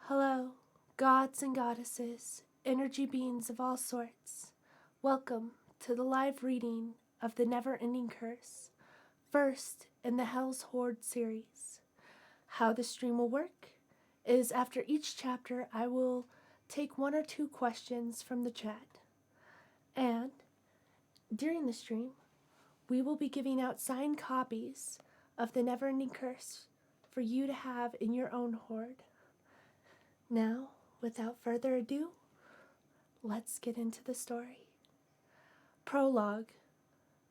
Hello, gods and goddesses, energy beings of all sorts. Welcome to the live reading of The Never-Ending Curse, first in the Hell's Hoard series. How the stream will work is after each chapter I will take one or two questions from the chat. And during the stream, we will be giving out signed copies of The Never-Ending Curse for you to have in your own hoard. Now, without further ado, let's get into the story. Prologue.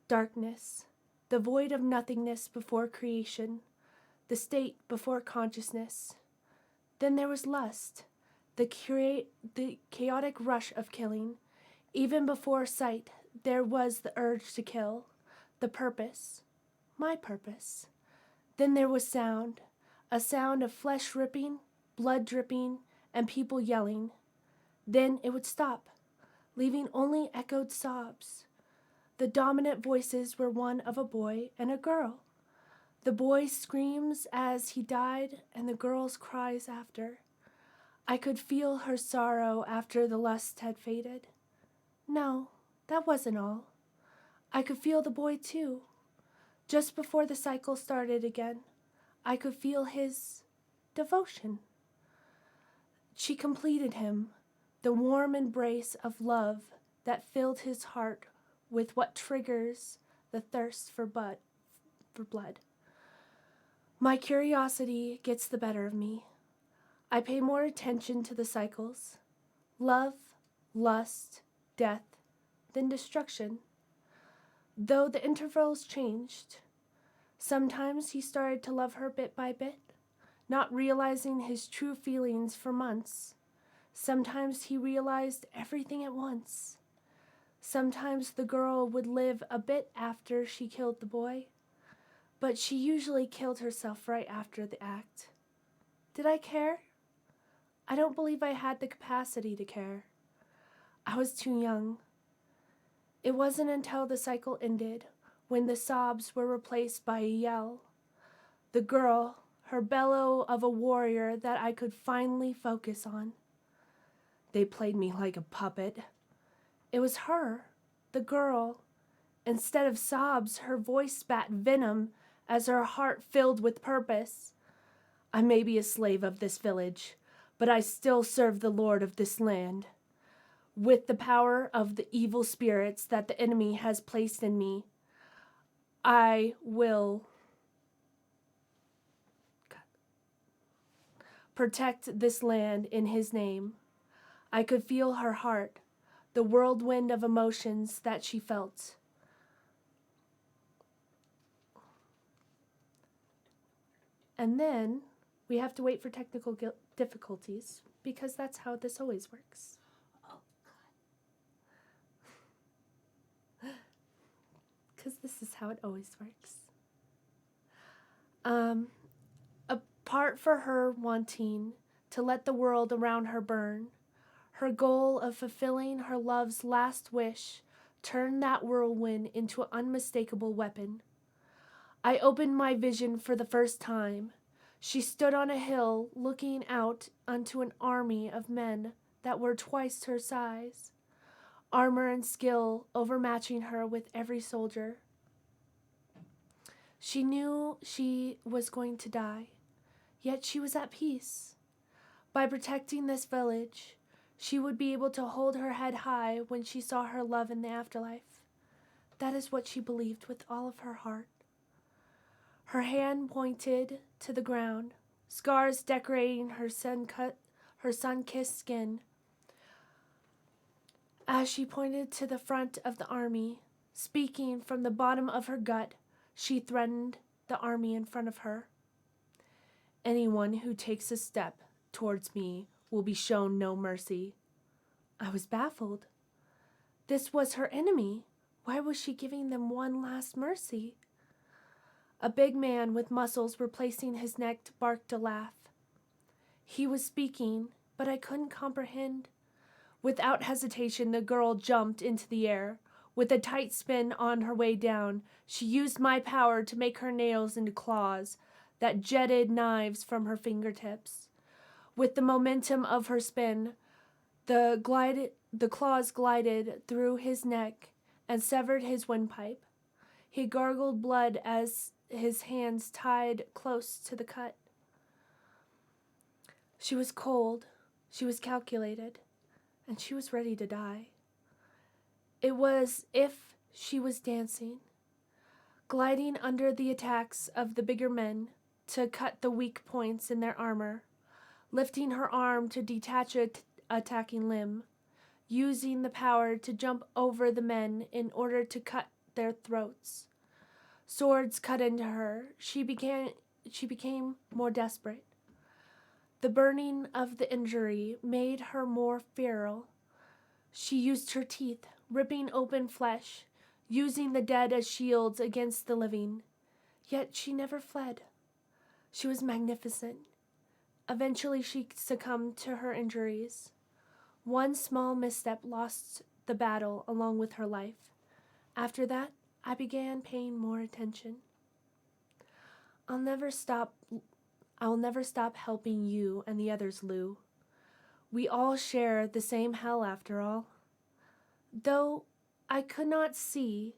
Darkness, the void of nothingness before creation, the state before consciousness. Then there was lust, the chaotic rush of killing. Even before sight, there was the urge to kill, the purpose, my purpose. Then there was sound, a sound of flesh ripping, blood dripping, and people yelling. Then it would stop, leaving only echoed sobs. The dominant voices were one of a boy and a girl. The boy's screams as he died and the girl's cries after. I could feel her sorrow after the lust had faded. No, that wasn't all. I could feel the boy too. Just before the cycle started again, I could feel his devotion. She completed him, the warm embrace of love that filled his heart with what triggers the thirst for blood. My curiosity gets the better of me. I pay more attention to the cycles, love, lust, death, then destruction. Though the intervals changed, sometimes he started to love her bit by bit, not realizing his true feelings for months. Sometimes he realized everything at once. Sometimes the girl would live a bit after she killed the boy, but she usually killed herself right after the act. Did I care? I don't believe I had the capacity to care. I was too young. It wasn't until the cycle ended, when the sobs were replaced by a yell. The girl, her bellow of a warrior that I could finally focus on. They played me like a puppet. It was her, the girl. Instead of sobs, her voice spat venom as her heart filled with purpose. I may be a slave of this village, but I still serve the Lord of this land. With the power of the evil spirits that the enemy has placed in me, I will protect this land in his name. I could feel her heart, the whirlwind of emotions that she felt. And then we have to wait for technical difficulties, because that's how this always works. Because this is how it always works. Apart for her wanting to let the world around her burn, her goal of fulfilling her love's last wish turned that whirlwind into an unmistakable weapon. I opened my vision for the first time. She stood on a hill looking out onto an army of men that were twice her size, armor and skill overmatching her with every soldier. She knew she was going to die, yet she was at peace. By protecting this village, she would be able to hold her head high when she saw her love in the afterlife. That is what she believed with all of her heart. Her hand pointed to the ground, scars decorating her sun-kissed skin. As she pointed to the front of the army, speaking from the bottom of her gut, she threatened the army in front of her. Anyone who takes a step towards me will be shown no mercy. I was baffled. This was her enemy. Why was she giving them one last mercy? A big man with muscles replacing his neck barked a laugh. He was speaking, but I couldn't comprehend. Without hesitation, the girl jumped into the air. With a tight spin on her way down, she used my power to make her nails into claws that jetted knives from her fingertips. With the momentum of her spin, the claws glided through his neck and severed his windpipe. He gargled blood as his hands tied close to the cut. She was cold, she was calculated, and she was ready to die. It was if she was dancing, gliding under the attacks of the bigger men to cut the weak points in their armor, lifting her arm to detach an attacking limb, using the power to jump over the men in order to cut their throats. Swords cut into her. She became more desperate. The burning of the injury made her more feral. She used her teeth, ripping open flesh, using the dead as shields against the living. Yet she never fled. She was magnificent. Eventually she succumbed to her injuries. One small misstep lost the battle along with her life. After that, I began paying more attention. I'll never stop helping you and the others, Lou. We all share the same hell after all. Though I could not see,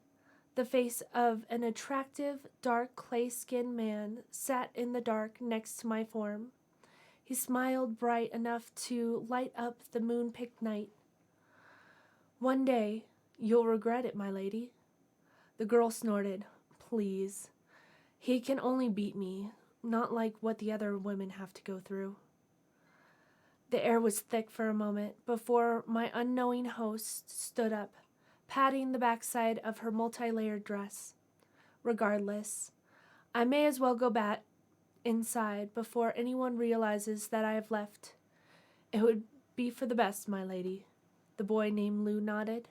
the face of an attractive, dark clay-skinned man sat in the dark next to my form. He smiled bright enough to light up the moon-picked night. One day, you'll regret it, my lady. The girl snorted. Please. He can only beat me, not like what the other women have to go through. The air was thick for a moment before my unknowing host stood up, patting the backside of her multi-layered dress. Regardless, I may as well go back inside before anyone realizes that I have left. It would be for the best, my lady. The boy named Lou nodded.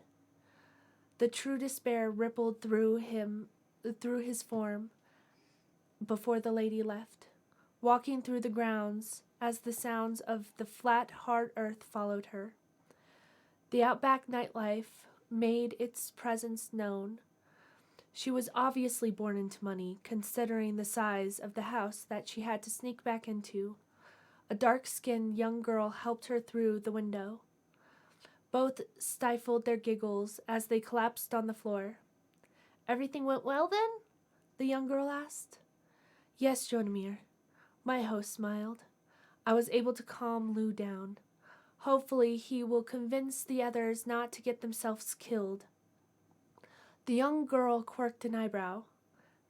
The true despair rippled through his form before the lady left, walking through the grounds as the sounds of the flat, hard earth followed her. The outback nightlife made its presence known. She was obviously born into money, considering the size of the house that she had to sneak back into. A dark-skinned young girl helped her through the window. Both stifled their giggles as they collapsed on the floor. Everything went well, then? The young girl asked. Yes, Jonamir. My host smiled. I was able to calm Lou down. Hopefully he will convince the others not to get themselves killed. The young girl quirked an eyebrow.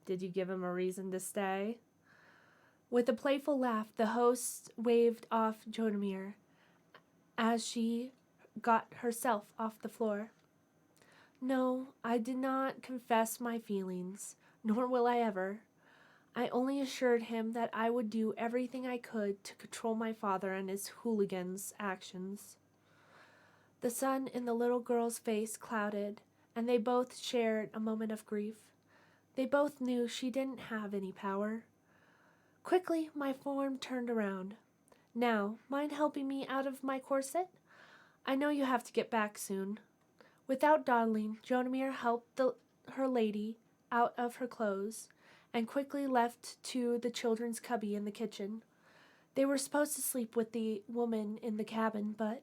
Did you give him a reason to stay? With a playful laugh, the host waved off Jonamir as she got herself off the floor. No, I did not confess my feelings, nor will I ever. I only assured him that I would do everything I could to control my father and his hooligans' actions. The sun in the little girl's face clouded, and they both shared a moment of grief. They both knew she didn't have any power. Quickly, my form turned around. Now, mind helping me out of my corset? I know you have to get back soon. Without dawdling, Jonamir helped her lady out of her clothes and quickly left to the children's cubby in the kitchen. They were supposed to sleep with the woman in the cabin, but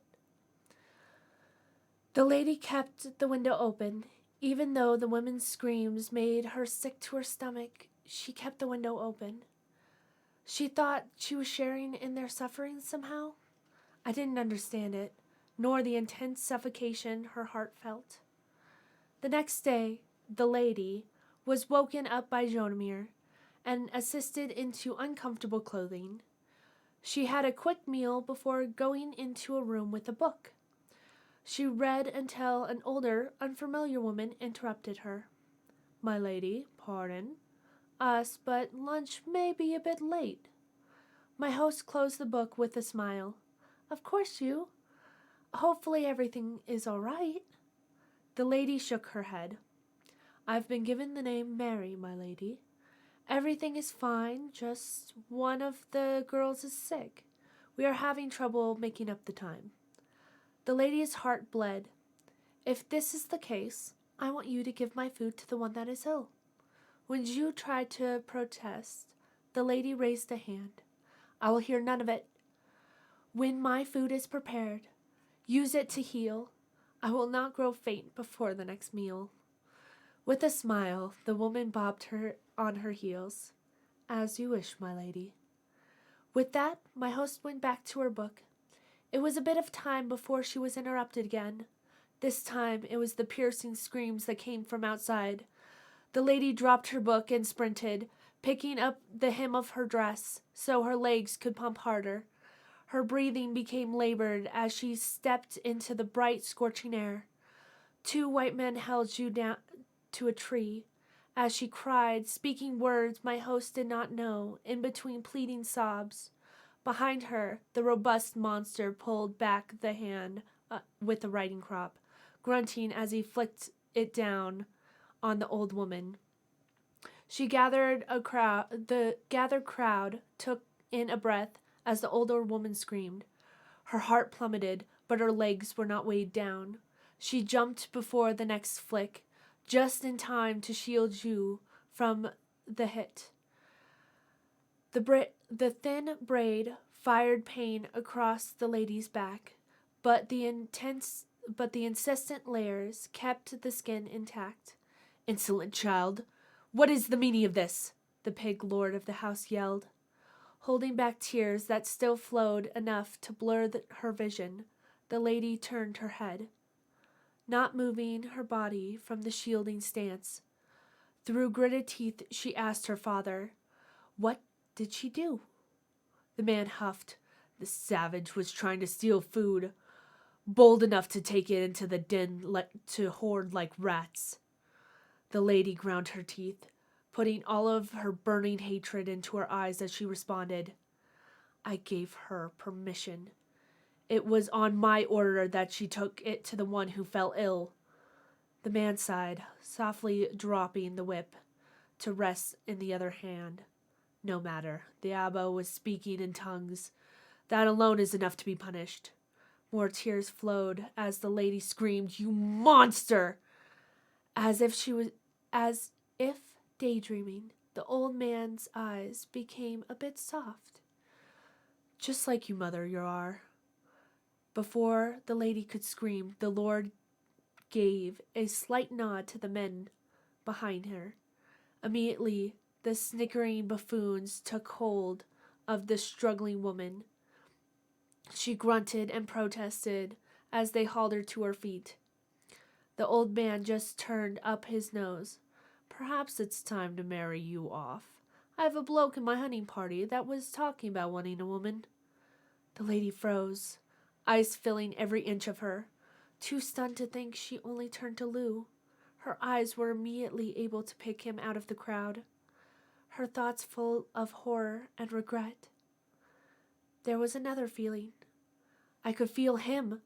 the lady kept the window open. Even though the women's screams made her sick to her stomach, she kept the window open. She thought she was sharing in their suffering somehow. I didn't understand it, nor the intense suffocation her heart felt. The next day, the lady was woken up by Jonamir and assisted into uncomfortable clothing. She had a quick meal before going into a room with a book. She read until an older, unfamiliar woman interrupted her. My lady, pardon us, but lunch may be a bit late. My host closed the book with a smile. Of course you. Hopefully everything is all right. The lady shook her head. I've been given the name Mary, my lady. Everything is fine, just one of the girls is sick. We are having trouble making up the time. The lady's heart bled. If this is the case, I want you to give my food to the one that is ill. When Zhu tried to protest, the lady raised a hand. I will hear none of it. When my food is prepared, use it to heal. I will not grow faint before the next meal." With a smile, the woman bobbed her on her heels. "As you wish, my lady." With that, my host went back to her book. It was a bit of time before she was interrupted again. This time it was the piercing screams that came from outside. The lady dropped her book and sprinted, picking up the hem of her dress so her legs could pump harder. Her breathing became labored as she stepped into the bright, scorching air. 2 white men held you down to a tree. As she cried, speaking words my host did not know, in between pleading sobs. Behind her, the robust monster pulled back the hand with the riding crop, grunting as he flicked it down on the old woman. The gathered crowd took in a breath as the older woman screamed. Her heart plummeted, but her legs were not weighed down. She jumped before the next flick, just in time to shield you from the hit. The thin braid fired pain across the lady's back, but the insistent layers kept the skin intact. "Insolent child! What is the meaning of this?" the pig lord of the house yelled. Holding back tears that still flowed enough to blur her vision, the lady turned her head, not moving her body from the shielding stance. Through gritted teeth she asked her father, "What did she do?" The man huffed. "The savage was trying to steal food, bold enough to take it into the den to hoard like rats." The lady ground her teeth, putting all of her burning hatred into her eyes as she responded, "I gave her permission. It was on my order that she took it to the one who fell ill." The man sighed, softly dropping the whip to rest in the other hand. "No matter. The abbot was speaking in tongues. That alone is enough to be punished." More tears flowed as the lady screamed, "You monster!" As if daydreaming, the old man's eyes became a bit soft. "Just like you, mother, you are." Before the lady could scream, the Lord gave a slight nod to the men behind her. Immediately, the snickering buffoons took hold of the struggling woman. She grunted and protested as they hauled her to her feet. The old man just turned up his nose. "Perhaps it's time to marry you off. I have a bloke in my hunting party that was talking about wanting a woman." The lady froze, ice filling every inch of her. Too stunned to think, she only turned to Lou. Her eyes were immediately able to pick him out of the crowd, her thoughts full of horror and regret. There was another feeling. I could feel him.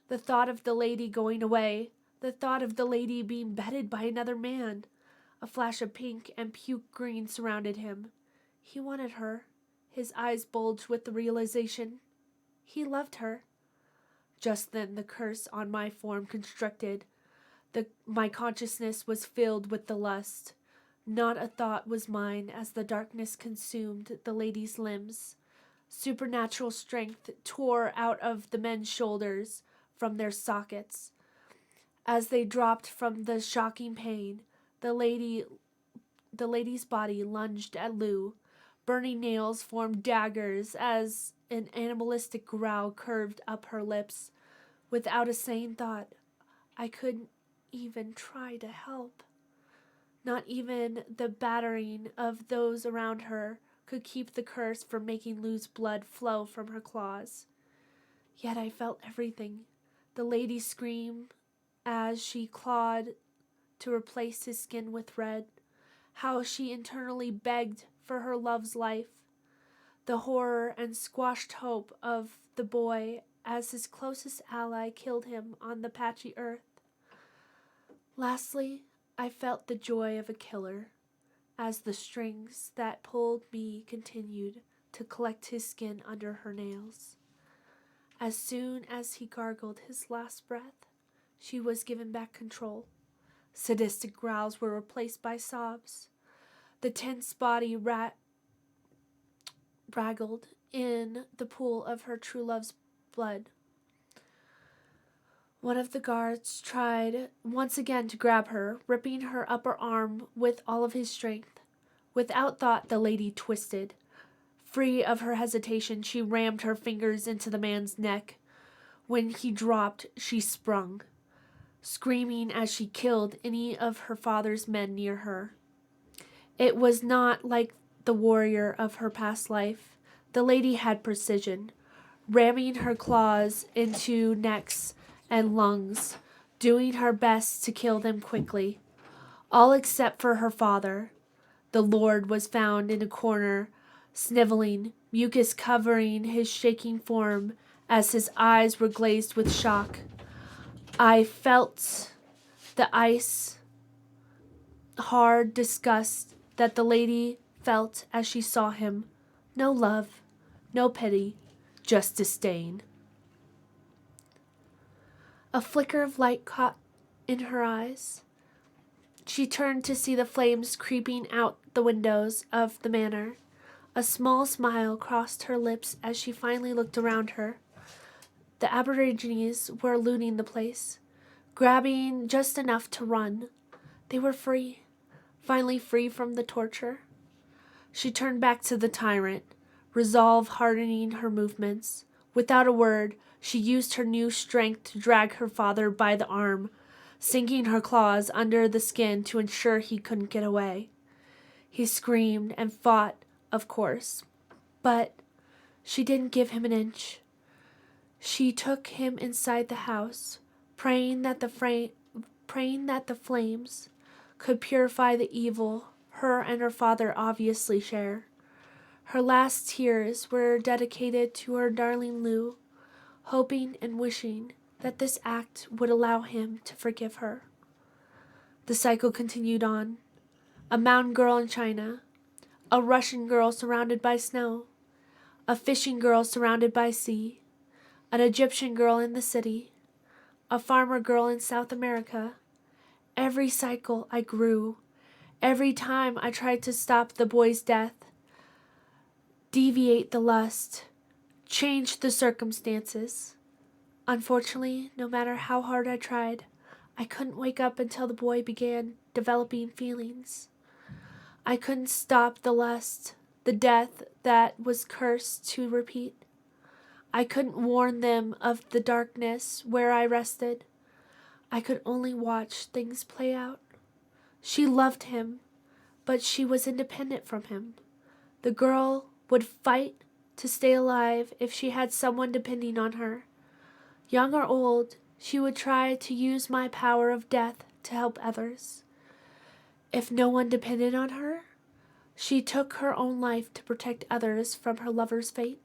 The thought of the lady going away, the thought of the lady being bedded by another man. A flash of pink and puke green surrounded him. He wanted her. His eyes bulged with the realization. He loved her. Just then the curse on my form constricted. My consciousness was filled with the lust. Not a thought was mine as the darkness consumed the lady's limbs. Supernatural strength tore out of the men's shoulders from their sockets. As they dropped from the shocking pain, the lady's body lunged at Lou. Burning nails formed daggers as an animalistic growl curved up her lips. Without a sane thought, I couldn't even try to help. Not even the battering of those around her could keep the curse from making Lou's blood flow from her claws. Yet I felt everything. The lady's scream as she clawed to replace his skin with red. How she internally begged for her love's life. The horror and squashed hope of the boy as his closest ally killed him on the patchy earth. Lastly, I felt the joy of a killer as the strings that pulled me continued to collect his skin under her nails. As soon as he gargled his last breath, she was given back control. Sadistic growls were replaced by sobs. The tense body wriggled in the pool of her true love's blood. One of the guards tried once again to grab her, ripping her upper arm with all of his strength. Without thought, the lady twisted. Free of her hesitation, she rammed her fingers into the man's neck. When he dropped, she sprung, screaming as she killed any of her father's men near her. It was not like the warrior of her past life. The lady had precision, ramming her claws into necks and lungs, doing her best to kill them quickly. All except for her father. The Lord was found in a corner, sniveling, mucus covering his shaking form as his eyes were glazed with shock. I felt the ice hard disgust that the lady felt as she saw him. No love, no pity, just disdain. A flicker of light caught in her eyes. She turned to see the flames creeping out the windows of the manor. A small smile crossed her lips as she finally looked around her. The Aborigines were looting the place, grabbing just enough to run. They were free, finally free from the torture. She turned back to the tyrant, resolve hardening her movements. Without a word, she used her new strength to drag her father by the arm, sinking her claws under the skin to ensure he couldn't get away. He screamed and fought, of course, but she didn't give him an inch. She took him inside the house, praying that the flames could purify the evil her and her father obviously share. Her last tears were dedicated to her darling Lou, hoping and wishing that this act would allow him to forgive her. The cycle continued on. A mountain girl in China, a Russian girl surrounded by snow, a fishing girl surrounded by sea, an Egyptian girl in the city, a farmer girl in South America. Every cycle I grew. Every time I tried to stop the boy's death, deviate the lust, change the circumstances. Unfortunately, no matter how hard I tried, I couldn't wake up until the boy began developing feelings. I couldn't stop the lust, the death that was cursed to repeat. I couldn't warn them of the darkness where I rested. I could only watch things play out. She loved him, but she was independent from him. The girl would fight to stay alive if she had someone depending on her. Young or old, she would try to use my power of death to help others. If no one depended on her, she took her own life to protect others from her lover's fate.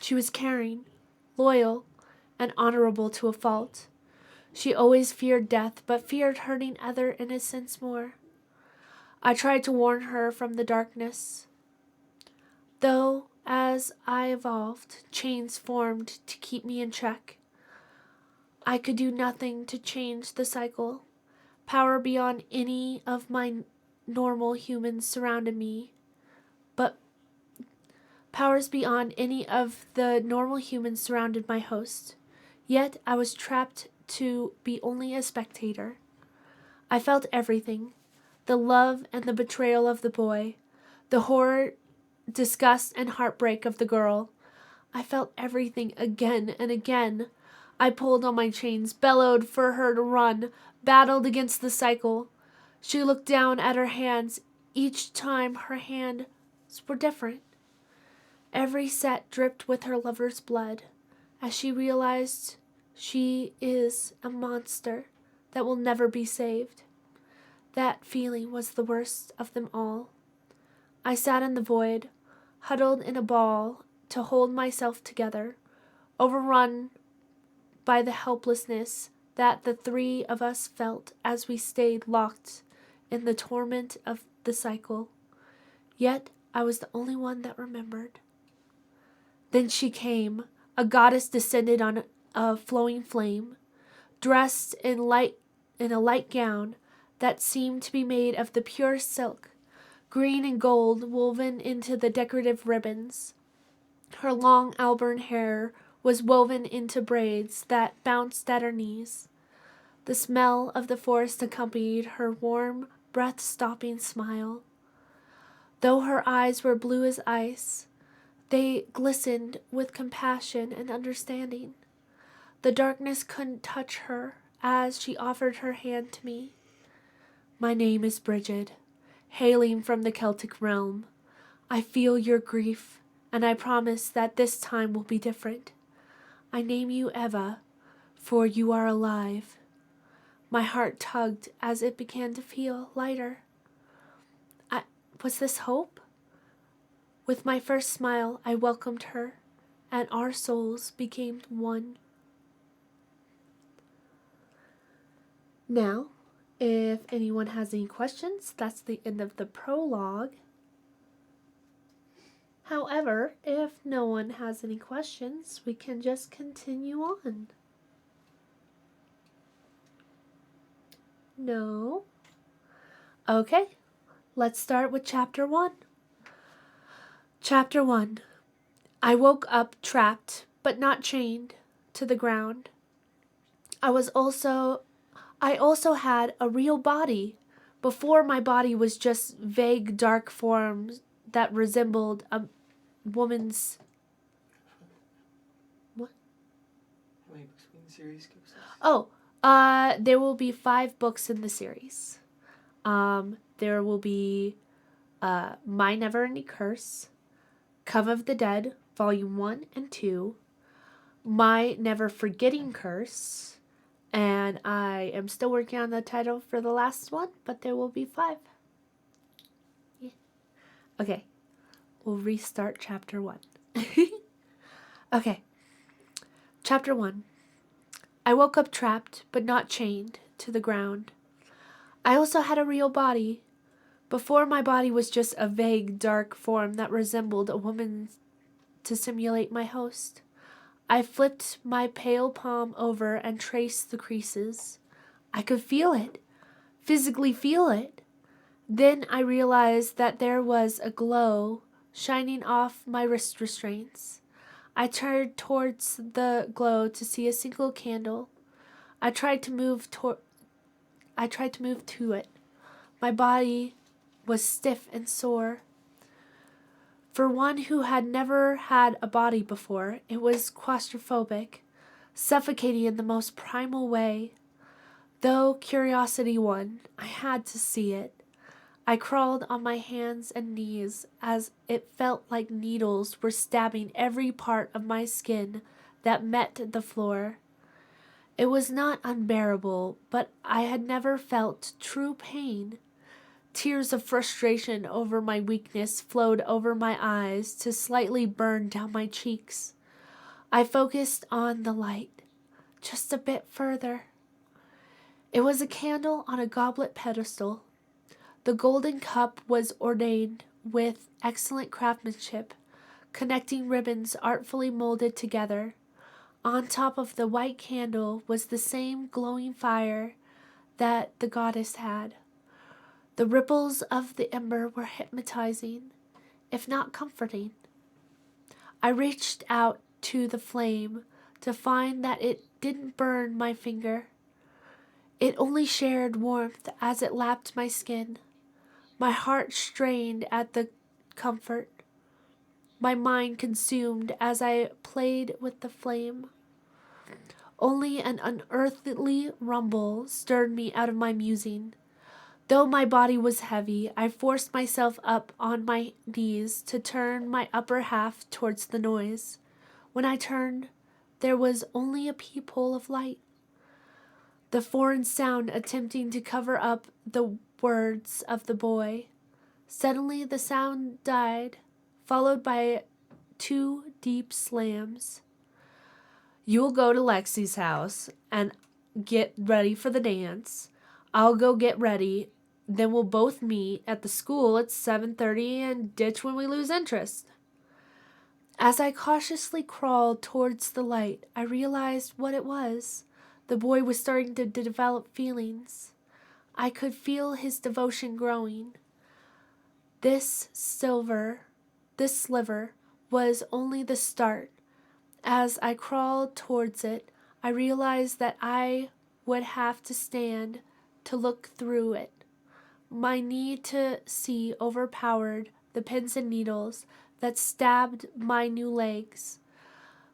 She was caring, loyal, and honorable to a fault. She always feared death, but feared hurting other innocents more. I tried to warn her from the darkness, though as I evolved, chains formed to keep me in check. I could do nothing to change the cycle. Power beyond any of my normal humans surrounded me, but powers beyond any of the normal humans surrounded my host. Yet I was trapped to be only a spectator. I felt everything, the love and the betrayal of the boy, the horror, disgust, and heartbreak of the girl. I felt everything again and again. I pulled on my chains, bellowed for her to run, battled against the cycle. She looked down at her hands. Each time her hands were different. Every set dripped with her lover's blood, as she realized she is a monster that will never be saved. That feeling was the worst of them all. I sat in the void, huddled in a ball to hold myself together, overrun by the helplessness that the three of us felt as we stayed locked in the torment of the cycle. Yet I was the only one that remembered. Then she came. A goddess descended on a flowing flame, dressed in a light gown that seemed to be made of the purest silk, green and gold woven into the decorative ribbons. Her long auburn hair was woven into braids that bounced at her knees. The smell of the forest accompanied her warm, breath-stopping smile. Though her eyes were blue as ice, they glistened with compassion and understanding. The darkness couldn't touch her as she offered her hand to me. My name is Brigid, hailing from the Celtic realm. I feel your grief, and I promise that this time will be different. I name you Eva, for you are alive. My heart tugged as it began to feel lighter. Was this hope? With my first smile, I welcomed her, and our souls became one. Now, if anyone has any questions, that's the end of the prologue. However, if no one has any questions, we can just continue on. No? Okay, let's start with Chapter 1. Chapter 1. I woke up trapped, but not chained, to the ground. I also had a real body. Before, my body was just vague dark forms that resembled a woman's... What? How many books in the series? There will be 5 books in the series. There will be My Never-Ending Curse, Cove of the Dead, Volume 1 and 2, My Never Forgetting Curse, and I am still working on the title for the last one, but there will be 5. Yeah. Okay, we'll restart Chapter 1. Okay, Chapter 1. I woke up trapped, but not chained, to the ground. I also had a real body. Before, my body was just a vague, dark form that resembled a woman to simulate my host. I flipped my pale palm over and traced the creases. I could feel it, physically feel it. Then I realized that there was a glow shining off my wrist restraints. I turned towards the glow to see a single candle. I tried to move to it. My body was stiff and sore. For one who had never had a body before, it was claustrophobic, suffocating in the most primal way. Though curiosity won, I had to see it. I crawled on my hands and knees as it felt like needles were stabbing every part of my skin that met the floor. It was not unbearable, but I had never felt true pain. Tears of frustration over my weakness flowed over my eyes to slightly burn down my cheeks. I focused on the light, just a bit further. It was a candle on a goblet pedestal. The golden cup was ornate with excellent craftsmanship, connecting ribbons artfully molded together. On top of the white candle was the same glowing fire that the goddess had. The ripples of the ember were hypnotizing, if not comforting. I reached out to the flame to find that it didn't burn my finger. It only shared warmth as it lapped my skin. My heart strained at the comfort. My mind consumed as I played with the flame. Only an unearthly rumble stirred me out of my musing. Though my body was heavy, I forced myself up on my knees to turn my upper half towards the noise. When I turned, there was only a peephole of light. The foreign sound attempting to cover up the words of the boy. Suddenly the sound died, followed by 2 deep slams. You'll go to Lexi's house and get ready for the dance. I'll go get ready. Then we'll both meet at the school at 7:30 and ditch when we lose interest. As I cautiously crawled towards the light, I realized what it was. The boy was starting to develop feelings. I could feel his devotion growing. This sliver was only the start. As I crawled towards it, I realized that I would have to stand to look through it. My need to see overpowered the pins and needles that stabbed my new legs.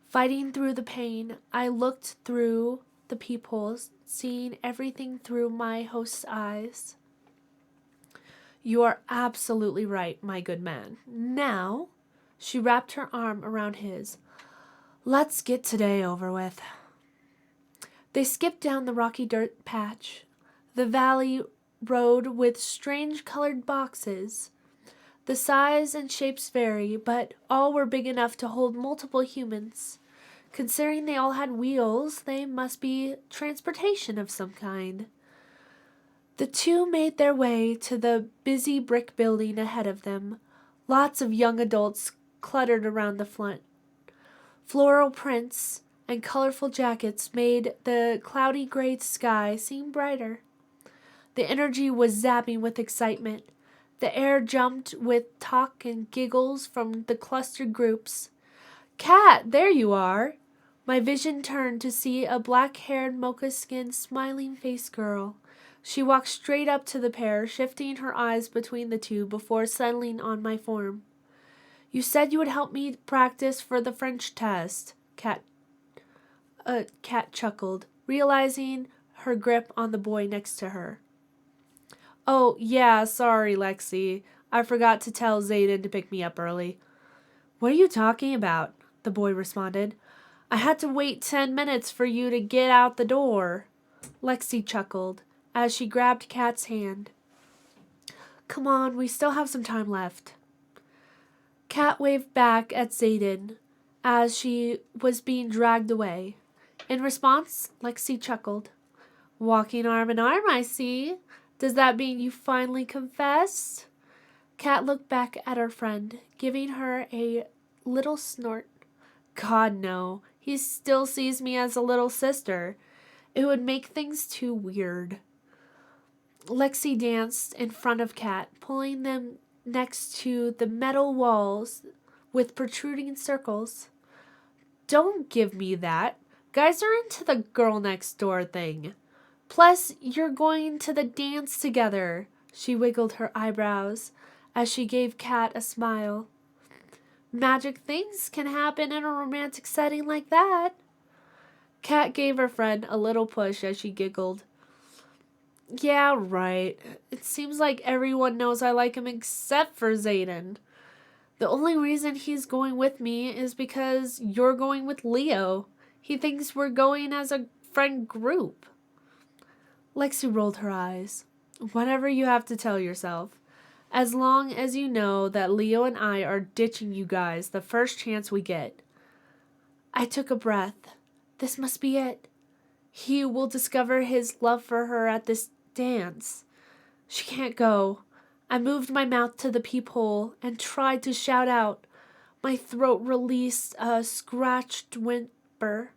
Fighting through the pain, I looked through the peepholes, seeing everything through my host's eyes. You are absolutely right, my good man. Now, she wrapped her arm around his. Let's get today over with. They skipped down the rocky dirt patch. The valley road with strange colored boxes. The size and shapes vary, but all were big enough to hold multiple humans. Considering they all had wheels, they must be transportation of some kind. The two made their way to the busy brick building ahead of them. Lots of young adults cluttered around the front. Floral prints and colorful jackets made the cloudy gray sky seem brighter. The energy was zapping with excitement. The air jumped with talk and giggles from the clustered groups. Cat, there you are! My vision turned to see a black-haired, mocha-skinned, smiling-faced girl. She walked straight up to the pair, shifting her eyes between the two before settling on my form. You said you would help me practice for the French test, Cat chuckled, realizing her grip on the boy next to her. Oh, yeah, sorry, Lexi. I forgot to tell Zayden to pick me up early. What are you talking about? The boy responded. I had to wait 10 minutes for you to get out the door. Lexi chuckled as she grabbed Kat's hand. Come on, we still have some time left. Kat waved back at Zayden as she was being dragged away. In response, Lexi chuckled. Walking arm in arm, I see. Does that mean you finally confessed? Kat looked back at her friend, giving her a little snort. God, no. He still sees me as a little sister. It would make things too weird. Lexi danced in front of Kat, pulling them next to the metal walls with protruding circles. Don't give me that. Guys are into the girl next door thing. Plus, you're going to the dance together. She wiggled her eyebrows as she gave Kat a smile. Magic things can happen in a romantic setting like that. Kat gave her friend a little push as she giggled. Yeah, right. It seems like everyone knows I like him except for Zayden. The only reason he's going with me is because you're going with Leo. He thinks we're going as a friend group. Lexi rolled her eyes. Whatever you have to tell yourself. As long as you know that Leo and I are ditching you guys the first chance we get. I took a breath. This must be it. He will discover his love for her at this dance. She can't go. I moved my mouth to the peephole and tried to shout out. My throat released a scratched whimper.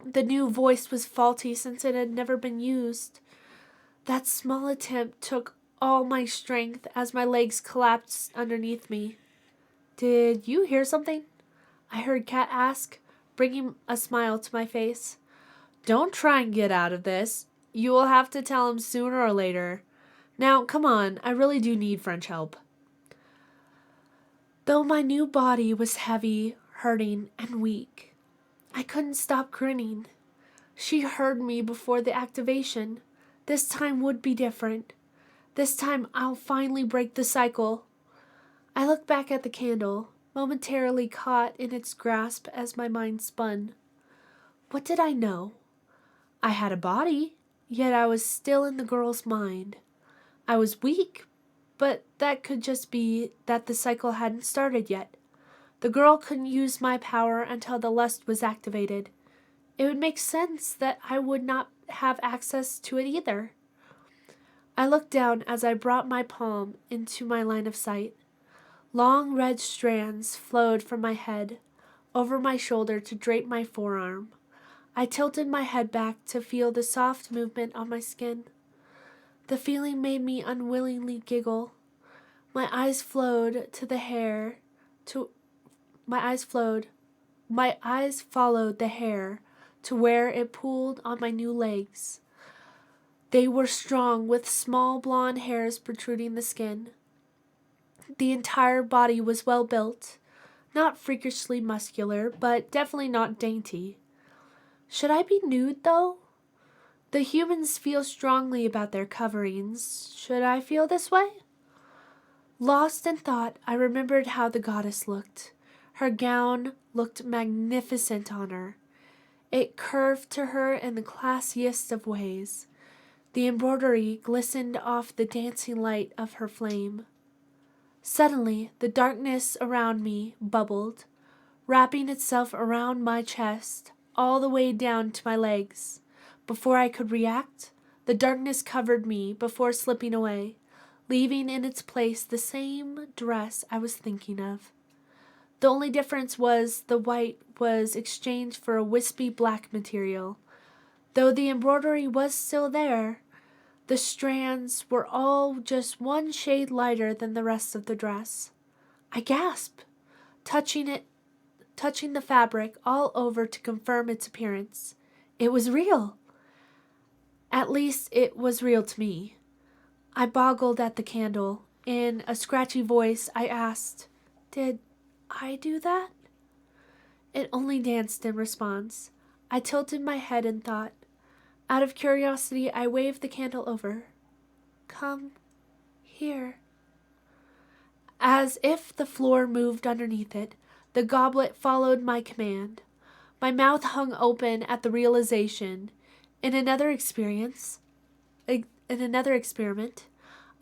The new voice was faulty since it had never been used. That small attempt took all my strength as my legs collapsed underneath me. Did you hear something? I heard Kat ask, bringing a smile to my face. Don't try and get out of this. You will have to tell him sooner or later. Now, come on, I really do need French help. Though my new body was heavy, hurting, and weak, I couldn't stop grinning. She heard me before the activation. This time would be different. This time I'll finally break the cycle. I looked back at the candle, momentarily caught in its grasp as my mind spun. What did I know? I had a body, yet I was still in the girl's mind. I was weak, but that could just be that the cycle hadn't started yet. The girl couldn't use my power until the lust was activated. It would make sense that I would not have access to it either. I looked down as I brought my palm into my line of sight. Long red strands flowed from my head, over my shoulder to drape my forearm. I tilted my head back to feel the soft movement on my skin. The feeling made me unwillingly giggle. My eyes flowed to the hair to my eyes followed the hair to where it pooled on my new legs. They were strong with small blonde hairs protruding the skin. The entire body was well built, not freakishly muscular, but definitely not dainty. Should I be nude though? The humans feel strongly about their coverings. Should I feel this way? Lost in thought, I remembered how the goddess looked. Her gown looked magnificent on her. It curved to her in the classiest of ways. The embroidery glistened off the dancing light of her flame. Suddenly, the darkness around me bubbled, wrapping itself around my chest, all the way down to my legs. Before I could react, the darkness covered me before slipping away, leaving in its place the same dress I was thinking of. The only difference was the white was exchanged for a wispy black material. Though the embroidery was still there, the strands were all just one shade lighter than the rest of the dress. I gasped, touching the fabric all over to confirm its appearance. It was real. At least it was real to me. I boggled at the candle. In a scratchy voice, I asked, "Did I do that?" It only danced in response. I tilted my head in thought. Out of curiosity, I waved the candle over. "Come here." As if the floor moved underneath it, the goblet followed my command. My mouth hung open at the realization. In another experiment,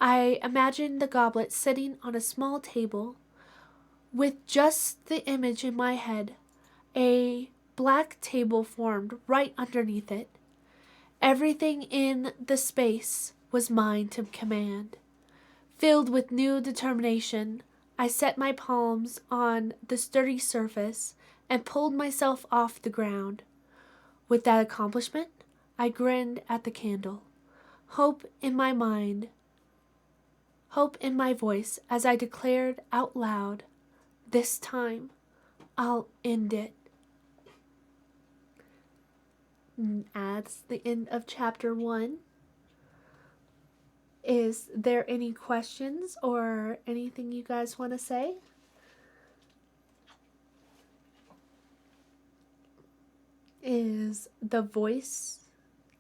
I imagined the goblet sitting on a small table with just the image in my head. A black table formed right underneath it. Everything in the space was mine to command. Filled with new determination, I set my palms on the sturdy surface and pulled myself off the ground. With that accomplishment, I grinned at the candle, hope in my voice as I declared out loud, "This time, I'll end it." And that's the end of chapter 1. Is there any questions or anything you guys want to say? Is the voice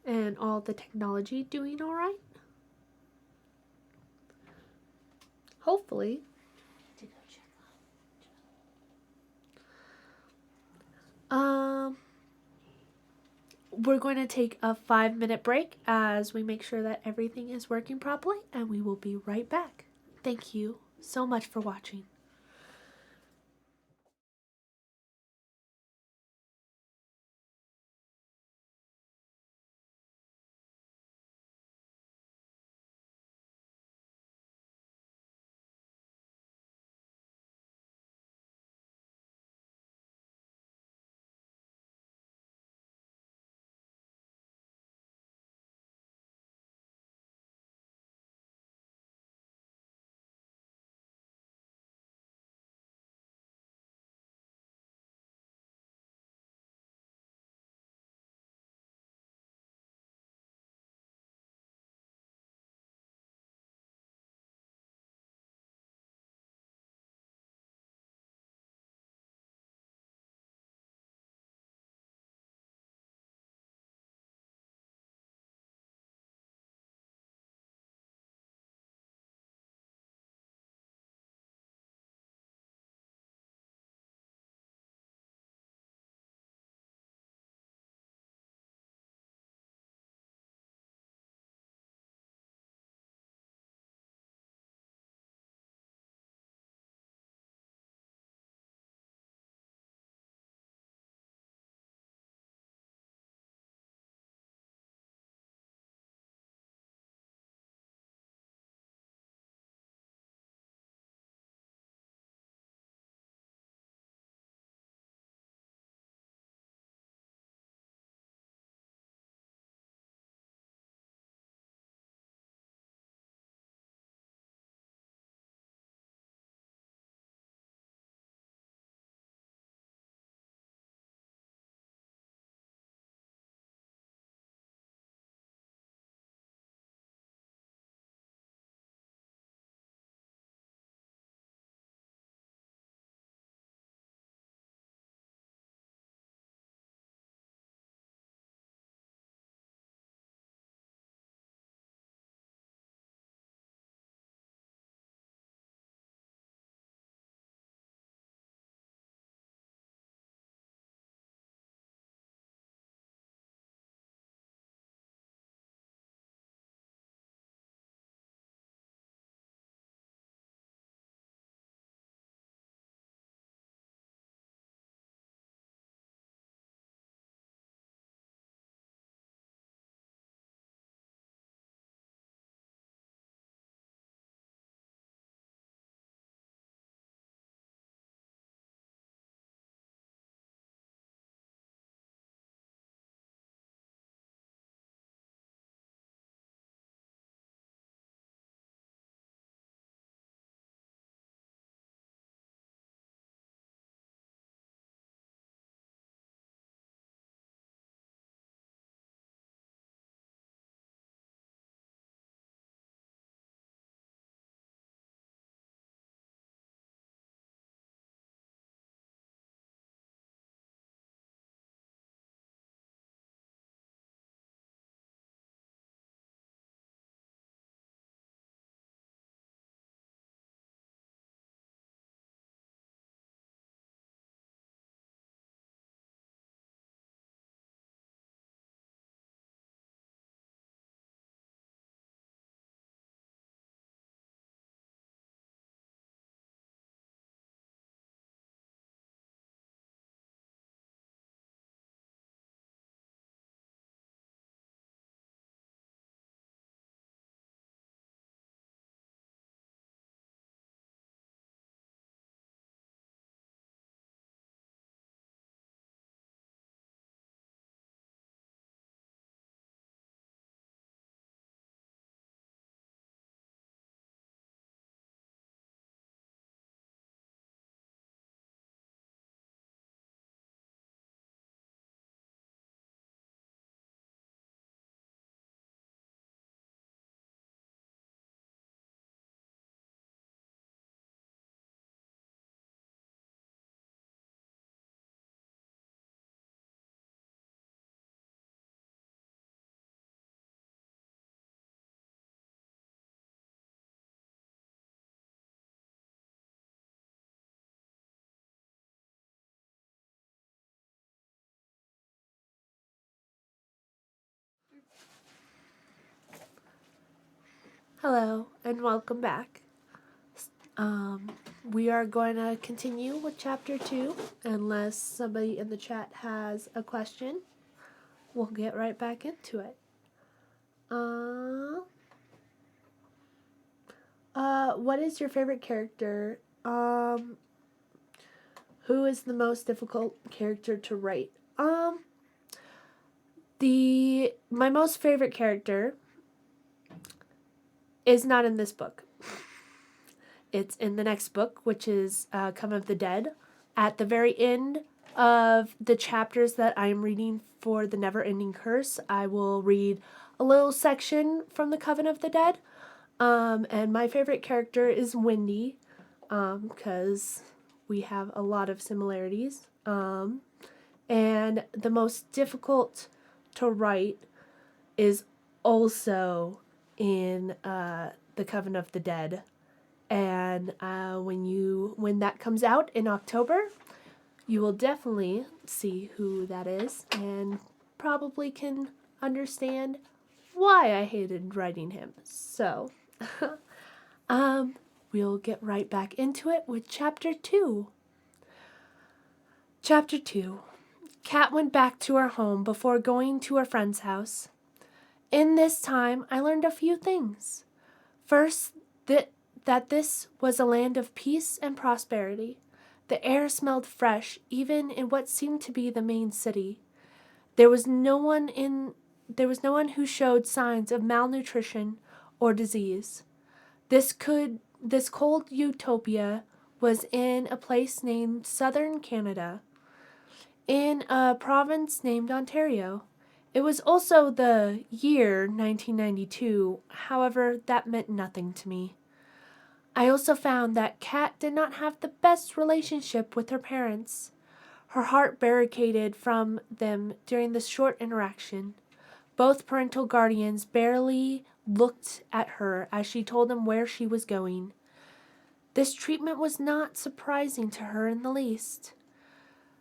and all the technology doing all right? Hopefully. We're going to take a 5-minute break as we make sure that everything is working properly, and we will be right back. Thank you so much for watching. Hello and welcome back. We are going to continue with chapter 2 unless somebody in the chat has a question. We'll get right back into it. What is your favorite character? Who is the most difficult character to write? My most favorite character is not in this book. It's in the next book, which is Come of the Dead. At the very end of the chapters that I'm reading for the Never Ending Curse, I will read a little section from the Coven of the Dead. And my favorite character is Wendy, because we have a lot of similarities. And the most difficult to write is also in the Coven of the Dead. And when that comes out in October, you will definitely see who that is and probably can understand why I hated writing him. So, we'll get right back into it with Chapter 2. Chapter 2. Kat went back to her home before going to her friend's house. In this time, I learned a few things. First, that this was a land of peace and prosperity. The air smelled fresh, even in what seemed to be the main city. There was no one who showed signs of malnutrition or disease. This cold utopia was in a place named Southern Canada, in a province named Ontario. It was also the year 1992, however, that meant nothing to me. I also found that Kat did not have the best relationship with her parents. Her heart barricaded from them during this short interaction. Both parental guardians barely looked at her as she told them where she was going. This treatment was not surprising to her in the least.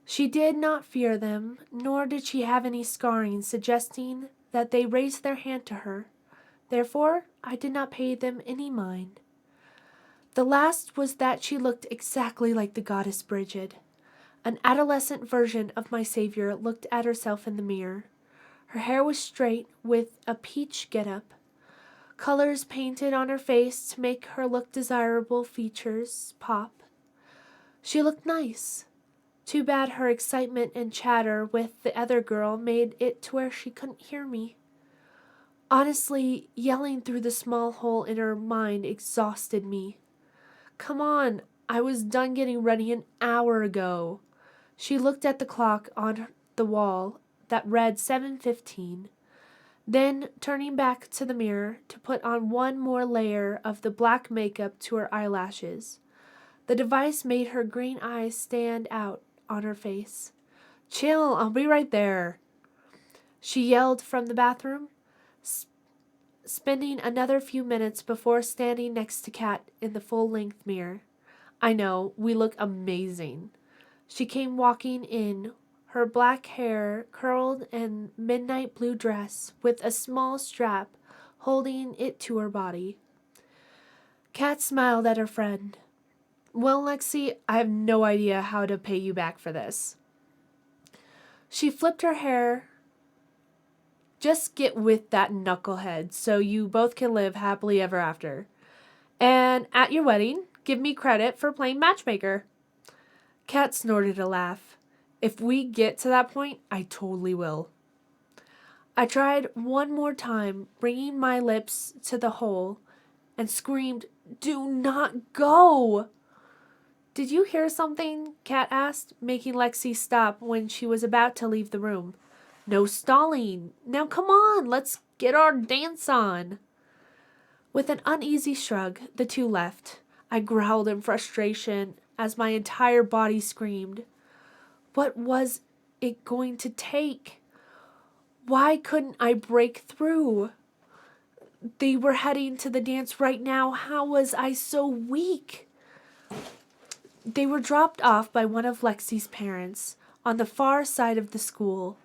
She did not fear them, nor did she have any scarring suggesting that they raised their hand to her. Therefore, I did not pay them any mind. The last was that she looked exactly like the goddess Brigid. An adolescent version of my savior looked at herself in the mirror. Her hair was straight, with a peach get-up. Colors painted on her face to make her look desirable features pop. She looked nice. Too bad her excitement and chatter with the other girl made it to where she couldn't hear me. Honestly, yelling through the small hole in her mind exhausted me. Come on, I was done getting ready an hour ago. She looked at the clock on the wall that read 7:15. Then, turning back to the mirror to put on one more layer of the black makeup to her eyelashes. The device made her green eyes stand out on her face. Chill, I'll be right there. She yelled from the bathroom, spending another few minutes before standing next to Kat in the full-length mirror. I know, we look amazing. She came walking in, her black hair curled in midnight blue dress with a small strap holding it to her body. Kat smiled at her friend. Well, Lexi, I have no idea how to pay you back for this. She flipped her hair. Just get with that knucklehead so you both can live happily ever after. And at your wedding, give me credit for playing matchmaker. Kat snorted a laugh. If we get to that point, I totally will. I tried one more time, bringing my lips to the hole, and screamed, Do not go! Did you hear something? Kat asked, making Lexi stop when she was about to leave the room. No stalling. Now come on, let's get our dance on. With an uneasy shrug, the two left. I growled in frustration as my entire body screamed. What was it going to take? Why couldn't I break through? They were heading to the dance right now. How was I so weak? They were dropped off by one of Lexi's parents on the far side of the school.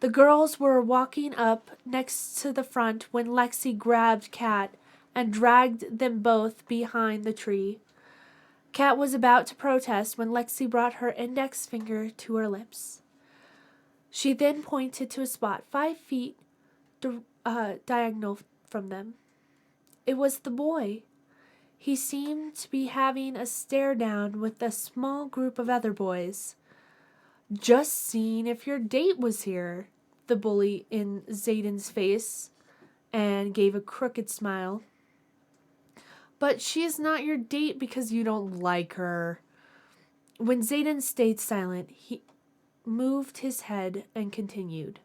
The girls were walking up next to the front when Lexi grabbed Kat and dragged them both behind the tree. Kat was about to protest when Lexi brought her index finger to her lips. She then pointed to a spot 5 feet diagonal from them. It was the boy. He seemed to be having a stare down with a small group of other boys. "Just seeing if your date was here," the bully in Zayden's face, and gave a crooked smile. "But she's not your date because you don't like her." When Zayden stayed silent, he moved his head and continued.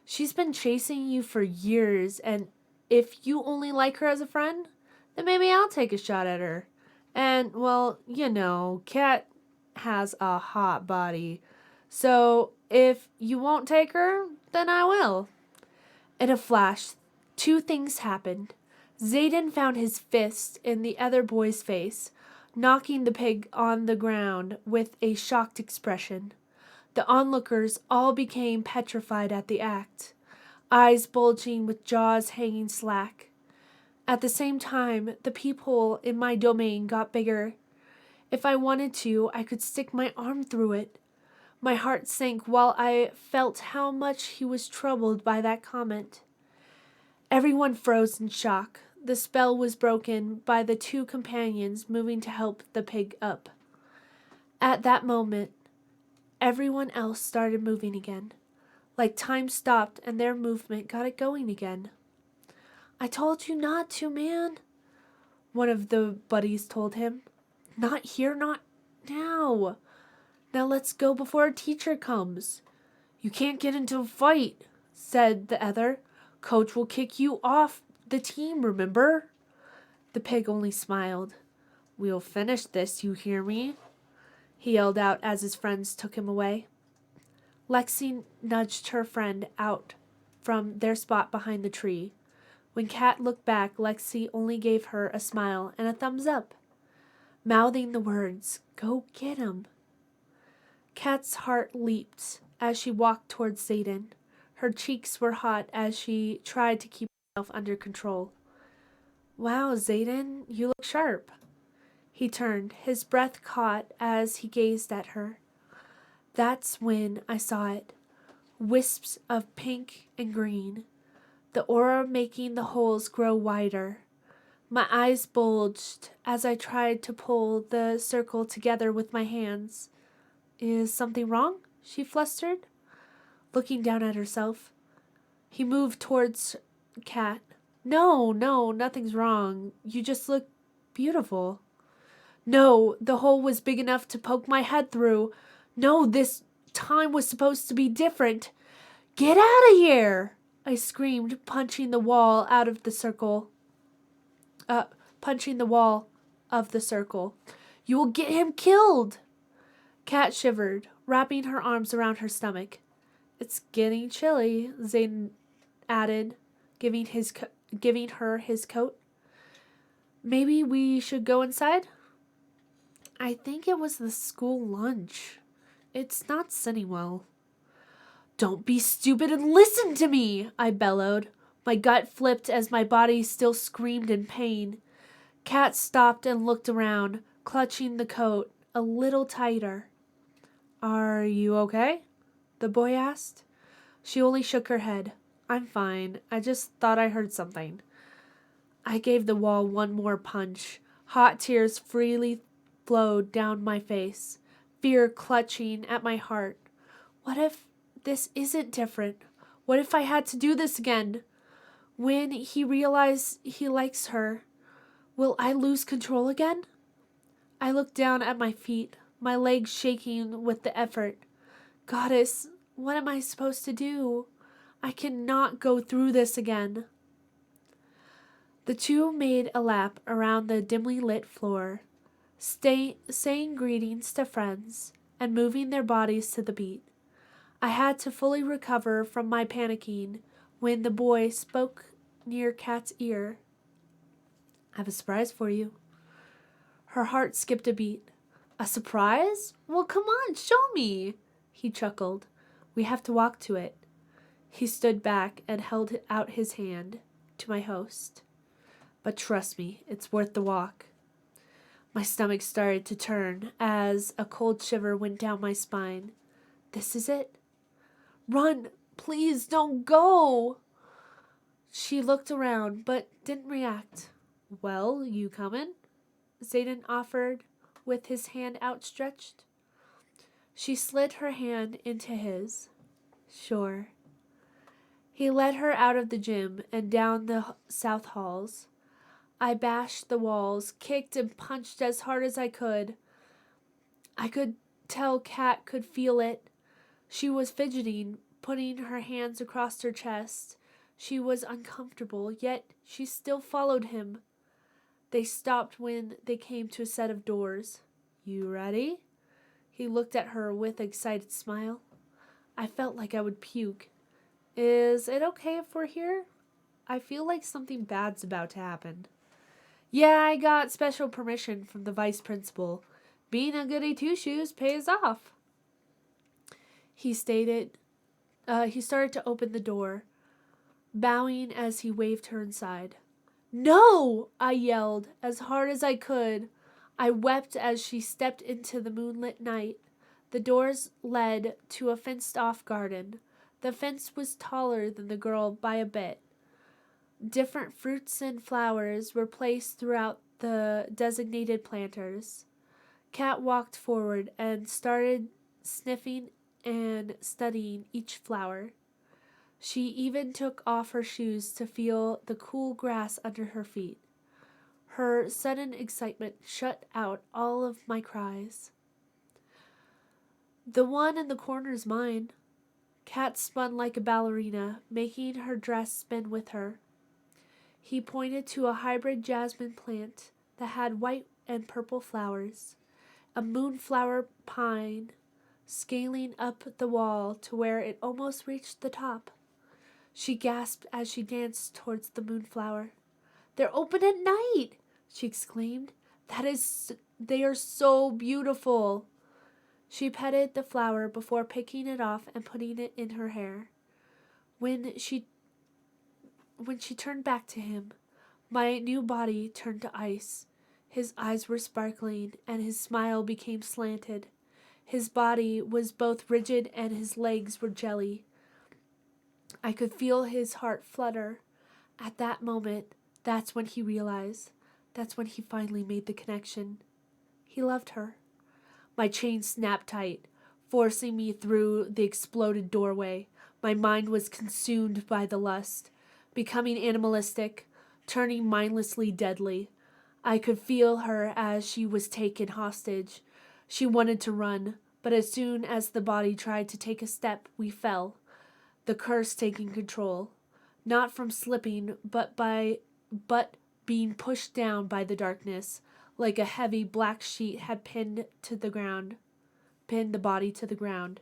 "She's been chasing you for years, and if you only like her as a friend, then maybe I'll take a shot at her. And, well, Kat has a hot body. So if you won't take her, then I will." In a flash, 2 things happened. Zayden found his fist in the other boy's face, knocking the pig on the ground with a shocked expression. The onlookers all became petrified at the act, eyes bulging with jaws hanging slack. At the same time, the peephole in my domain got bigger. If I wanted to, I could stick my arm through it. My heart sank while I felt how much he was troubled by that comment. Everyone froze in shock. The spell was broken by the 2 companions moving to help the pig up. At that moment, everyone else started moving again. Like time stopped and their movement got it going again. "I told you not to, man," one of the buddies told him. "Not here, not now. Now let's go before a teacher comes." "You can't get into a fight," said the other. "Coach will kick you off the team, remember?" The pig only smiled. "We'll finish this, you hear me?" he yelled out as his friends took him away. Lexi nudged her friend out from their spot behind the tree. When Kat looked back, Lexi only gave her a smile and a thumbs up, mouthing the words, "Go get him." Kat's heart leaped as she walked towards Zayden. Her cheeks were hot as she tried to keep herself under control. "Wow, Zayden, you look sharp." He turned, his breath caught as he gazed at her. That's when I saw it. Wisps of pink and green, the aura making the holes grow wider. My eyes bulged as I tried to pull the circle together with my hands. "Is something wrong?" she flustered, looking down at herself. He moved towards Kat. No, nothing's wrong. You just look beautiful." "No, the hole was big enough to poke my head through. No, this time was supposed to be different. Get out of here!" I screamed, punching the wall of the circle. "You will get him killed." Kat shivered, wrapping her arms around her stomach. "It's getting chilly," Zayden added, giving her his coat. "Maybe we should go inside?" "I think it was the school lunch. It's not sitting well." "Don't be stupid and listen to me," I bellowed. My gut flipped as my body still screamed in pain. Kat stopped and looked around, clutching the coat a little tighter. "Are you okay?" the boy asked. She only shook her head. "I'm fine. I just thought I heard something." I gave the wall one more punch. Hot tears freely flowed down my face, fear clutching at my heart. What if this isn't different? What if I had to do this again? When he realizes he likes her, will I lose control again? I looked down at my feet, my legs shaking with the effort. Goddess, what am I supposed to do? I cannot go through this again. The 2 made a lap around the dimly lit floor, saying greetings to friends and moving their bodies to the beat. I had to fully recover from my panicking when the boy spoke near Kat's ear. "I have a surprise for you." Her heart skipped a beat. "A surprise? Well, come on, show me," he chuckled. "We have to walk to it." He stood back and held out his hand to my host. But trust me, it's worth the walk. My stomach started to turn as a cold shiver went down my spine. This is it? Run! Please don't go! She looked around, but didn't react. Well, you coming? Zayden offered, with his hand outstretched. She slid her hand into his. Sure. He led her out of the gym and down the south halls. I bashed the walls, kicked and punched as hard as I could. I could tell Kat could feel it. She was fidgeting, putting her hands across her chest. She was uncomfortable, yet she still followed him. They stopped when they came to a set of doors. You ready? He looked at her with an excited smile. I felt like I would puke. Is it okay if we're here? I feel like something bad's about to happen. Yeah, I got special permission from the vice principal. Being a goody two-shoes pays off. He started to open the door, bowing as he waved her inside. No! I yelled as hard as I could. I wept as she stepped into the moonlit night. The doors led to a fenced-off garden. The fence was taller than the girl by a bit. Different fruits and flowers were placed throughout the designated planters. Kat walked forward and started sniffing and studying each flower. She even took off her shoes to feel the cool grass under her feet. Her sudden excitement shut out all of my cries. The one in the corner's mine. Kat spun like a ballerina, making her dress spin with her. He pointed to a hybrid jasmine plant that had white and purple flowers, a moonflower pine scaling up the wall to where it almost reached the top. She gasped as she danced towards the moonflower. They're open at night, she exclaimed. They are so beautiful. She petted the flower before picking it off and putting it in her hair. When she turned back to him, my new body turned to ice. His eyes were sparkling, and his smile became slanted. His body was both rigid and his legs were jelly. I could feel his heart flutter. At that moment, that's when he realized. That's when he finally made the connection. He loved her. My chain snapped tight, forcing me through the exploded doorway. My mind was consumed by the lust, becoming animalistic, turning mindlessly deadly. I could feel her as she was taken hostage. She wanted to run, but as soon as the body tried to take a step, we fell, the curse taking control, not from slipping, but being pushed down by the darkness, like a heavy black sheet had pinned the body to the ground.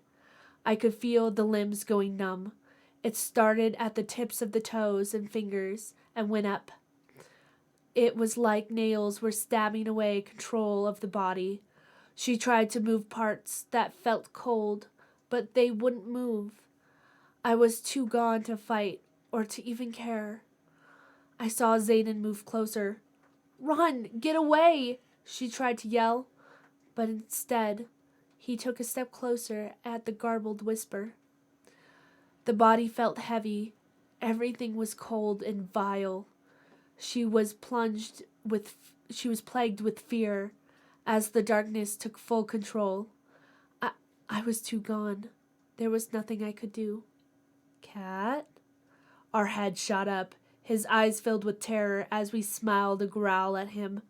I could feel the limbs going numb. It started at the tips of the toes and fingers and went up. It was like nails were stabbing away control of the body. She tried to move parts that felt cold, but they wouldn't move. I was too gone to fight or to even care. I saw Zayden move closer. Run! Get away! She tried to yell, but instead, he took a step closer at the garbled whisper. The body felt heavy. Everything was cold and vile. She was plagued with fear as the darkness took full control. I was too gone. There was nothing I could do. Cat? Our head shot up, his eyes filled with terror as we smiled a growl at him.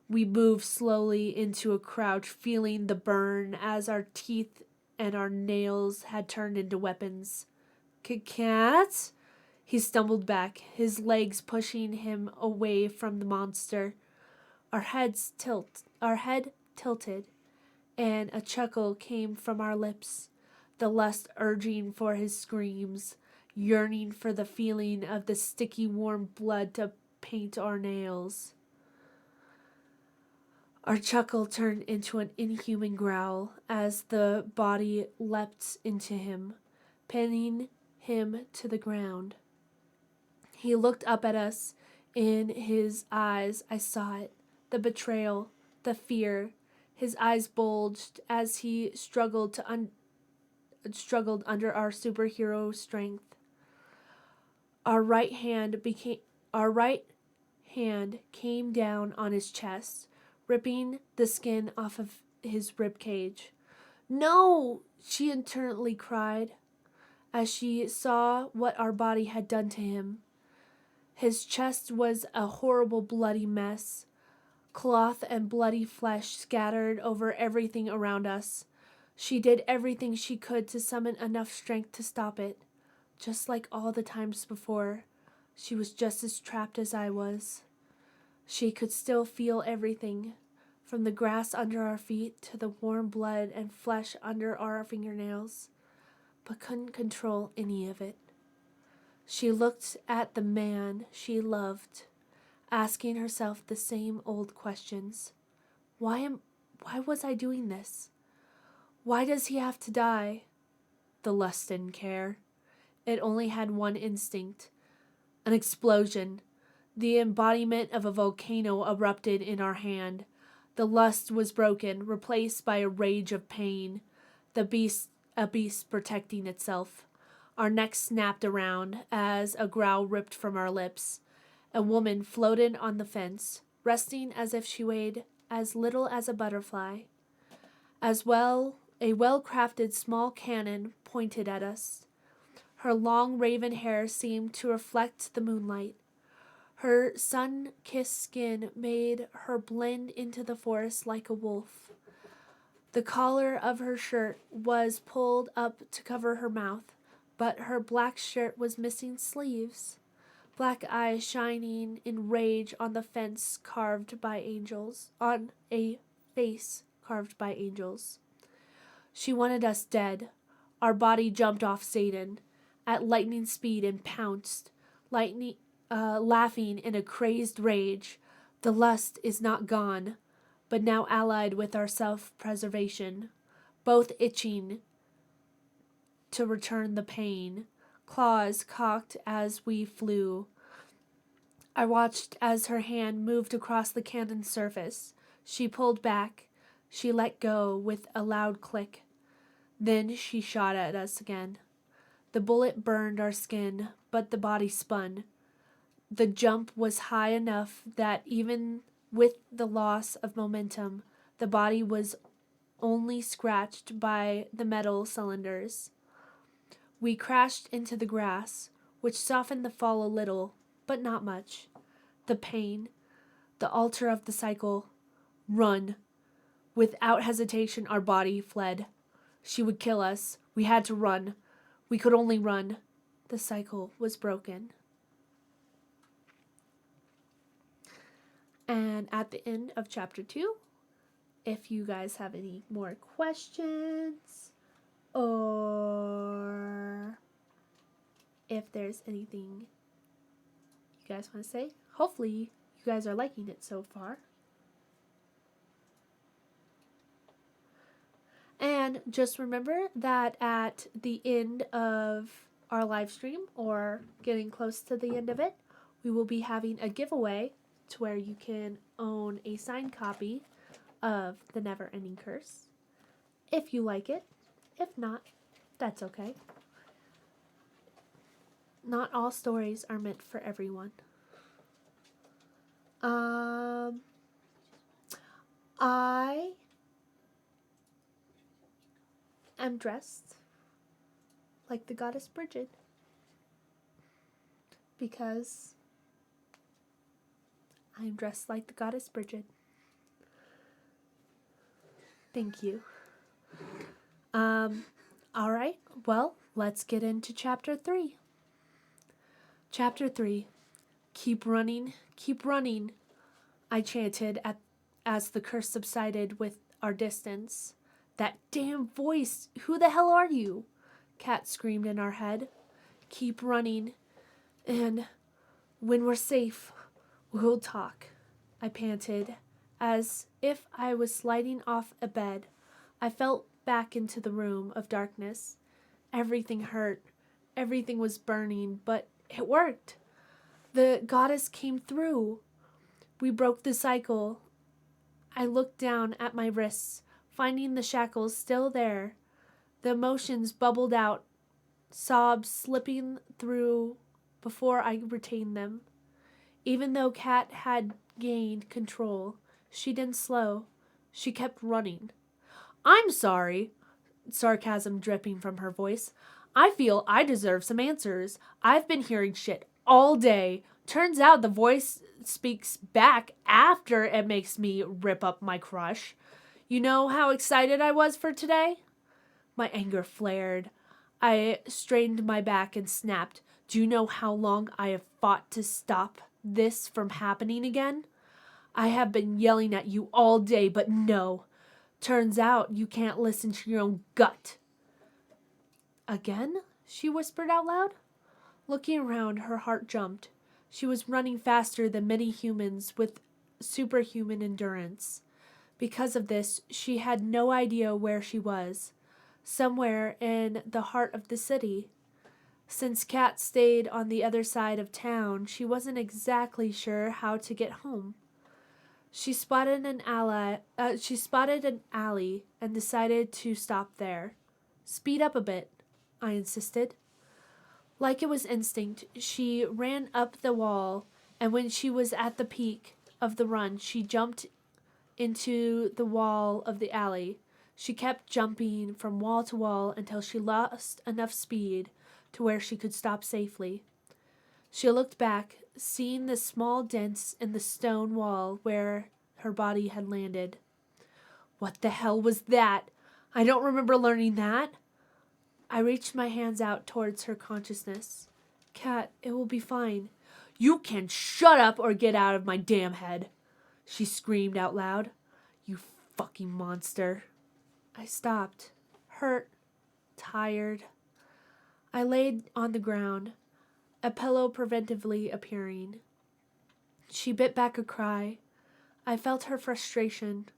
We moved slowly into a crouch, feeling the burn as our teeth and our nails had turned into weapons. Cat? He stumbled back, his legs pushing him away from the monster. Our head tilted, and a chuckle came from our lips, the lust urging for his screams, yearning for the feeling of the sticky warm blood to paint our nails. Our chuckle turned into an inhuman growl as the body leapt into him, pinning him to the ground. He looked up at us, In his eyes, I saw it. The betrayal, the fear. His eyes bulged as he struggled under our superhero strength. Our right hand came down on his chest, ripping the skin off of his rib cage. "No!" she internally cried as she saw what our body had done to him. His chest was a horrible bloody mess. Cloth and bloody flesh scattered over everything around us. She did everything she could to summon enough strength to stop it. Just like all the times before, she was just as trapped as I was. She could still feel everything, from the grass under our feet to the warm blood and flesh under our fingernails, but couldn't control any of it. She looked at the man she loved, asking herself the same old questions. Why was I doing this? Why does he have to die? The lust didn't care. It only had one instinct. An explosion. The embodiment of a volcano erupted in our hand. The lust was broken, replaced by a rage of pain. A beast protecting itself. Our necks snapped around as a growl ripped from our lips. A woman floated on the fence, resting as if she weighed as little as a butterfly. As well, a well-crafted small cannon pointed at us. Her long raven hair seemed to reflect the moonlight. Her sun-kissed skin made her blend into the forest like a wolf. The collar of her shirt was pulled up to cover her mouth, but her black shirt was missing sleeves. Black eyes shining in rage on a face carved by angels. She wanted us dead. Our body jumped off Satan at lightning speed and pounced, laughing in a crazed rage. The lust is not gone, but now allied with our self-preservation, both itching to return the pain, claws cocked as we flew. I watched as her hand moved across the cannon's surface. She pulled back. She let go with a loud click. Then she shot at us again. The bullet burned our skin, but the body spun. The jump was high enough that even with the loss of momentum, the body was only scratched by the metal cylinders. We crashed into the grass, which softened the fall a little, but not much. The pain, the altar of the cycle. Run. Without hesitation, our body fled. She would kill us. We had to run. We could only run. The cycle was broken. And at the end of chapter 2, if you guys have any more questions or if there's anything you guys want to say, hopefully you guys are liking it so far. And just remember that at the end of our live stream, or getting close to the end of it, we will be having a giveaway to where you can own a signed copy of The Never Ending Curse. If you like it. If not, that's okay. Not all stories are meant for everyone. I am dressed like the goddess Bridget because I am dressed like the goddess Bridget. Thank you. Alright, well, let's get into chapter 3. Chapter 3. Keep running, keep running, I chanted as the curse subsided with our distance. That damn voice! Who the hell are you? Kat screamed in our head. Keep running, and when we're safe, we'll talk, I panted, as if I was sliding off a bed. I fell back into the room of darkness. Everything hurt. Everything was burning, but it worked. The goddess came through. We broke the cycle. I looked down at my wrists, finding the shackles still there. The emotions bubbled out, sobs slipping through before I retained them. Even though Kat had gained control, she didn't slow. She kept running. I'm sorry, sarcasm dripping from her voice. I feel I deserve some answers. I've been hearing shit all day. Turns out the voice speaks back after it makes me rip up my crush. You know how excited I was for today? My anger flared. I strained my back and snapped. Do you know how long I have fought to stop this from happening again? I have been yelling at you all day, but no. Turns out you can't listen to your own gut. Again? She whispered out loud. Looking around, her heart jumped. She was running faster than many humans with superhuman endurance. Because of this, she had no idea where she was. Somewhere in the heart of the city. Since Kat stayed on the other side of town, she wasn't exactly sure how to get home. She spotted an alley and decided to stop there. Speed up a bit, I insisted. Like it was instinct, she ran up the wall, and when she was at the peak of the run, she jumped into the wall of the alley. She kept jumping from wall to wall until she lost enough speed to where she could stop safely. She looked back, seeing the small dents in the stone wall where her body had landed. What the hell was that? I don't remember learning that. I reached my hands out towards her consciousness. Kat, it will be fine. You can shut up or get out of my damn head, she screamed out loud. You fucking monster. I stopped, hurt, tired. I laid on the ground, a pillow preventively appearing. She bit back a cry. I felt her frustration,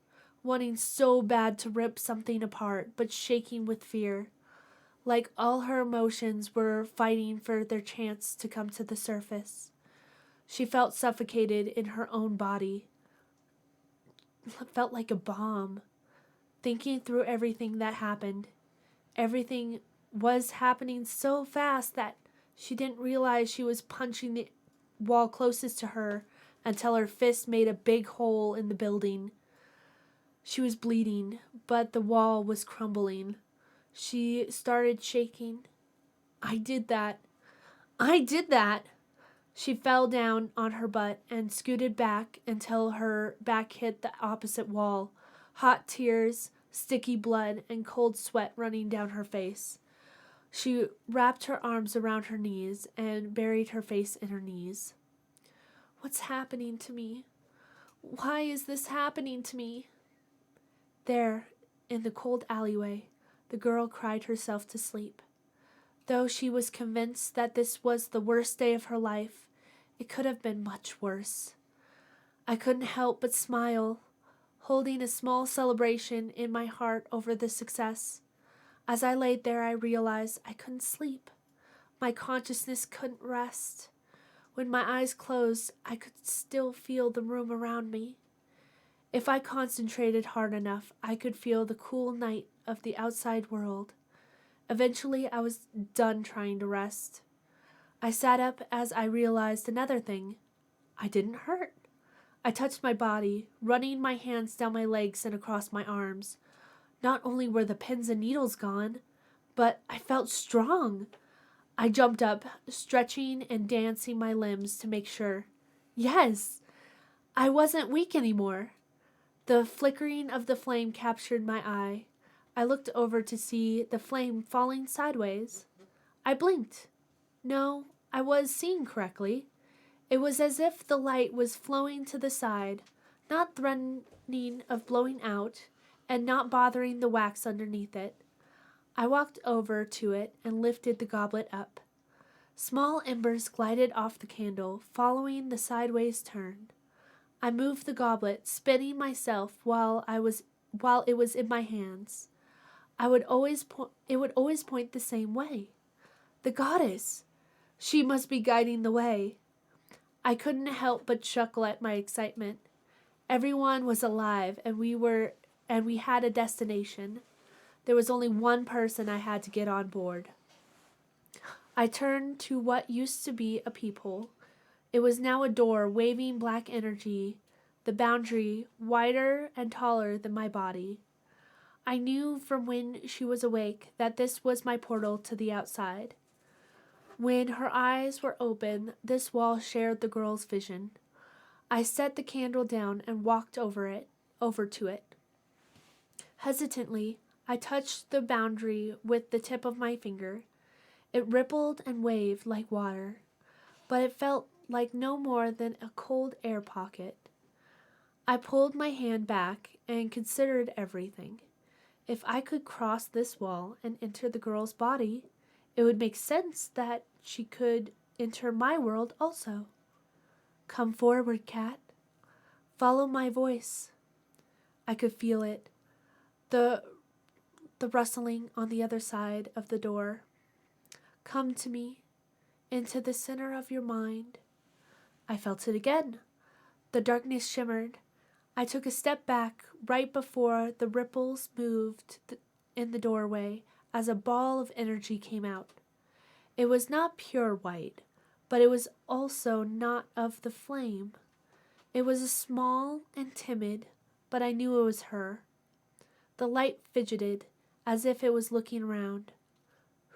wanting so bad to rip something apart, but shaking with fear. Like all her emotions were fighting for their chance to come to the surface. She felt suffocated in her own body. Felt like a bomb. Thinking through everything that happened. Everything was happening so fast that she didn't realize she was punching the wall closest to her until her fist made a big hole in the building. She was bleeding, but the wall was crumbling. She started shaking. I did that. She fell down on her butt and scooted back until her back hit the opposite wall. Hot tears, sticky blood, and cold sweat running down her face. She wrapped her arms around her knees and buried her face in her knees. What's happening to me? Why is this happening to me? There, in the cold alleyway, the girl cried herself to sleep. Though she was convinced that this was the worst day of her life, it could have been much worse. I couldn't help but smile, holding a small celebration in my heart over the success. As I laid there, I realized I couldn't sleep. My consciousness couldn't rest. When my eyes closed, I could still feel the room around me. If I concentrated hard enough, I could feel the cool night of the outside world. Eventually, I was done trying to rest. I sat up as I realized another thing. I didn't hurt. I touched my body, running my hands down my legs and across my arms. Not only were the pins and needles gone, but I felt strong. I jumped up, stretching and dancing my limbs to make sure. Yes, I wasn't weak anymore. The flickering of the flame captured my eye. I looked over to see the flame falling sideways. I blinked. No, I was seeing correctly. It was as if the light was flowing to the side, not threatening of blowing out, and not bothering the wax underneath it. I walked over to it and lifted the goblet up. Small embers glided off the candle, following the sideways turn. I moved the goblet, spinning myself while it was in my hands. It would always point the same way. The goddess! She must be guiding the way. I couldn't help but chuckle at my excitement. Everyone was alive, and we had a destination. There was only one person I had to get on board. I turned to what used to be a peephole. It was now a door waving black energy, the boundary wider and taller than my body. I knew from when she was awake that this was my portal to the outside. When her eyes were open, this wall shared the girl's vision. I set the candle down and walked over to it. Hesitantly, I touched the boundary with the tip of my finger. It rippled and waved like water, but it felt like no more than a cold air pocket. I pulled my hand back and considered everything. If I could cross this wall and enter the girl's body, it would make sense that she could enter my world also. Come forward, cat. Follow my voice. I could feel it. The rustling on the other side of the door. Come to me, into the center of your mind. I felt it again. The darkness shimmered. I took a step back right before the ripples moved in the doorway as a ball of energy came out. It was not pure white, but it was also not of the flame. It was small and timid, but I knew it was her. The light fidgeted, as if it was looking around.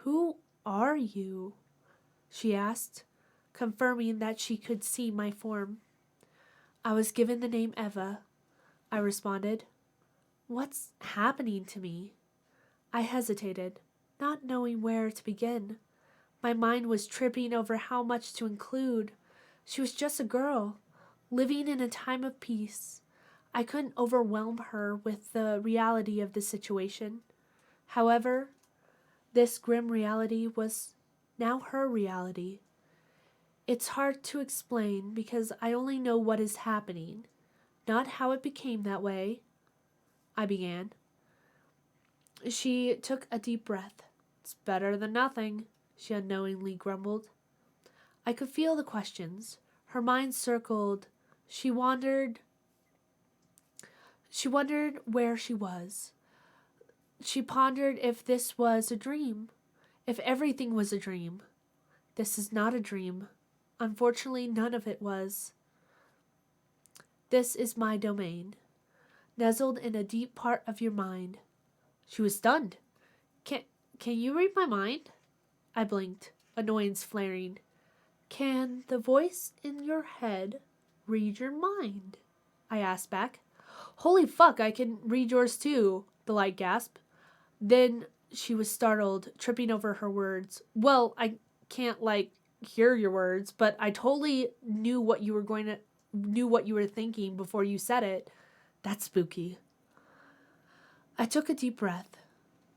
Who are you? She asked, confirming that she could see my form. I was given the name Eva, I responded. What's happening to me? I hesitated, not knowing where to begin. My mind was tripping over how much to include. She was just a girl, living in a time of peace. I couldn't overwhelm her with the reality of the situation. However, this grim reality was now her reality. It's hard to explain because I only know what is happening, not how it became that way. I began. She took a deep breath. It's better than nothing, she unknowingly grumbled. I could feel the questions. Her mind circled. She wondered where she was. She pondered if this was a dream, if everything was a dream. This is not a dream. Unfortunately, none of it was. This is my domain, nestled in a deep part of your mind. She was stunned. Can you read my mind? I blinked, annoyance flaring. Can the voice in your head read your mind? I asked back. Holy fuck, I can read yours too, the light gasped. Then she was startled, tripping over her words. Well, I can't, hear your words, but I totally knew what you were thinking before you said it. That's spooky. I took a deep breath.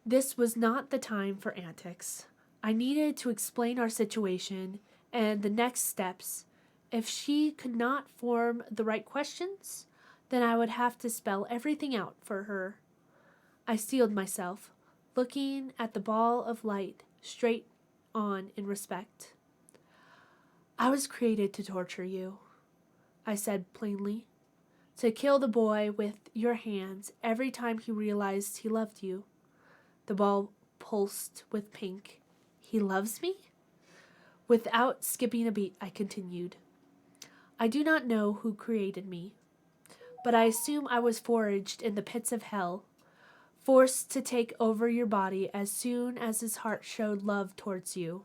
This was not the time for antics. I needed to explain our situation and the next steps. If she could not form the right questions, then I would have to spell everything out for her. I steeled myself, looking at the ball of light straight on in respect. I was created to torture you, I said plainly, to kill the boy with your hands every time he realized he loved you. The ball pulsed with pink. He loves me? Without skipping a beat, I continued. I do not know who created me, but I assume I was forged in the pits of hell, forced to take over your body as soon as his heart showed love towards you.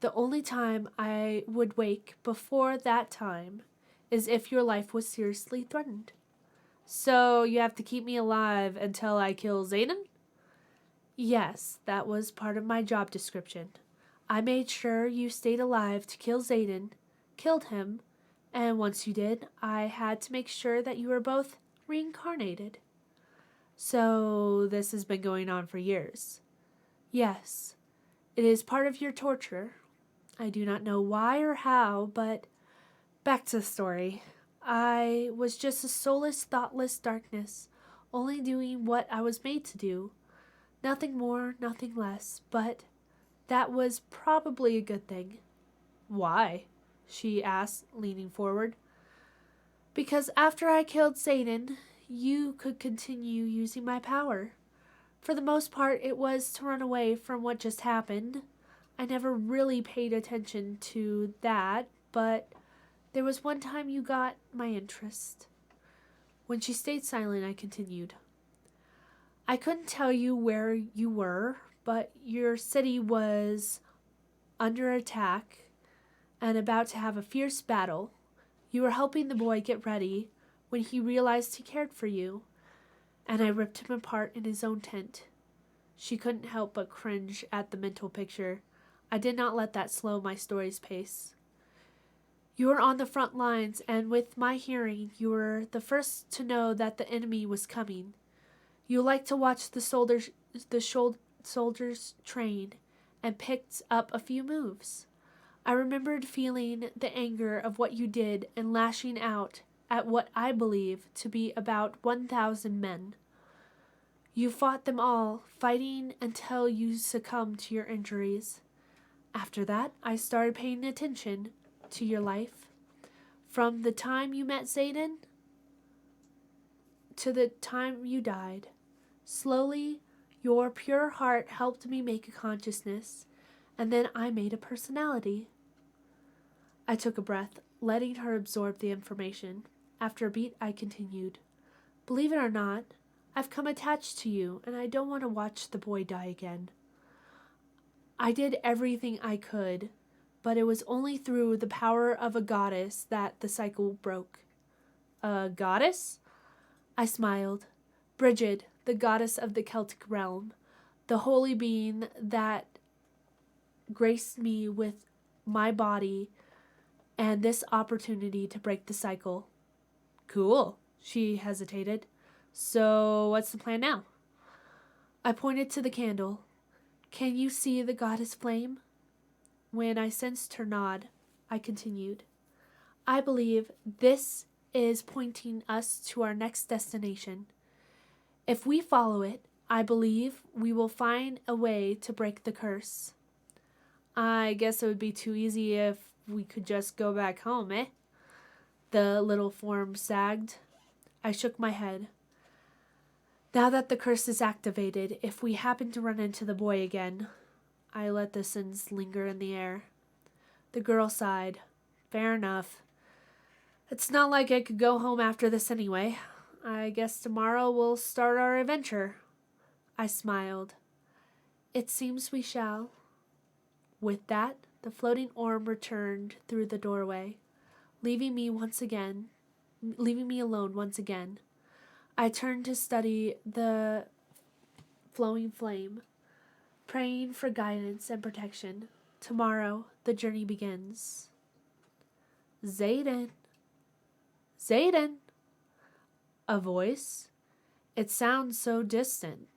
The only time I would wake before that time is if your life was seriously threatened. So you have to keep me alive until I kill Zayden? Yes, that was part of my job description. I made sure you stayed alive to kill Zayden, killed him, and once you did, I had to make sure that you were both reincarnated. So this has been going on for years. Yes, it is part of your torture. I do not know why or how, but back to the story. I was just a soulless, thoughtless darkness, only doing what I was made to do. Nothing more, nothing less, but that was probably a good thing. Why? she asked, leaning forward. Because after I killed Satan, you could continue using my power. For the most part, it was to run away from what just happened. I never really paid attention to that, but there was one time you got my interest. When she stayed silent, I continued. I couldn't tell you where you were, but your city was under attack and about to have a fierce battle. You were helping the boy get ready when he realized he cared for you, and I ripped him apart in his own tent. She couldn't help but cringe at the mental picture. I did not let that slow my story's pace. You were on the front lines, and with my hearing, you were the first to know that the enemy was coming. You liked to watch the soldiers train and picked up a few moves. I remembered feeling the anger of what you did and lashing out at what I believe to be about 1,000 men. You fought them all, fighting until you succumbed to your injuries. After that, I started paying attention to your life. From the time you met Satan to the time you died. Slowly, your pure heart helped me make a consciousness, and then I made a personality. I took a breath, letting her absorb the information. After a beat, I continued. Believe it or not, I've come attached to you, and I don't want to watch the boy die again. I did everything I could, but it was only through the power of a goddess that the cycle broke. A goddess? I smiled. Brigid, the goddess of the Celtic realm, the holy being that graced me with my body and this opportunity to break the cycle. Cool, she hesitated. So what's the plan now? I pointed to the candle. Can you see the goddess flame? When I sensed her nod, I continued. I believe this is pointing us to our next destination. If we follow it, I believe we will find a way to break the curse. I guess it would be too easy if we could just go back home, eh? The little form sagged. I shook my head. Now that the curse is activated, if we happen to run into the boy again, I let the sins linger in the air. The girl sighed. Fair enough. It's not like I could go home after this anyway. I guess tomorrow we'll start our adventure. I smiled. It seems we shall. With that, the floating orb returned through the doorway, leaving me alone once again. I turned to study the flowing flame, praying for guidance and protection. Tomorrow, the journey begins. Zayden. Zayden. A voice. It sounds so distant.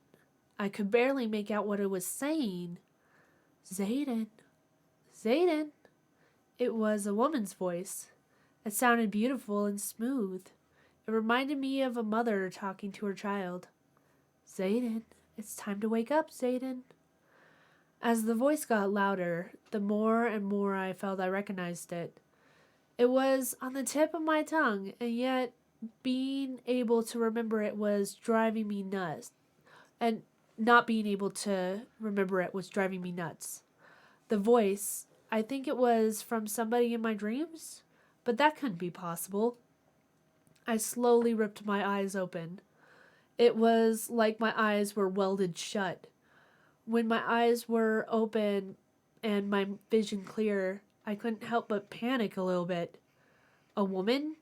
I could barely make out what it was saying. Zayden. Zayden. It was a woman's voice. It sounded beautiful and smooth. It reminded me of a mother talking to her child. Zayden, it's time to wake up, Zayden. As the voice got louder, the more and more I felt I recognized it. It was on the tip of my tongue, and yet being able to remember it was driving me nuts. And not being able to remember it was driving me nuts. The voice, I think it was from somebody in my dreams, but that couldn't be possible. I slowly ripped my eyes open. It was like my eyes were welded shut. When my eyes were open and my vision clear, I couldn't help but panic a little bit. A woman,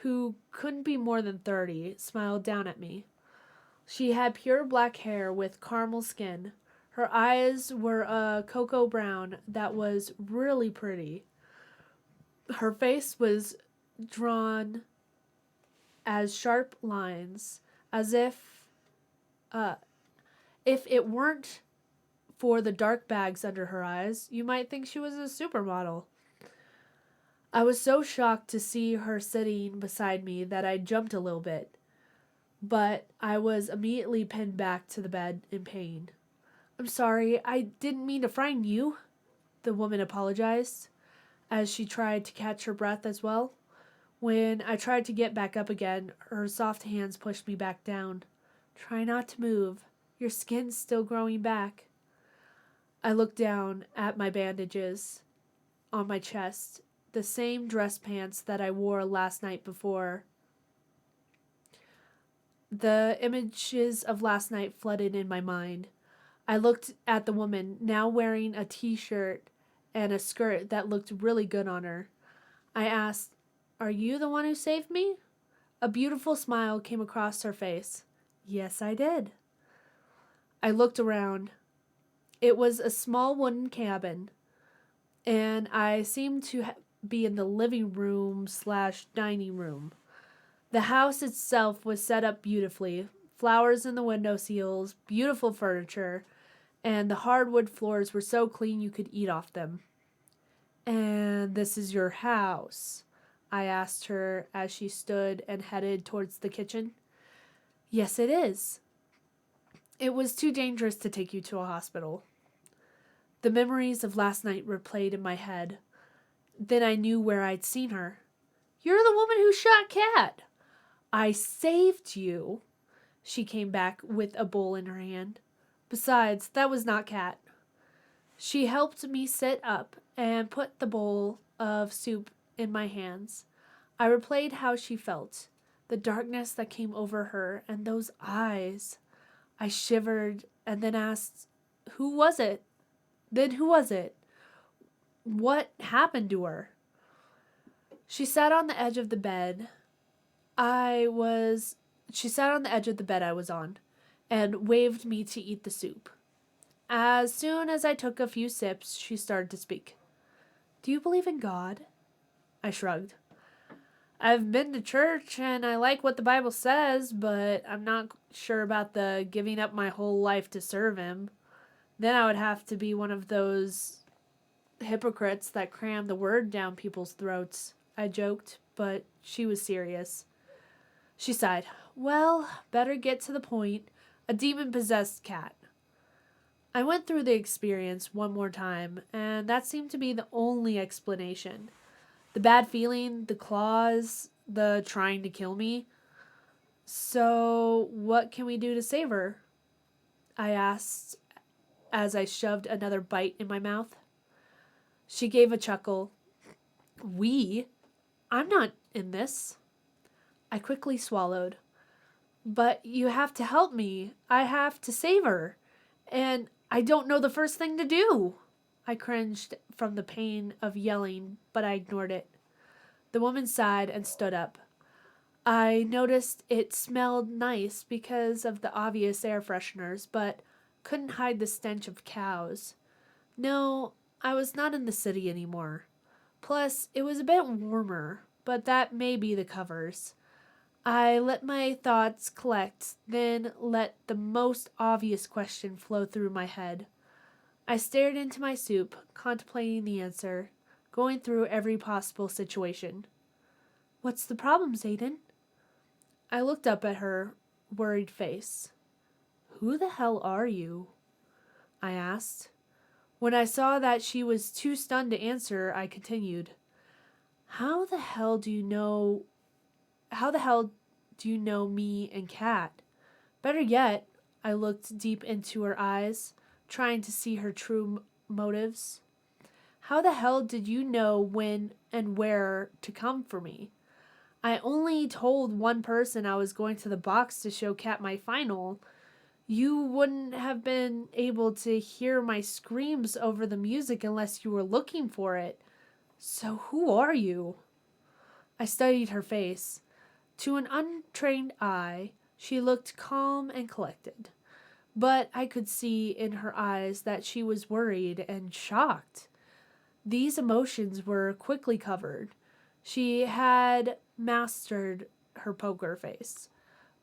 who couldn't be more than 30, smiled down at me. She had pure black hair with caramel skin. Her eyes were a cocoa brown that was really pretty. Her face was drawn as sharp lines, as if it weren't for the dark bags under her eyes, you might think she was a supermodel. I was so shocked to see her sitting beside me that I jumped a little bit, but I was immediately pinned back to the bed in pain. I'm sorry, I didn't mean to frighten you, the woman apologized. as she tried to catch her breath as well. When I tried to get back up again, her soft hands pushed me back down. Try not to move. Your skin's still growing back. I looked down at my bandages on my chest, the same dress pants that I wore last night before. The images of last night flooded in my mind. I looked at the woman, now wearing a t-shirt and a skirt that looked really good on her. I asked, "Are you the one who saved me?" A beautiful smile came across her face. Yes, I did. I looked around. It was a small wooden cabin, and I seemed to be in the living room / dining room. The house itself was set up beautifully. Flowers in the window sills, beautiful furniture, and the hardwood floors were so clean you could eat off them. "And this is your house?" I asked her as she stood and headed towards the kitchen. "Yes, it is. It was too dangerous to take you to a hospital." The memories of last night replayed in my head. Then I knew where I'd seen her. "You're the woman who shot Kat." "I saved you." She came back with a bowl in her hand. "Besides, that was not Kat." She helped me sit up and put the bowl of soup in my hands. I replayed how she felt, the darkness that came over her, and those eyes. I shivered and then asked, "Who was it? Then who was it? What happened to her?" She sat on the edge of the bed I was on and waved me to eat the soup. As soon as I took a few sips, she started to speak. "Do you believe in God?" I shrugged. "I've been to church and I like what the Bible says, but I'm not sure about the giving up my whole life to serve him. Then I would have to be one of those hypocrites that cram the word down people's throats." I joked, but she was serious. She sighed. "Well, better get to the point. A demon-possessed cat." I went through the experience one more time, and that seemed to be the only explanation. The bad feeling, the claws, the trying to kill me. "So, what can we do to save her?" I asked as I shoved another bite in my mouth. She gave a chuckle. "We? I'm not in this." I quickly swallowed. "But you have to help me. I have to save her. And I don't know the first thing to do." I cringed from the pain of yelling, but I ignored it. The woman sighed and stood up. I noticed it smelled nice because of the obvious air fresheners, but couldn't hide the stench of cows. No, I was not in the city anymore. Plus, it was a bit warmer, but that may be the covers. I let my thoughts collect, then let the most obvious question flow through my head. I stared into my soup, contemplating the answer, going through every possible situation. "What's the problem, Zayden?" I looked up at her worried face. "Who the hell are you?" I asked. When I saw that she was too stunned to answer, I continued. How the hell do you know me and Kat? Better yet," I looked deep into her eyes, trying to see her true motives. "How the hell did you know when and where to come for me? I only told one person I was going to the box to show Kat my final. You wouldn't have been able to hear my screams over the music unless you were looking for it. So who are you?" I studied her face. To an untrained eye, she looked calm and collected. But I could see in her eyes that she was worried and shocked. These emotions were quickly covered. She had mastered her poker face,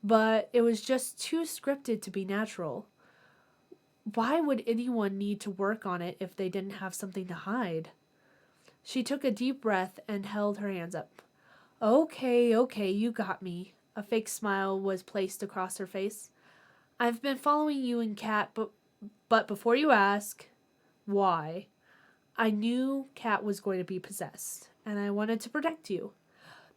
but it was just too scripted to be natural. Why would anyone need to work on it if they didn't have something to hide? She took a deep breath and held her hands up. Okay, you got me." A fake smile was placed across her face. "I've been following you and Kat, but before you ask, why?" I knew Kat was going to be possessed, and I wanted to protect you.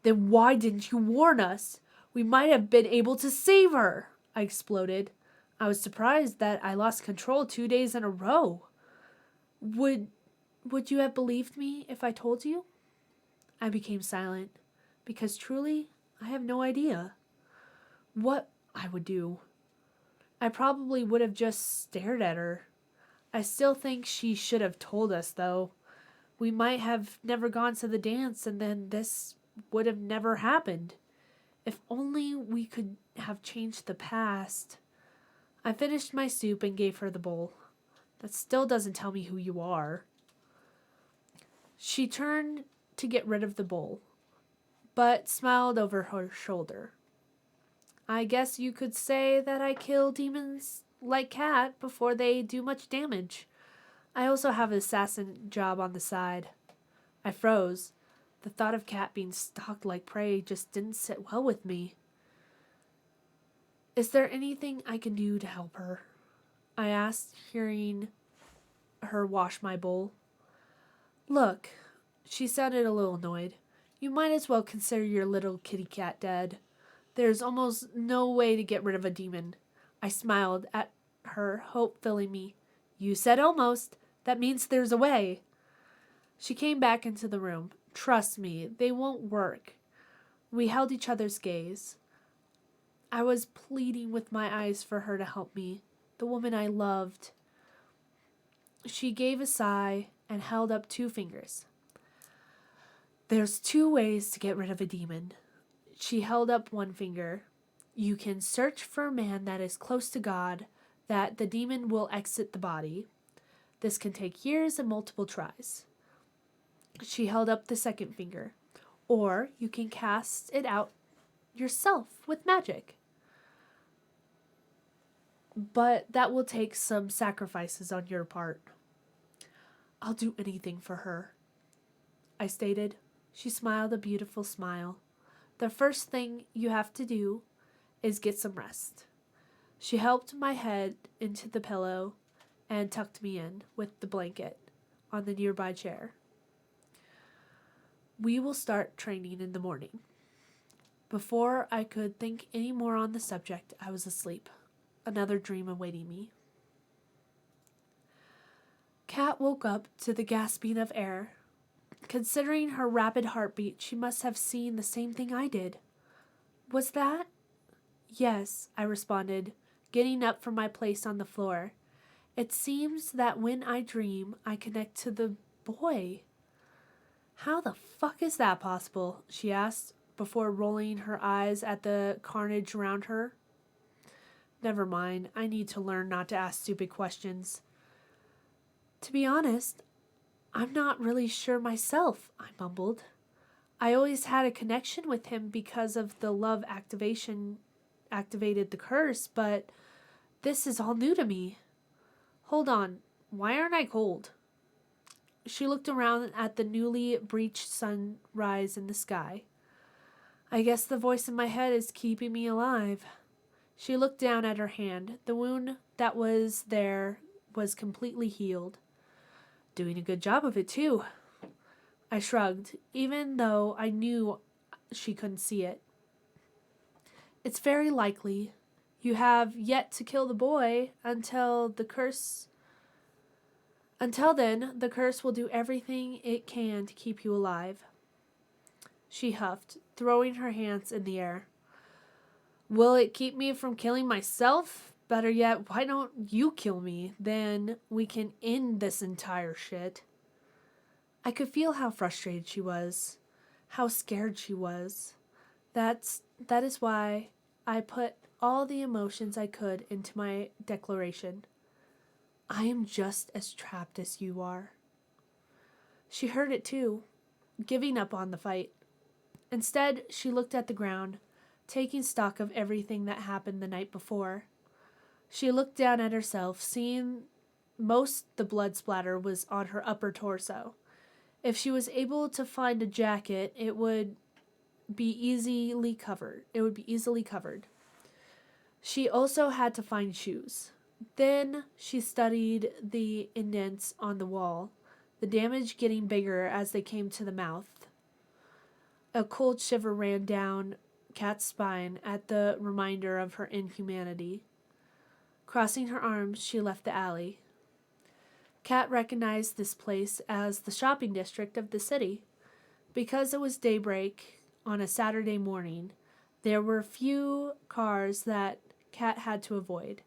Then why didn't you warn us? We might have been able to save her, I exploded. I was surprised that I lost control 2 days in a row. Would you have believed me if I told you? I became silent, because truly, I have no idea what I would do. I probably would have just stared at her. I still think she should have told us, though. We might have never gone to the dance, and then this would have never happened. If only we could have changed the past. I finished my soup and gave her the bowl. That still doesn't tell me who you are. She turned to get rid of the bowl, but smiled over her shoulder. I guess you could say that I kill demons like Kat before they do much damage. I also have an assassin job on the side. I froze. The thought of Kat being stalked like prey just didn't sit well with me. Is there anything I can do to help her? I asked, hearing her wash my bowl. Look, she sounded a little annoyed. You might as well consider your little kitty cat dead. There's almost no way to get rid of a demon. I smiled at her, hope filling me. You said almost. That means there's a way. She came back into the room. Trust me, they won't work. We held each other's gaze. I was pleading with my eyes for her to help me, the woman I loved. She gave a sigh and held up 2 fingers. There's 2 ways to get rid of a demon. She held up 1 finger. You can search for a man that is close to God, that the demon will exit the body. This can take years and multiple tries. She held up the 2nd finger. Or you can cast it out yourself with magic. But that will take some sacrifices on your part. I'll do anything for her, I stated. She smiled a beautiful smile. The first thing you have to do is get some rest. She helped my head into the pillow and tucked me in with the blanket on the nearby chair. We will start training in the morning. Before I could think any more on the subject, I was asleep. Another dream awaiting me. Kat woke up to the gasping of air. Considering her rapid heartbeat, she must have seen the same thing I did. Was that? Yes, I responded, getting up from my place on the floor. It seems that when I dream, I connect to the boy. How the fuck is that possible? She asked, before rolling her eyes at the carnage around her. Never mind, I need to learn not to ask stupid questions. To be honest, I'm not really sure myself, I mumbled. I always had a connection with him because of the love activated the curse, but this is all new to me. Hold on, why aren't I cold? She looked around at the newly breached sunrise in the sky. I guess the voice in my head is keeping me alive. She looked down at her hand. The wound that was there was completely healed. Doing a good job of it, too. I shrugged, even though I knew she couldn't see it. It's very likely. You have yet to kill the boy until then, the curse will do everything it can to keep you alive. She huffed, throwing her hands in the air. Will it keep me from killing myself? Better yet, why don't you kill me? Then we can end this entire shit. I could feel how frustrated she was, how scared she was. That is why I put all the emotions I could into my declaration. I am just as trapped as you are. She heard it too, giving up on the fight. Instead, she looked at the ground, taking stock of everything that happened the night before. She looked down at herself, seeing most the blood splatter was on her upper torso. If she was able to find a jacket, it would be easily covered. She also had to find shoes. Then she studied the indents on the wall. the damage getting bigger as they came to the mouth. A cold shiver ran down Kat's spine at the reminder of her inhumanity. Crossing her arms, she left the alley. Kat recognized this place as the shopping district of the city. Because it was daybreak on a Saturday morning, there were few cars that Kat had to avoid.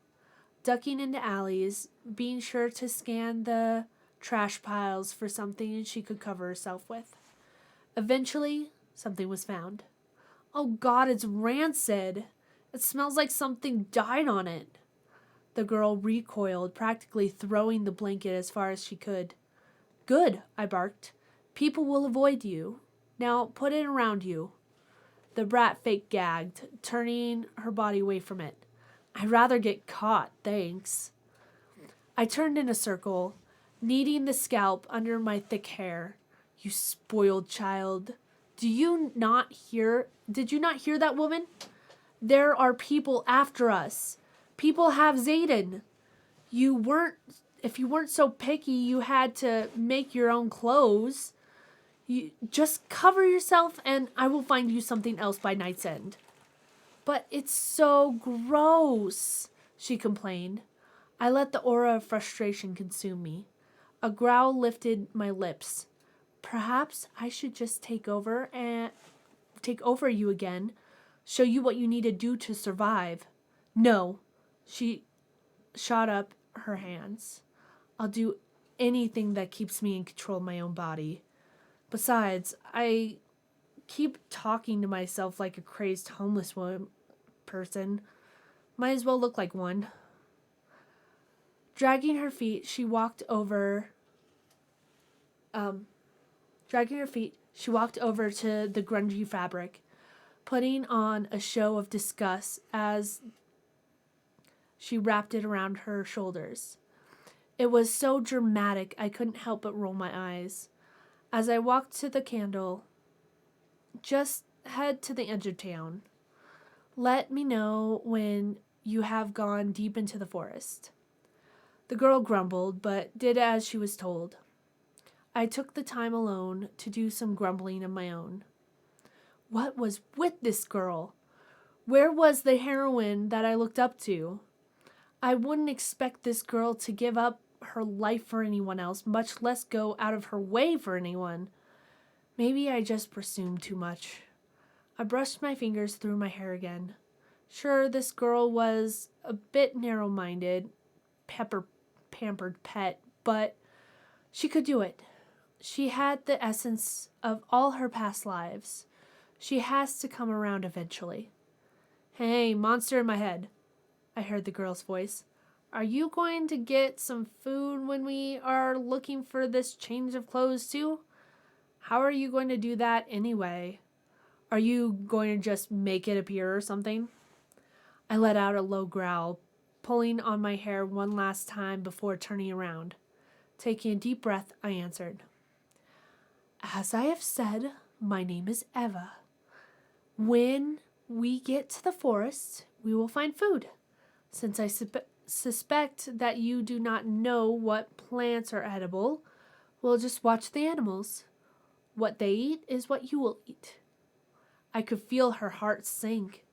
Ducking into alleys, being sure to scan the trash piles for something she could cover herself with. Eventually, something was found. Oh God, it's rancid. It smells like something died on it. The girl recoiled, practically throwing the blanket as far as she could. Good, I barked. People will avoid you. Now put it around you. The brat fake gagged, turning her body away from it. I'd rather get caught, thanks. I turned in a circle, kneading the scalp under my thick hair. You spoiled child. Did you not hear that, woman? There are people after us. People have Zayden. If you weren't so picky, you had to make your own clothes. You just cover yourself and I will find you something else by night's end. But it's so gross, she complained. I let the aura of frustration consume me. A growl lifted my lips. Perhaps I should just take over you again, show you what you need to do to survive. No, she shot up her hands. I'll do anything that keeps me in control of my own body. Besides, I keep talking to myself like a crazed homeless person. Might as well look like one. Dragging her feet, she walked over to the grungy fabric, putting on a show of disgust as she wrapped it around her shoulders. It was so dramatic I couldn't help but roll my eyes. As I walked to the candle, just head to the edge of town. Let me know when you have gone deep into the forest. The girl grumbled, but did as she was told. I took the time alone to do some grumbling of my own. What was with this girl? Where was the heroine that I looked up to? I wouldn't expect this girl to give up her life for anyone else, much less go out of her way for anyone. Maybe I just presumed too much. I brushed my fingers through my hair again. Sure, this girl was a bit narrow-minded, pampered pet, but she could do it. She had the essence of all her past lives. She has to come around eventually. Hey, monster in my head, I heard the girl's voice. Are you going to get some food when we are looking for this change of clothes too? How are you going to do that anyway? Are you going to just make it appear or something? I let out a low growl, pulling on my hair one last time before turning around. Taking a deep breath, I answered. As I have said, my name is Eva. When we get to the forest, we will find food. Since I suspect that you do not know what plants are edible, we'll just watch the animals. What they eat is what you will eat. I could feel her heart sink.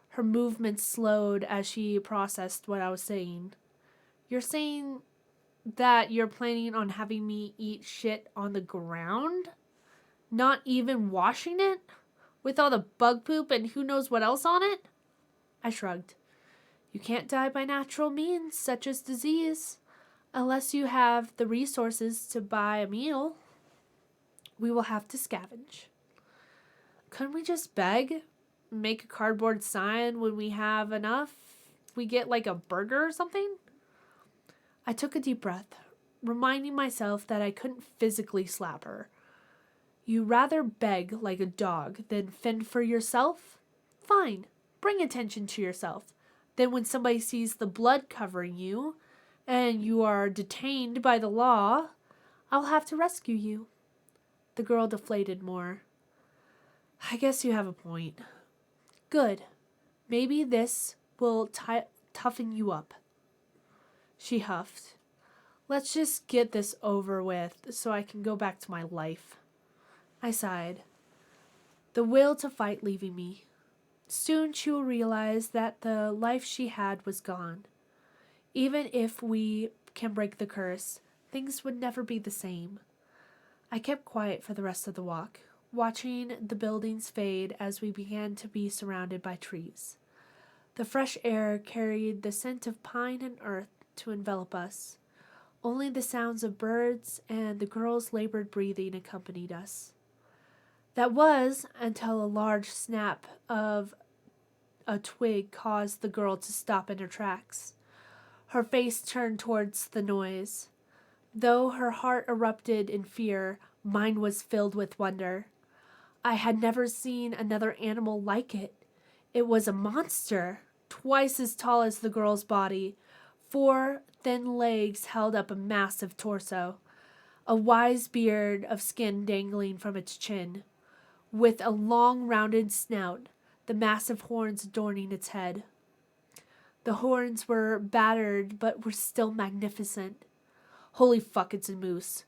Her movements slowed as she processed what I was saying. You're saying that you're planning on having me eat shit on the ground? Not even washing it? With all the bug poop and who knows what else on it? I shrugged. You can't die by natural means, such as disease, unless you have the resources to buy a meal. We will have to scavenge. Couldn't we just beg? Make a cardboard sign when we have enough? We get like a burger or something? I took a deep breath, reminding myself that I couldn't physically slap her. You rather beg like a dog than fend for yourself? Fine, bring attention to yourself. Then when somebody sees the blood covering you, and you are detained by the law, I'll have to rescue you. The girl deflated more. I guess you have a point. Good. Maybe this will toughen you up. She huffed. Let's just get this over with so I can go back to my life. I sighed, the will to fight leaving me. Soon she will realize that the life she had was gone. Even if we can break the curse, things would never be the same. I kept quiet for the rest of the walk, watching the buildings fade as we began to be surrounded by trees. The fresh air carried the scent of pine and earth to envelop us. Only the sounds of birds and the girl's labored breathing accompanied us. That was until a large snap of a twig caused the girl to stop in her tracks. Her face turned towards the noise. Though her heart erupted in fear, mine was filled with wonder. I had never seen another animal like it. It was a monster, twice as tall as the girl's body. 4 thin legs held up a massive torso, a wise beard of skin dangling from its chin, with a long rounded snout, the massive horns adorning its head. The horns were battered but were still magnificent. Holy fuck, it's a moose.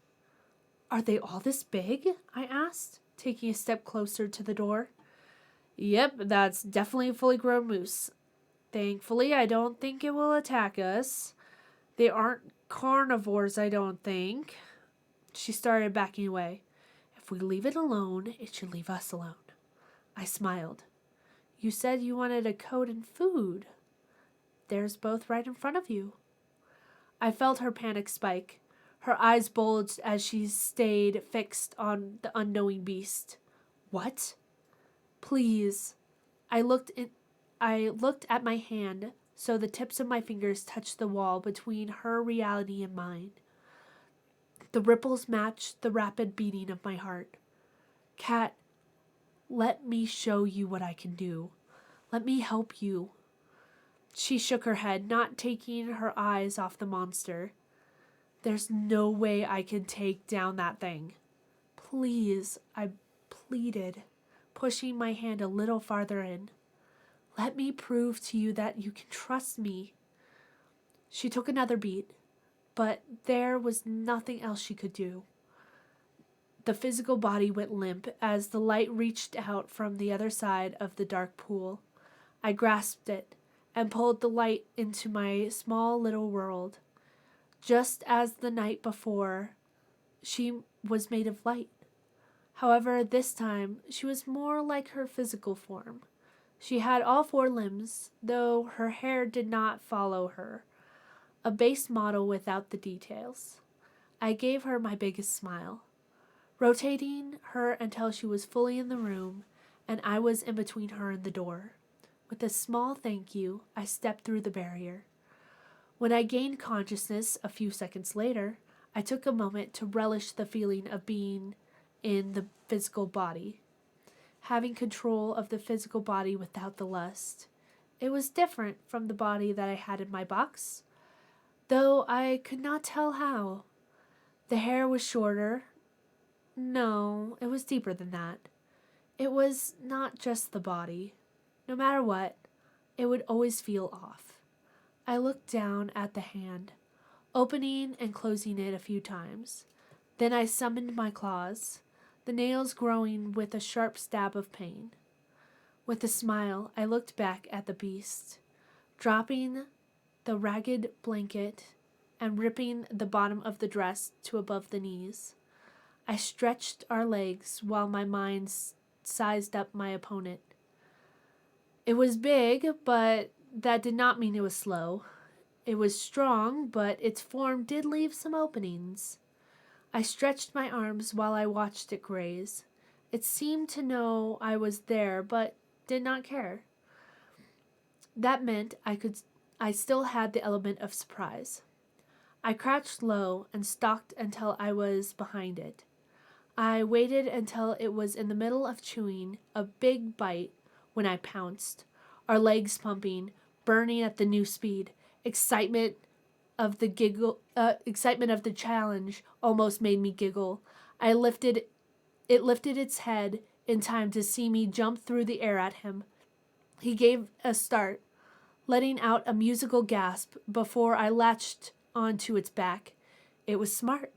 Are they all this big? I asked, taking a step closer to the door. Yep, that's definitely a fully grown moose. Thankfully, I don't think it will attack us. They aren't carnivores, I don't think. She started backing away. If we leave it alone, it should leave us alone. I smiled. You said you wanted a coat and food. There's both right in front of you. I felt her panic spike. Her eyes bulged as she stayed fixed on the unknowing beast. What? Please. I looked at my hand, so the tips of my fingers touched the wall between her reality and mine. The ripples matched the rapid beating of my heart. Cat, let me show you what I can do. Let me help you. She shook her head, not taking her eyes off the monster. There's no way I can take down that thing. Please, I pleaded, pushing my hand a little farther in. Let me prove to you that you can trust me. She took another beat, but there was nothing else she could do. The physical body went limp as the light reached out from the other side of the dark pool. I grasped it and pulled the light into my small little world. Just as the night before, she was made of light. However, this time, she was more like her physical form. She had all 4 limbs, though her hair did not follow her. A base model without the details. I gave her my biggest smile, rotating her until she was fully in the room, and I was in between her and the door. With a small thank you, I stepped through the barrier. When I gained consciousness a few seconds later, I took a moment to relish the feeling of being in the physical body. Having control of the physical body without the lust. It was different from the body that I had in my box, though I could not tell how. The hair was shorter. No, it was deeper than that. It was not just the body. No matter what, it would always feel off. I looked down at the hand, opening and closing it a few times. Then I summoned my claws, the nails growing with a sharp stab of pain. With a smile, I looked back at the beast, dropping the ragged blanket and ripping the bottom of the dress to above the knees. I stretched our legs while my mind sized up my opponent. It was big, but that did not mean it was slow. It was strong, but its form did leave some openings. I stretched my arms while I watched it graze. It seemed to know I was there, but did not care. That meant I still had the element of surprise. I crouched low and stalked until I was behind it. I waited until it was in the middle of chewing a big bite when I pounced, our legs pumping, burning at the new speed. Excitement of the challenge almost made me giggle. It lifted its head in time to see me jump through the air at him. He gave a start, letting out a musical gasp before I latched onto its back. It was smart,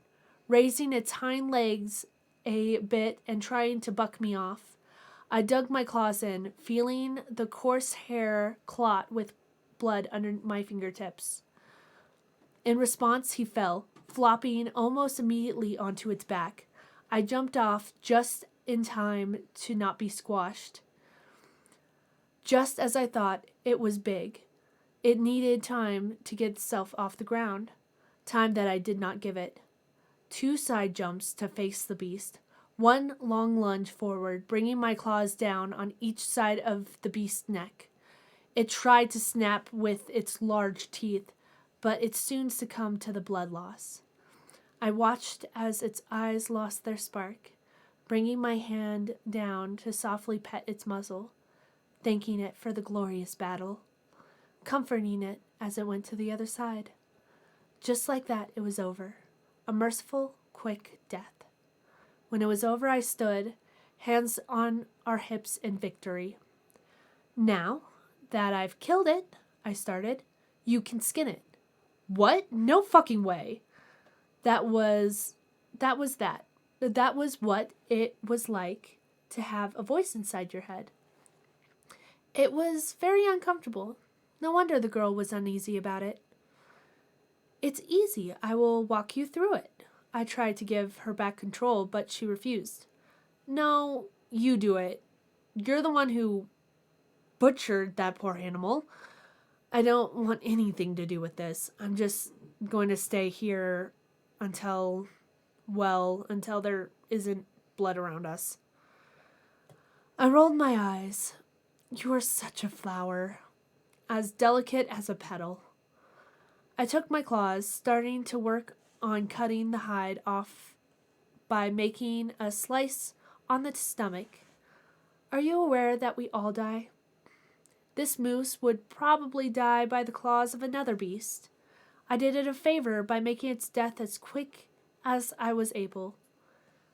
raising its hind legs a bit and trying to buck me off. I dug my claws in, feeling the coarse hair clot with blood under my fingertips. In response, he fell, flopping almost immediately onto its back. I jumped off just in time to not be squashed. Just as I thought, it was big. It needed time to get itself off the ground, time that I did not give it. 2 side jumps to face the beast, 1 long lunge forward, bringing my claws down on each side of the beast's neck. It tried to snap with its large teeth, but it soon succumbed to the blood loss. I watched as its eyes lost their spark, bringing my hand down to softly pet its muzzle, thanking it for the glorious battle, comforting it as it went to the other side. Just like that, it was over. A merciful, quick death. When it was over, I stood, hands on our hips in victory. Now that I've killed it, I started, you can skin it. What? No fucking way. That was that. That was what it was like to have a voice inside your head. It was very uncomfortable. No wonder the girl was uneasy about it. It's easy. I will walk you through it. I tried to give her back control, but she refused. No, you do it. You're the one who butchered that poor animal. I don't want anything to do with this. I'm just going to stay here until there isn't blood around us. I rolled my eyes. You are such a flower, as delicate as a petal. I took my claws, starting to work on cutting the hide off by making a slice on the stomach. Are you aware that we all die? This moose would probably die by the claws of another beast. I did it a favor by making its death as quick as I was able.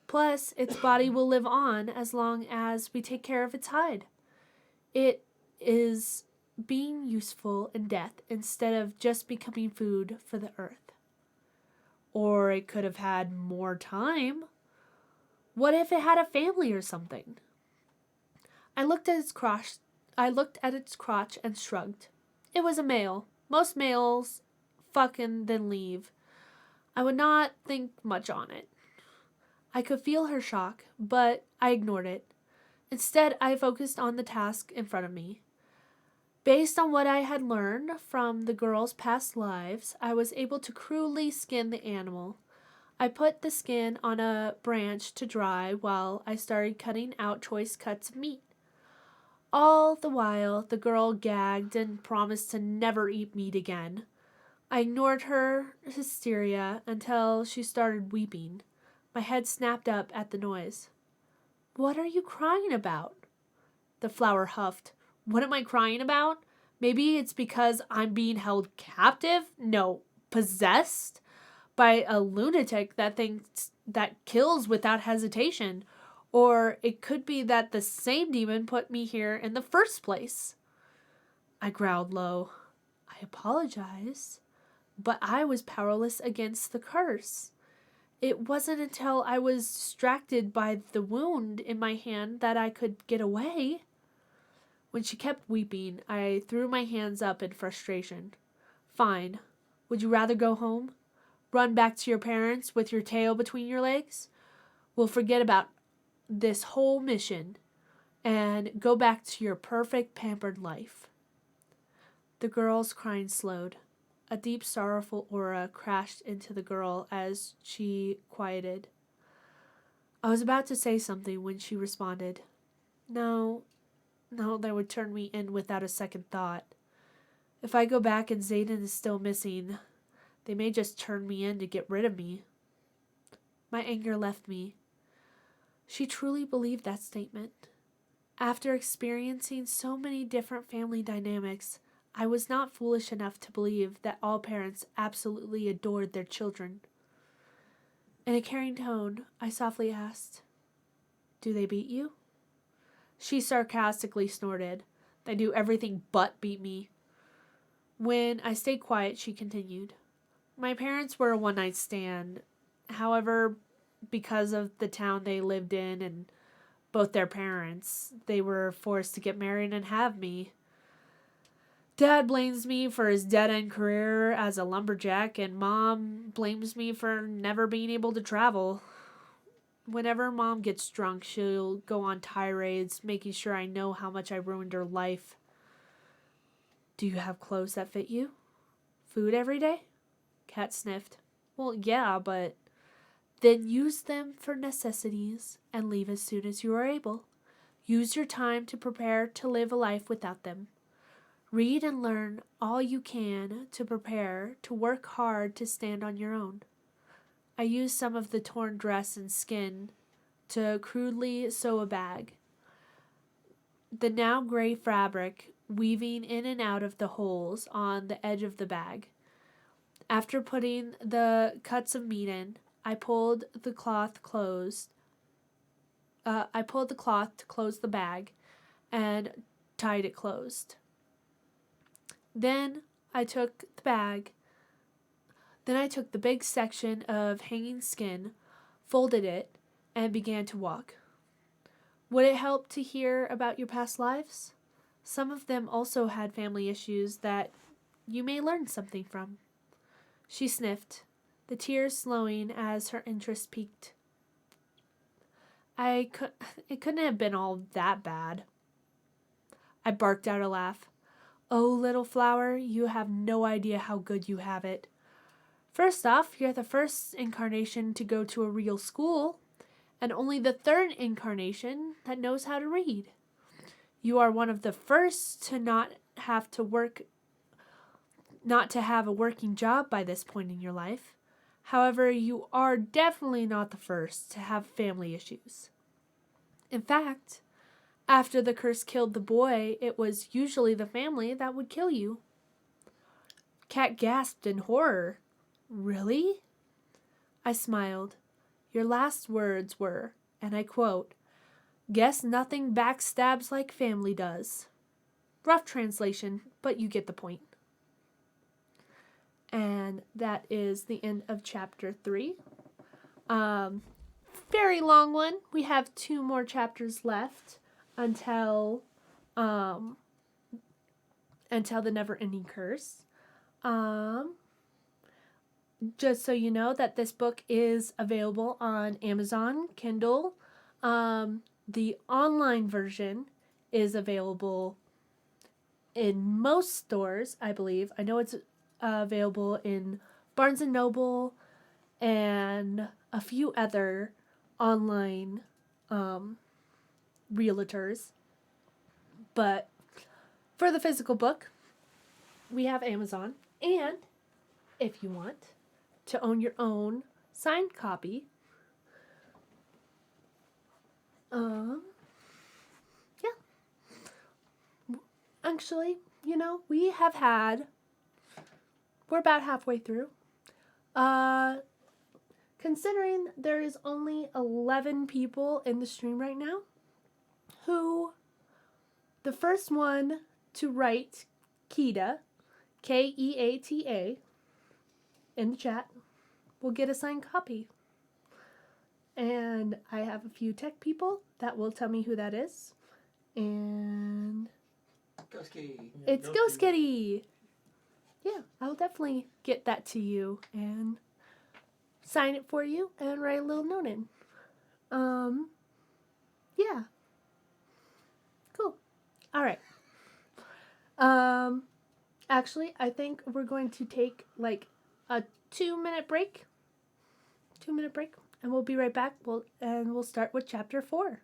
Plus, its body will live on as long as we take care of its hide. It is being useful in death instead of just becoming food for the earth. Or it could have had more time. What if it had a family or something? I looked at its crotch and shrugged. It was a male. Most males fuck and then leave. I would not think much on it. I could feel her shock, but I ignored it. Instead, I focused on the task in front of me. Based on what I had learned from the girl's past lives, I was able to cruelly skin the animal. I put the skin on a branch to dry while I started cutting out choice cuts of meat. All the while, the girl gagged and promised to never eat meat again. I ignored her hysteria until she started weeping. My head snapped up at the noise. What are you crying about? The flower huffed. What am I crying about? Maybe it's because I'm being held captive? No, possessed? By a lunatic that kills without hesitation. Or it could be that the same demon put me here in the first place. I growled low. I apologize, but I was powerless against the curse. It wasn't until I was distracted by the wound in my hand that I could get away. When she kept weeping, I threw my hands up in frustration. Fine. Would you rather go home? Run back to your parents with your tail between your legs? We'll forget about this whole mission and go back to your perfect pampered life. The girl's crying slowed. A deep sorrowful aura crashed into the girl as she quieted. I was about to say something when she responded. No, that would turn me in without a second thought. If I go back and Zayden is still missing, they may just turn me in to get rid of me. My anger left me. She truly believed that statement. After experiencing so many different family dynamics, I was not foolish enough to believe that all parents absolutely adored their children. In a caring tone, I softly asked, "Do they beat you?" She sarcastically snorted. "They do everything but beat me." When I stayed quiet, she continued, My parents were a one night stand. However, because of the town they lived in and both their parents, they were forced to get married and have me. Dad blames me for his dead end career as a lumberjack, and Mom blames me for never being able to travel. Whenever Mom gets drunk, she'll go on tirades, making sure I know how much I ruined her life. Do you have clothes that fit you? Food every day? Cat sniffed. Well, yeah, but then use them for necessities and leave as soon as you are able. Use your time to prepare to live a life without them. Read and learn all you can to prepare to work hard to stand on your own. I used some of the torn dress and skin to crudely sew a bag. The now gray fabric weaving in and out of the holes on the edge of the bag. After putting the cuts of meat in, I pulled the cloth to close the bag and tied it closed. Then I took the big section of hanging skin, folded it, and began to walk. Would it help to hear about your past lives? Some of them also had family issues that you may learn something from. She sniffed, the tears slowing as her interest peaked. It couldn't have been all that bad. I barked out a laugh. Oh, little flower, you have no idea how good you have it. First off, you're the first incarnation to go to a real school, and only the third incarnation that knows how to read. You are one of the first to not have a working job by this point in your life. However, you are definitely not the first to have family issues. In fact, after the curse killed the boy, it was usually the family that would kill you. Cat gasped in horror. Really? I smiled. Your last words were, and I quote, "Guess nothing backstabs like family does." Rough translation, but you get the point. And that is the end of chapter 3. Very long one. We have 2 more chapters left until the never-ending curse. Just so you know that this book is available on Amazon Kindle. The online version is available in most stores, I believe. I know it's available in Barnes & Noble and a few other online realtors. But for the physical book, we have Amazon. And if you want to own your own signed copy, actually, we're about halfway through. Considering there is only 11 people in the stream right now, the first one to write Keeta, Keata, in the chat will get a signed copy. And I have a few tech people that will tell me who that is. And Ghost Kitty. It's Ghost Kitty. Yeah, I'll definitely get that to you and sign it for you and write a little note in. Yeah. Cool. All right. Actually, I think we're going to take like a 2-minute break. 2-minute break, and we'll be right back. We'll start with chapter 4.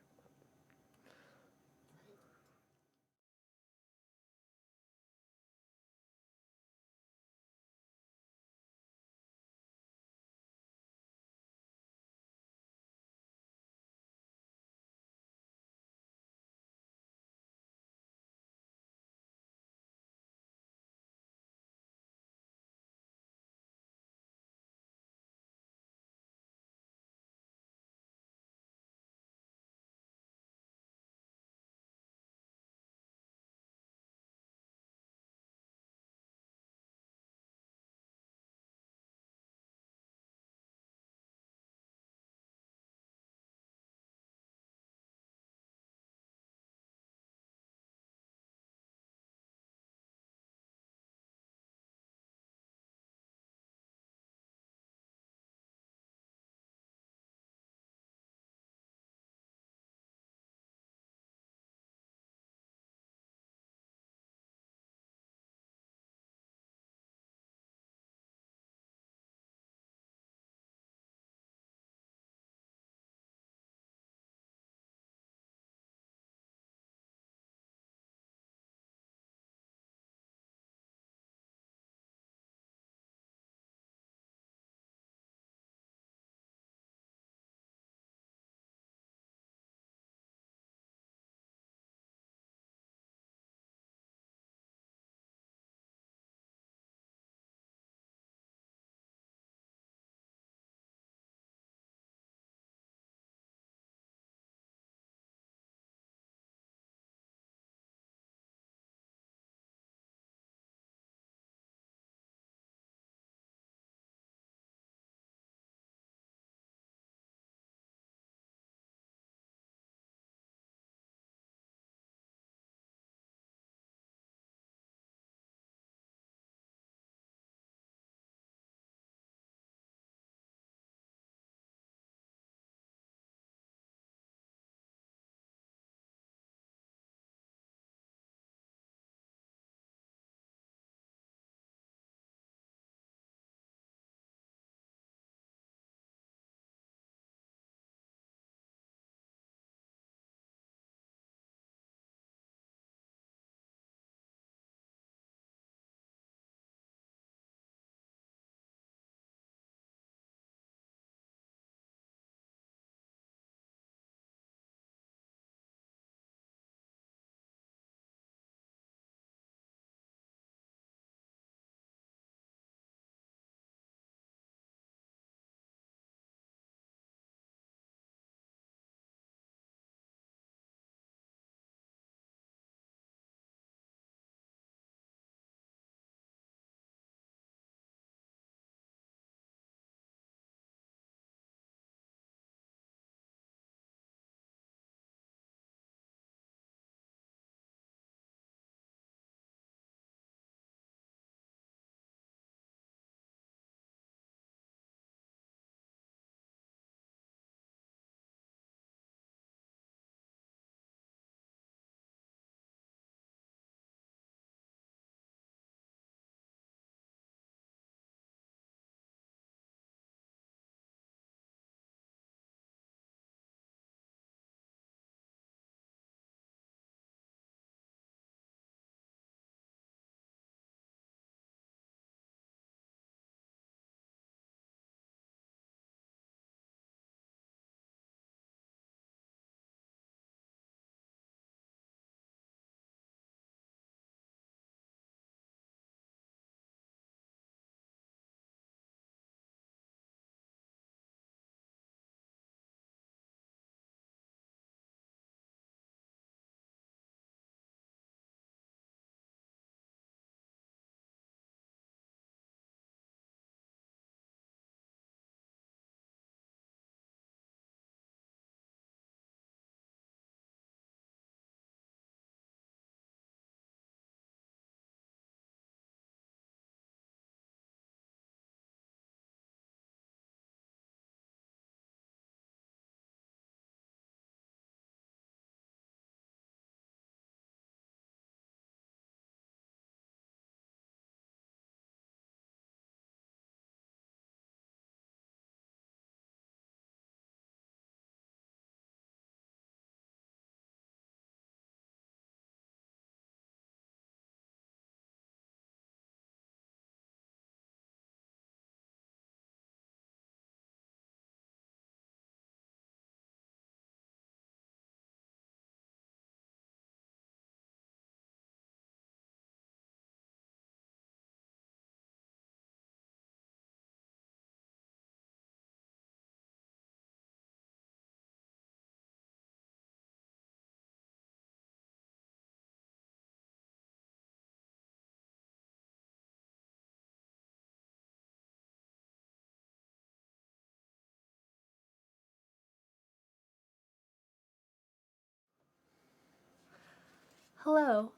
Hello,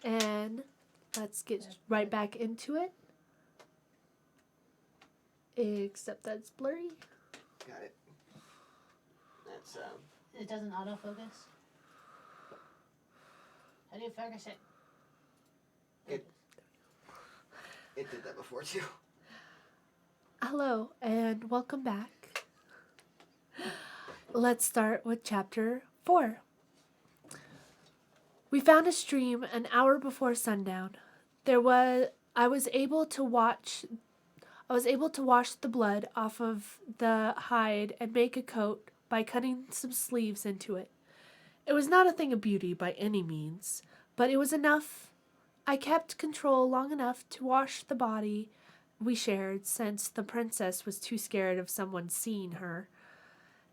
and let's get right back into it. Except that's blurry. Got it. That's It doesn't autofocus. How do you focus it? it did that before too. Hello, and welcome back. Let's start with chapter 4. We found a stream an hour before sundown. I was able to wash the blood off of the hide and make a coat by cutting some sleeves into it. It was not a thing of beauty by any means, but it was enough. I kept control long enough to wash the body we shared, since the princess was too scared of someone seeing her.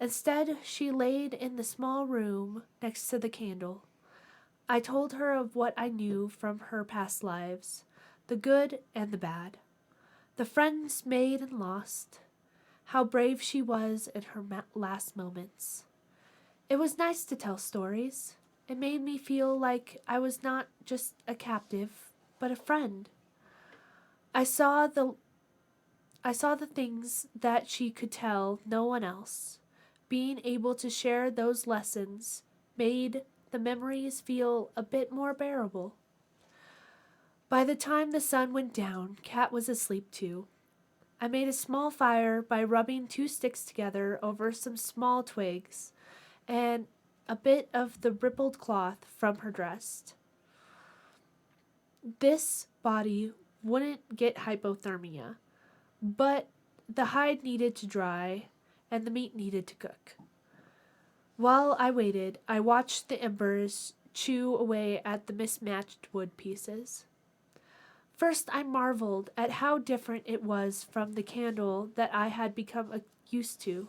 Instead, she laid in the small room next to the candle. I told her of what I knew from her past lives, the good and the bad, the friends made and lost, how brave she was in her last moments. It was nice to tell stories. It made me feel like I was not just a captive, but a friend. I saw the things that she could tell no one else. Being able to share those lessons made the memories feel a bit more bearable. By the time the sun went down, Kat was asleep too. I made a small fire by rubbing 2 sticks together over some small twigs and a bit of the rippled cloth from her dress. This body wouldn't get hypothermia, but the hide needed to dry and the meat needed to cook. While I waited, I watched the embers chew away at the mismatched wood pieces. First, I marveled at how different it was from the candle that I had become used to.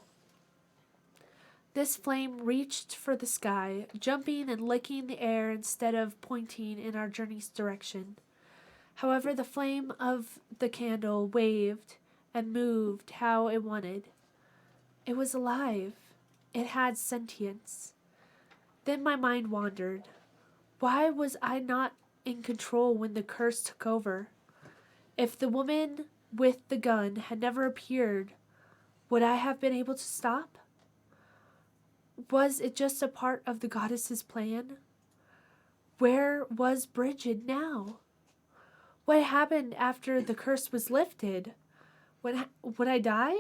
This flame reached for the sky, jumping and licking the air instead of pointing in our journey's direction. However, the flame of the candle waved and moved how it wanted. It was alive. It had sentience. Then my mind wandered. Why was I not in control when the curse took over? If the woman with the gun had never appeared, would I have been able to stop? Was it just a part of the goddess's plan? Where was Bridget now? What happened after the curse was lifted? Would I die?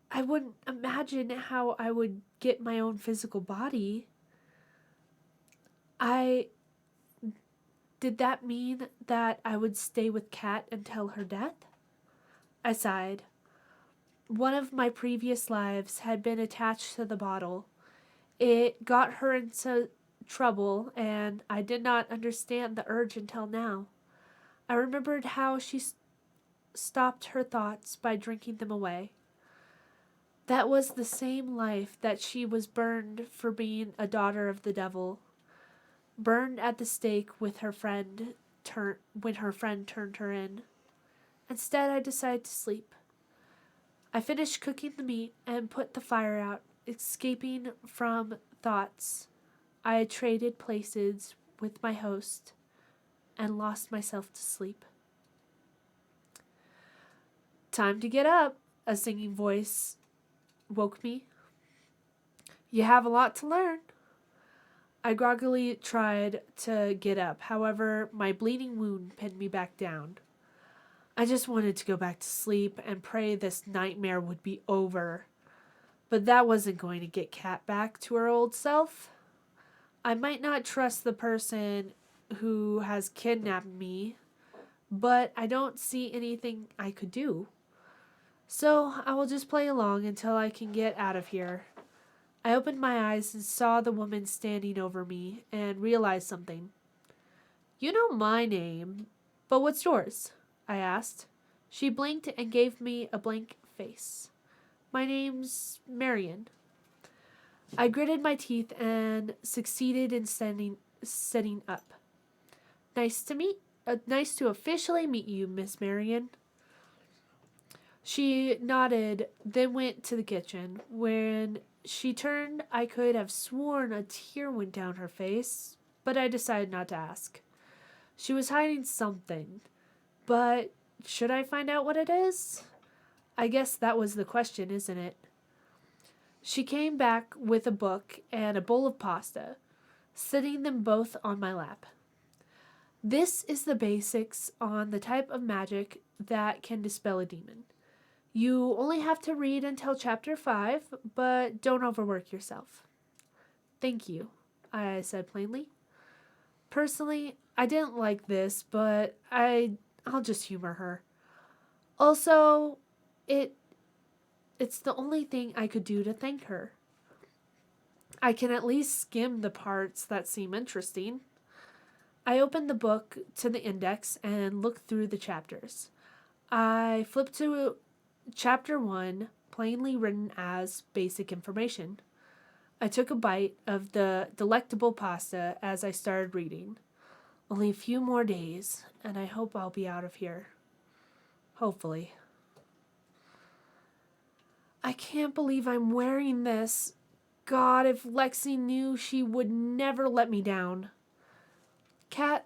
I wouldn't imagine how I would get my own physical body. Did that mean that I would stay with Kat until her death? I sighed. One of my previous lives had been attached to the bottle. It got her into trouble, and I did not understand the urge until now. I remembered how she stopped her thoughts by drinking them away. That was the same life that she was burned for being a daughter of the devil, burned at the stake with her friend when her friend turned her in. Instead, I decided to sleep. I finished cooking the meat and put the fire out, escaping from thoughts. I traded places with my host and lost myself to sleep. Time to get up, a singing voice woke me. You have a lot to learn. I groggily tried to get up. However, my bleeding wound pinned me back down. I just wanted to go back to sleep and pray this nightmare would be over. But that wasn't going to get Kat back to her old self. I might not trust the person who has kidnapped me, but I don't see anything I could do. So I will just play along until I can get out of here. I opened my eyes and saw the woman standing over me and realized something. You know my name, but what's yours? I asked. She blinked and gave me a blank face. My name's Marion. I gritted my teeth and succeeded in sitting up. Nice to officially meet you, Miss Marion. She nodded, then went to the kitchen. When she turned, I could have sworn a tear went down her face. but I decided not to ask. She was hiding something, but should I find out what it is? I guess that was the question, isn't it? She came back with a book and a bowl of pasta, setting them both on my lap. This is the basics on the type of magic that can dispel a demon. You only have to read until chapter 5, but don't overwork yourself. Thank you, I said plainly. Personally, I didn't like this, but I'll just humor her. Also, it's the only thing I could do to thank her. I can at least skim the parts that seem interesting. I opened the book to the index and looked through the chapters. I flipped to chapter 1, plainly written as basic information. I took a bite of the delectable pasta as I started reading. Only a few more days, and I hope I'll be out of here. Hopefully. I can't believe I'm wearing this. God, if Lexi knew, she would never let me down. Kat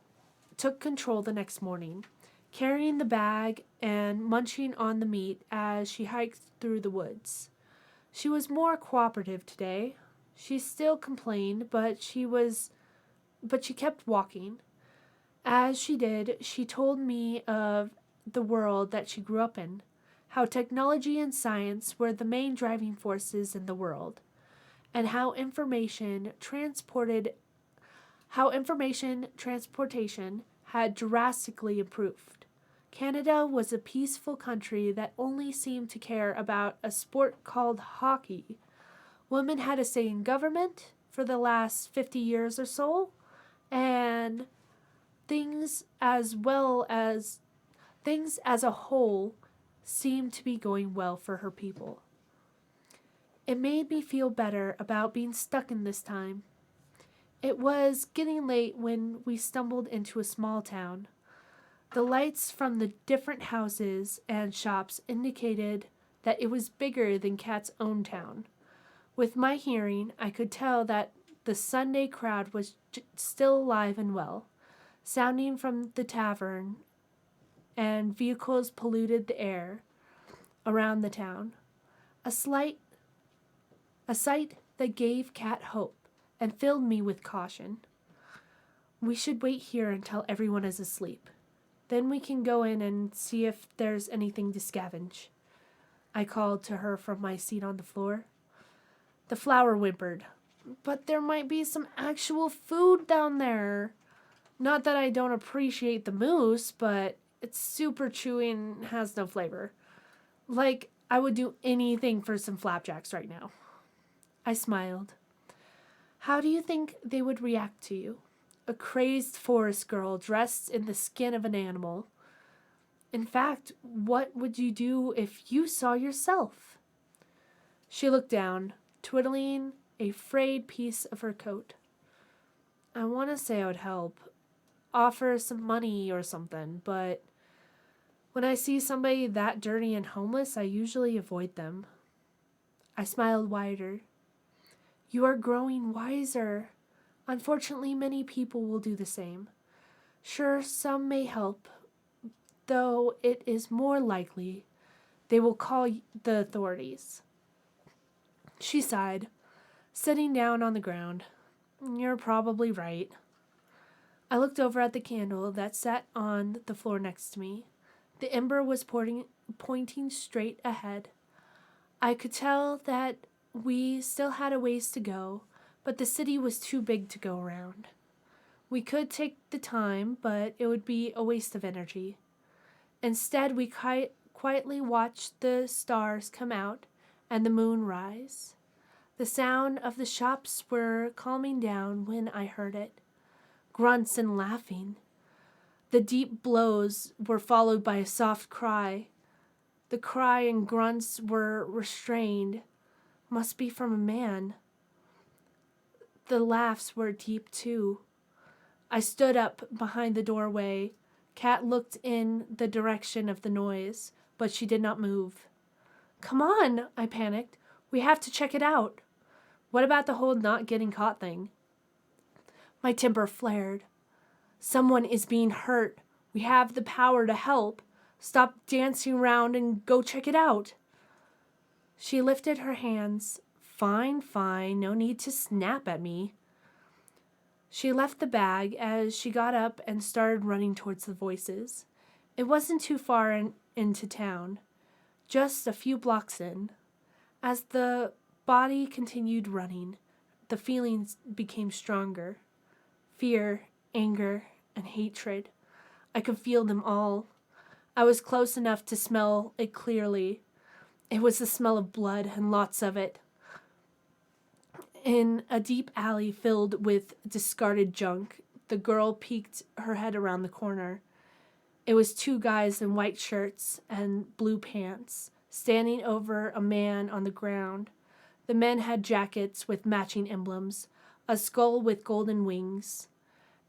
took control the next morning, carrying the bag and munching on the meat as she hiked through the woods. She was more cooperative today. She still complained, but she kept walking. As she did, she told me of the world that she grew up in, how technology and science were the main driving forces in the world, and how information transportation had drastically improved. Canada was a peaceful country that only seemed to care about a sport called hockey. Women had a say in government for the last 50 years or so, and things as a whole seemed to be going well for her people. It made me feel better about being stuck in this time. It was getting late when we stumbled into a small town. The lights from the different houses and shops indicated that it was bigger than Kat's own town. With my hearing, I could tell that the Sunday crowd was still alive and well, sounding from the tavern, and vehicles polluted the air around the town. A sight that gave Kat hope and filled me with caution. We should wait here until everyone is asleep. Then we can go in and see if there's anything to scavenge. I called to her from my seat on the floor. The flower whimpered, "But there might be some actual food down there. Not that I don't appreciate the moose, but it's super chewy and has no flavor. Like, I would do anything for some flapjacks right now." I smiled. How do you think they would react to you? A crazed forest girl dressed in the skin of an animal. In fact, what would you do if you saw yourself? She looked down, twiddling a frayed piece of her coat. I want to say I would help, offer some money or something, but when I see somebody that dirty and homeless, I usually avoid them. I smiled wider. You are growing wiser. Unfortunately, many people will do the same. Sure, some may help, though it is more likely they will call the authorities. She sighed, sitting down on the ground. You're probably right. I looked over at the candle that sat on the floor next to me. The ember was pointing straight ahead. I could tell that we still had a ways to go, but the city was too big to go around. We could take the time, but it would be a waste of energy. Instead, we quietly watched the stars come out and the moon rise. The sound of the shops were calming down when I heard it. Grunts and laughing. The deep blows were followed by a soft cry. The cry and grunts were restrained. Must be from a man. The laughs were deep too. I stood up behind the doorway. Kat looked in the direction of the noise, but she did not move. Come on, I panicked. We have to check it out. What about the whole not getting caught thing? My temper flared. Someone is being hurt. We have the power to help. Stop dancing around and go check it out. She lifted her hands. Fine, fine, no need to snap at me. She left the bag as she got up and started running towards the voices. It wasn't too far into town, just a few blocks in. As the body continued running, the feelings became stronger. Fear, anger, and hatred. I could feel them all. I was close enough to smell it clearly. It was the smell of blood, and lots of it. In a deep alley filled with discarded junk, the girl peeked her head around the corner. It was two guys in white shirts and blue pants, standing over a man on the ground. The men had jackets with matching emblems, a skull with golden wings.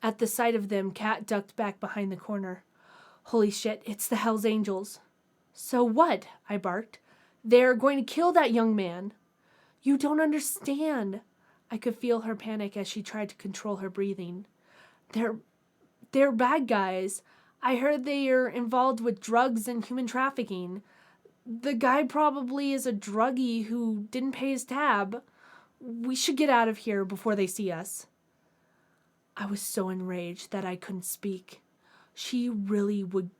At the sight of them, Kat ducked back behind the corner. Holy shit, it's the Hells Angels. So what? I barked. They're going to kill that young man. You don't understand. I could feel her panic as she tried to control her breathing. They're bad guys. I heard they are involved with drugs and human trafficking. The guy probably is a druggie who didn't pay his tab. We should get out of here before they see us. I was so enraged that I couldn't speak. She really would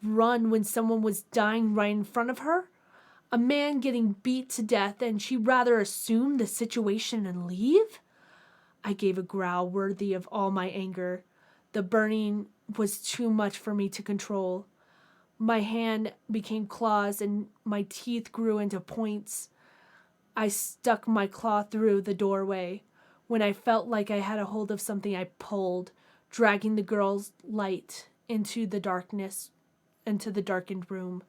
run when someone was dying right in front of her? A man getting beat to death, and she'd rather assume the situation and leave? I gave a growl worthy of all my anger. The burning was too much for me to control. My hand became claws, and my teeth grew into points. I stuck my claw through the doorway. When I felt like I had a hold of something, I pulled, dragging the girl's light into the darkness, into the darkened room.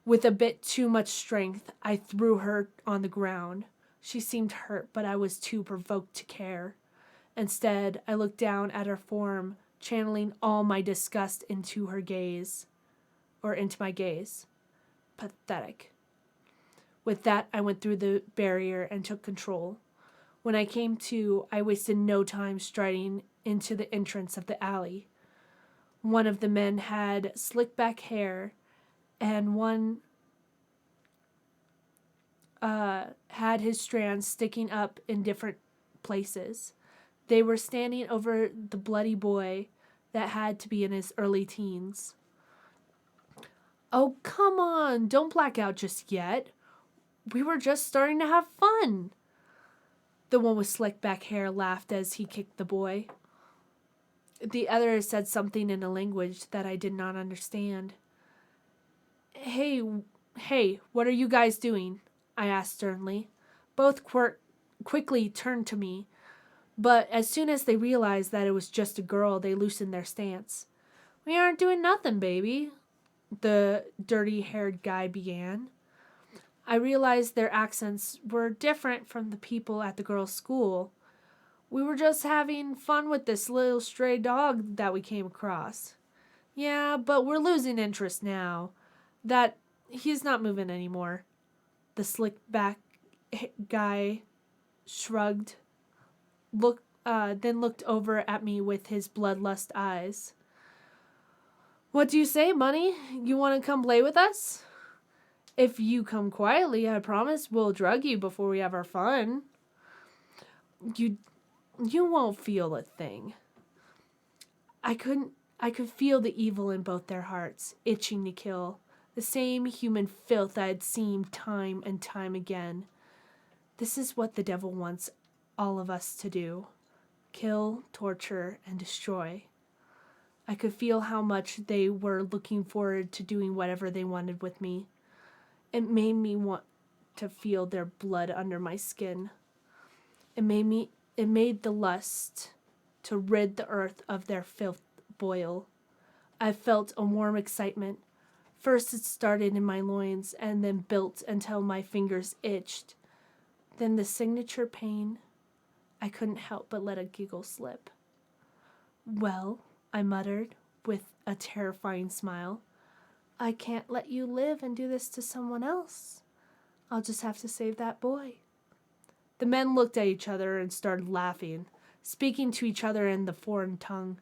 With a bit too much strength, I threw her on the ground. She seemed hurt, but I was too provoked to care. Instead, I looked down at her form, channeling all my disgust into her gaze, or into my gaze. Pathetic. With that, I went through the barrier and took control. When I came to, I wasted no time striding into the entrance of the alley. One of the men had slick back hair, and one had his strands sticking up in different places. They were standing over the bloody boy that had to be in his early teens. Oh, come on, don't black out just yet. We were just starting to have fun. The one with slick back hair laughed as he kicked the boy. The other said something in a language that I did not understand. Hey, what are you guys doing? I asked sternly. Both quickly turned to me, but as soon as they realized that it was just a girl, they loosened their stance. We aren't doing nothing, baby, the dirty-haired guy began. I realized their accents were different from the people at the girls' school. We were just having fun with this little stray dog that we came across. Yeah, but we're losing interest now. That he's not moving anymore. The slick back guy shrugged, then looked over at me with his bloodlust eyes. What do you say, Money? You want to come play with us? If you come quietly, I promise we'll drug you before we have our fun. You won't feel a thing. I could feel the evil in both their hearts, itching to kill. The same human filth I had seen time and time again. This is what the devil wants all of us to do. Kill, torture, and destroy. I could feel how much they were looking forward to doing whatever they wanted with me. It made me want to feel their blood under my skin. It made the lust to rid the earth of their filth boil. I felt a warm excitement. First it started in my loins and then built until my fingers itched. Then the signature pain. I couldn't help but let a giggle slip. Well, I muttered with a terrifying smile, I can't let you live and do this to someone else. I'll just have to save that boy. The men looked at each other and started laughing. speaking to each other in the foreign tongue.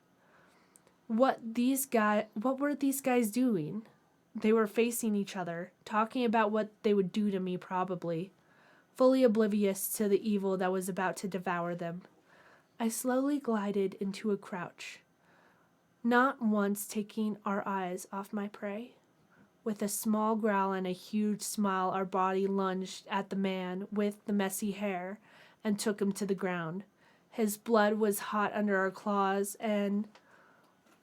What were these guys doing? They were facing each other, talking about what they would do to me probably, fully oblivious to the evil that was about to devour them. I slowly glided into a crouch, not once taking our eyes off my prey. With a small growl and a huge smile, our body lunged at the man with the messy hair and took him to the ground. His blood was hot under our claws, and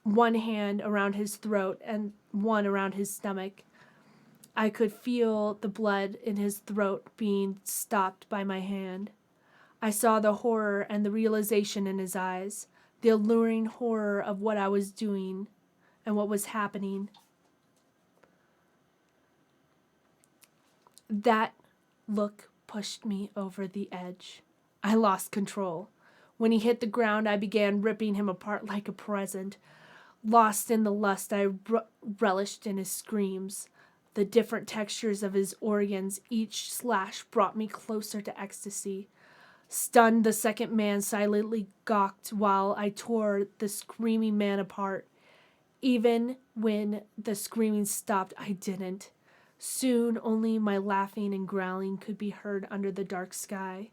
one hand around his throat and one around his stomach. I could feel the blood in his throat being stopped by my hand. I saw the horror and the realization in his eyes, the alluring horror of what I was doing and what was happening. That look pushed me over the edge. I lost control. When he hit the ground, I began ripping him apart like a present. Lost in the lust, I relished in his screams. The different textures of his organs, each slash brought me closer to ecstasy. Stunned, the second man silently gawked while I tore the screaming man apart. Even when the screaming stopped, I didn't. Soon, only my laughing and growling could be heard under the dark sky.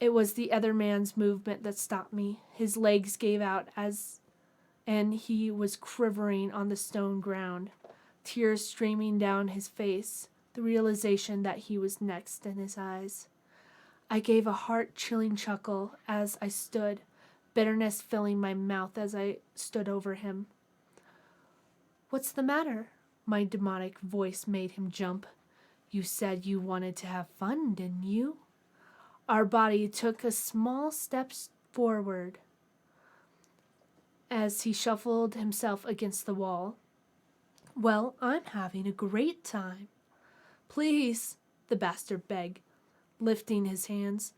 It was the other man's movement that stopped me. His legs gave out and he was quivering on the stone ground, tears streaming down his face, the realization that he was next in his eyes. I gave a heart-chilling chuckle as I stood, bitterness filling my mouth as I stood over him. "What's the matter?" My demonic voice made him jump. "You said you wanted to have fun, didn't you?" Our body took a small step forward as he shuffled himself against the wall. "Well, I'm having a great time." "Please," the bastard begged, lifting his hands.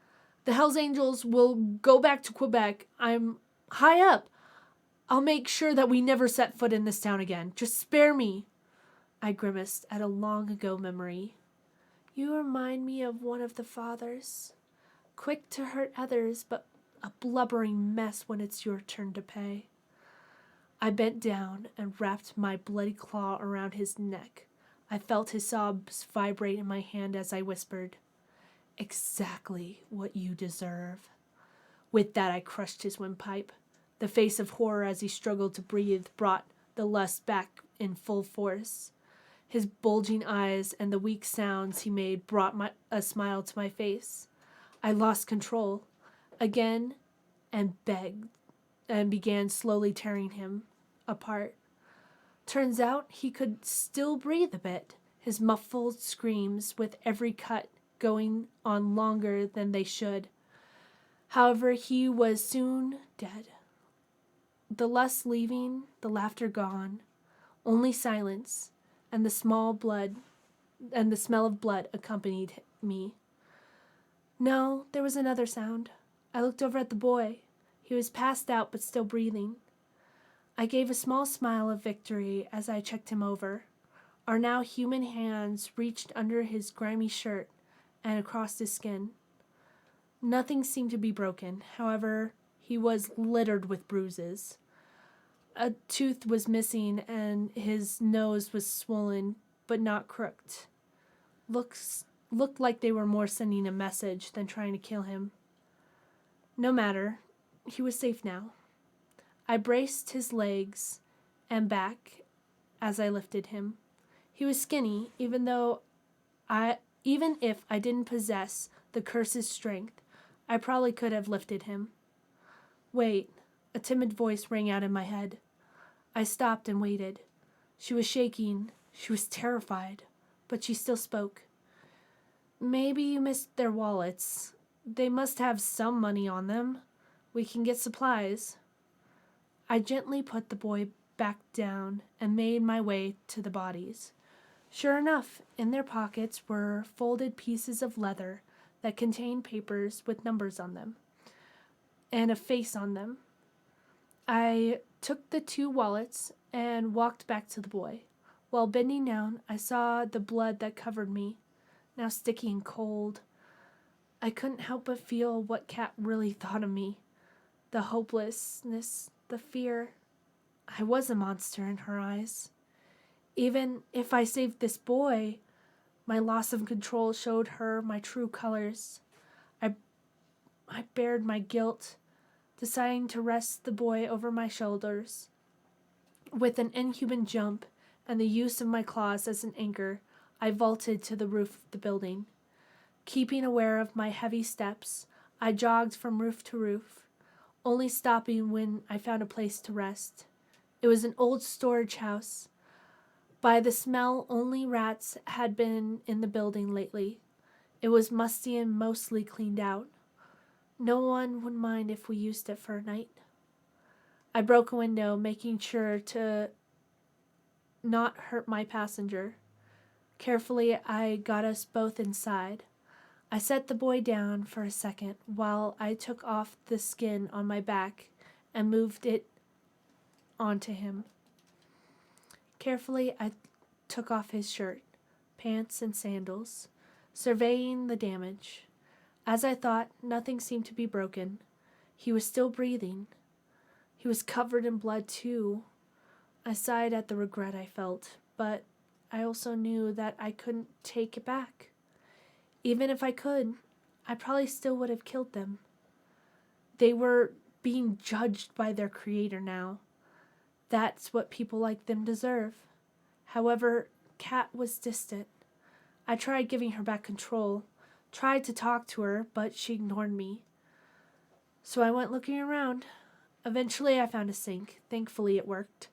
"The Hells Angels will go back to Quebec. I'm high up. I'll make sure that we never set foot in this town again. Just spare me." I grimaced at a long-ago memory. "You remind me of one of the fathers. Quick to hurt others, but a blubbering mess when it's your turn to pay." I bent down and wrapped my bloody claw around his neck. I felt his sobs vibrate in my hand as I whispered, "Exactly what you deserve." With that, I crushed his windpipe. The face of horror as he struggled to breathe brought the lust back in full force. His bulging eyes and the weak sounds he made brought a smile to my face. I lost control again and begged and began slowly tearing him apart. Turns out he could still breathe a bit, his muffled screams with every cut going on longer than they should. However, he was soon dead. The lust leaving, the laughter gone, only silence and the smell of blood accompanied me. No, there was another sound. I looked over at the boy. He was passed out but still breathing. I gave a small smile of victory as I checked him over. Our now human hands reached under his grimy shirt and across his skin. Nothing seemed to be broken. However, he was littered with bruises. A tooth was missing and his nose was swollen but not crooked. Looked like they were more sending a message than trying to kill him. No matter, he was safe now. I braced his legs and back as I lifted him. He was skinny, even if I didn't possess the curse's strength, I probably could have lifted him. "Wait," a timid voice rang out in my head. I stopped and waited. She was shaking. She was terrified, but she still spoke. "Maybe you missed their wallets. They must have some money on them. We can get supplies." I gently put the boy back down and made my way to the bodies. Sure enough, in their pockets were folded pieces of leather that contained papers with numbers on them and a face on them. I took the 2 wallets and walked back to the boy. While bending down, I saw the blood that covered me, now sticky and cold. I couldn't help but feel what Kat really thought of me. the hopelessness, the fear. I was a monster in her eyes. Even if I saved this boy, my loss of control showed her my true colors. I bared my guilt, deciding to rest the boy over my shoulders. With an inhuman jump and the use of my claws as an anchor, I vaulted to the roof of the building. Keeping aware of my heavy steps, I jogged from roof to roof, only stopping when I found a place to rest. It was an old storage house. By the smell, only rats had been in the building lately. It was musty and mostly cleaned out. No one would mind if we used it for a night. I broke a window, making sure to not hurt my passenger. Carefully, I got us both inside. I set the boy down for a second while I took off the skin on my back and moved it onto him. Carefully, I took off his shirt, pants, and sandals, surveying the damage. As I thought, nothing seemed to be broken. He was still breathing. He was covered in blood, too. I sighed at the regret I felt, but I also knew that I couldn't take it back. Even if I could, I probably still would have killed them. They were being judged by their creator now. That's what people like them deserve. However, Kat was distant. I tried giving her back control, tried to talk to her, but she ignored me. So I went looking around. Eventually I found a sink. Thankfully it worked.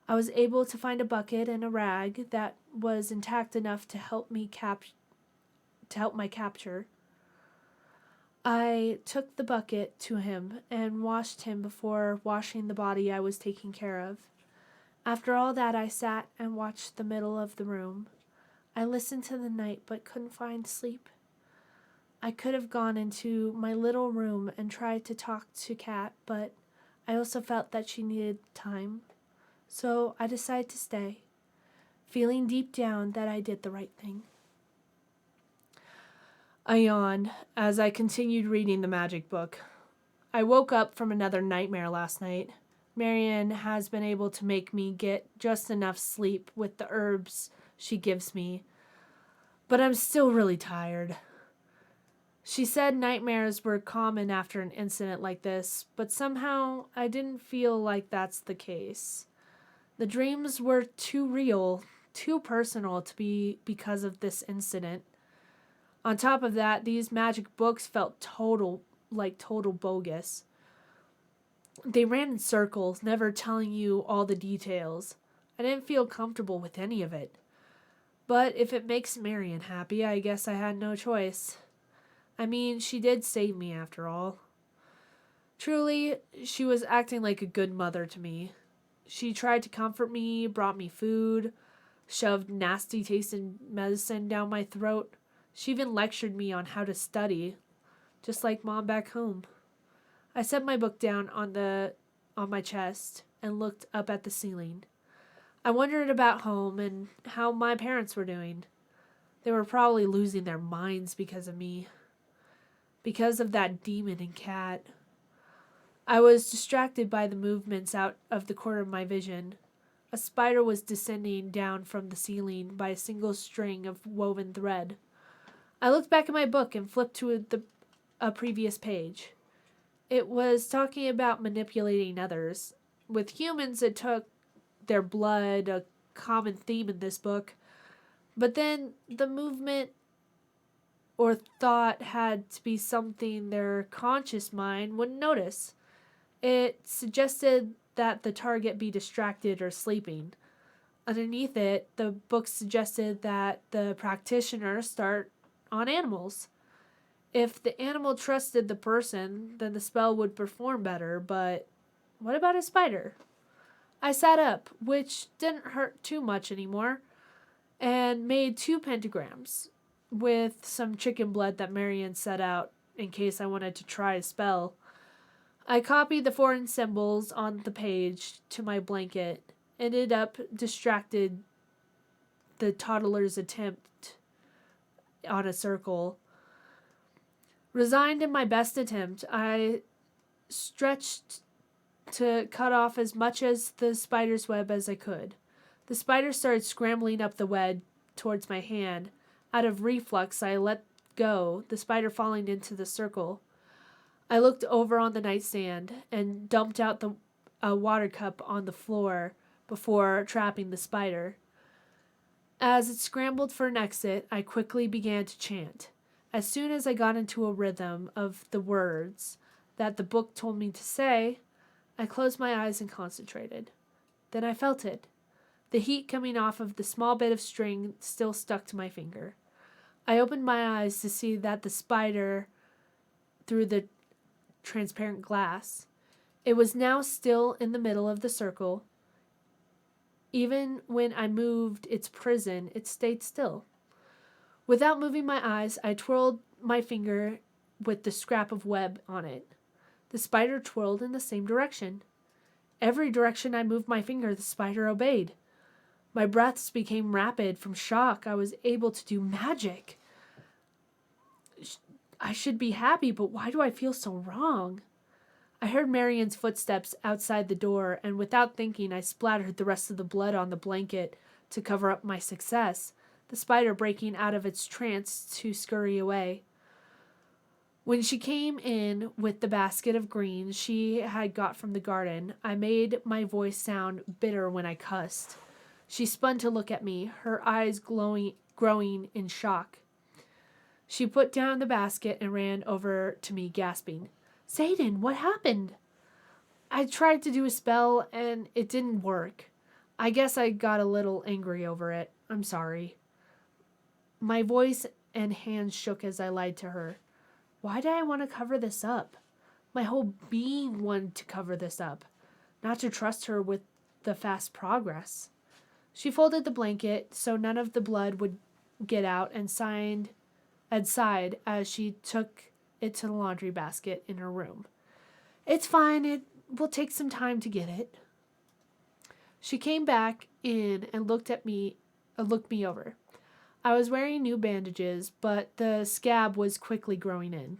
I was able to find a bucket and a rag that was intact enough to help my capture. I took the bucket to him and washed him before washing the body I was taking care of. After all that, I sat and watched the middle of the room. I listened to the night but couldn't find sleep. I could have gone into my little room and tried to talk to Kat, but I also felt that she needed time. So I decided to stay, feeling deep down that I did the right thing. I yawned as I continued reading the magic book. I woke up from another nightmare last night. Marian has been able to make me get just enough sleep with the herbs she gives me, but I'm still really tired. She said nightmares were common after an incident like this, but somehow I didn't feel like that's the case. The dreams were too real, too personal to be because of this incident. On top of that, these magic books felt total bogus. They ran in circles, never telling you all the details. I didn't feel comfortable with any of it. But if it makes Marian happy, I guess I had no choice. I mean, she did save me after all. Truly, she was acting like a good mother to me. She tried to comfort me, brought me food, shoved nasty tasting medicine down my throat. She even lectured me on how to study, just like Mom back home. I set my book down on my chest and looked up at the ceiling. I wondered about home and how my parents were doing. They were probably losing their minds because of me. Because of that demon and Cat. I was distracted by the movements out of the corner of my vision. A spider was descending down from the ceiling by a single string of woven thread. I looked back at my book and flipped to a previous page. It was talking about manipulating others. With humans, it took their blood, a common theme in this book. But then the movement or thought had to be something their conscious mind wouldn't notice. It suggested that the target be distracted or sleeping. Underneath it, the book suggested that the practitioner start on animals. If the animal trusted the person, then the spell would perform better, but what about a spider? I sat up, which didn't hurt too much anymore, and made 2 pentagrams with some chicken blood that Marian set out in case I wanted to try a spell. I copied the foreign symbols on the page to my blanket, ended up distracted the toddler's attempt on a circle. Resigned in my best attempt, I stretched to cut off as much as the spider's web as I could. The spider started scrambling up the web towards my hand. Out of reflex, I let go, the spider falling into the circle. I looked over on the nightstand and dumped out a water cup on the floor before trapping the spider. As it scrambled for an exit, I quickly began to chant. As soon as I got into a rhythm of the words that the book told me to say, I closed my eyes and concentrated. Then I felt it. The heat coming off of the small bit of string still stuck to my finger. I opened my eyes to see that the spider through the transparent glass. It was now still in the middle of the circle. Even when I moved its prison, it stayed still. Without moving my eyes, I twirled my finger with the scrap of web on it. The spider twirled in the same direction. Every direction I moved my finger, the spider obeyed. My breaths became rapid from shock. I was able to do magic. I should be happy, but why do I feel so wrong? I heard Marian's footsteps outside the door, and without thinking, I splattered the rest of the blood on the blanket to cover up my success, the spider breaking out of its trance to scurry away. When she came in with the basket of greens she had got from the garden, I made my voice sound bitter when I cussed. She spun to look at me, her eyes growing in shock. She put down the basket and ran over to me, gasping, "Zayden, what happened?" I tried to do a spell, and it didn't work. I guess I got a little angry over it. I'm sorry. My voice and hands shook as I lied to her. Why did I want to cover this up? My whole being wanted to cover this up, not to trust her with the fast progress. She folded the blanket so none of the blood would get out and sighed as she took it to the laundry basket in her room. "It's fine. It will take some time to get it." She came back in and looked me over. I was wearing new bandages, but the scab was quickly growing in.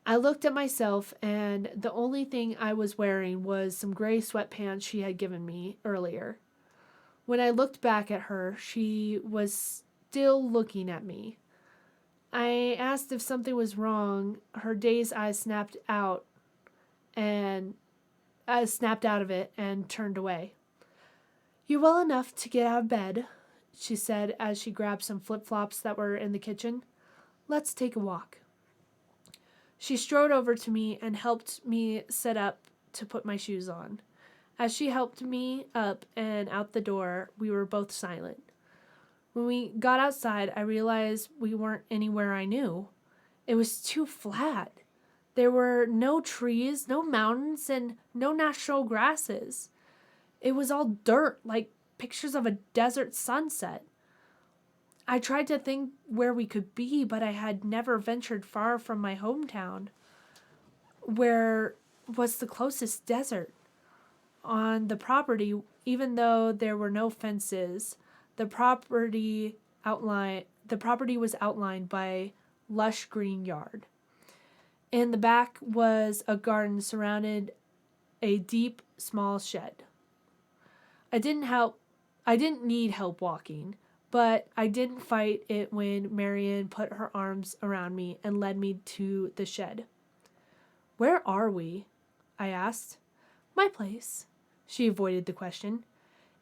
I looked at myself, and the only thing I was wearing was some gray sweatpants she had given me earlier. When I looked back at her, she was still looking at me. I asked if something was wrong. Her dazed eyes snapped out of it and turned away. "You're well enough to get out of bed," she said as she grabbed some flip-flops that were in the kitchen. "Let's take a walk." She strode over to me and helped me sit up to put my shoes on. As she helped me up and out the door, we were both silent. When we got outside, I realized we weren't anywhere I knew. It was too flat. There were no trees, no mountains, and no natural grasses. It was all dirt, like pictures of a desert sunset. I tried to think where we could be, but I had never ventured far from my hometown. Where was the closest desert? On the property, even though there were no fences, the property was outlined by lush green yard. In the back was a garden surrounded a deep, small shed. I didn't need help walking, but I didn't fight it when Marian put her arms around me and led me to the shed. "Where are we?" I asked. "My place." She avoided the question.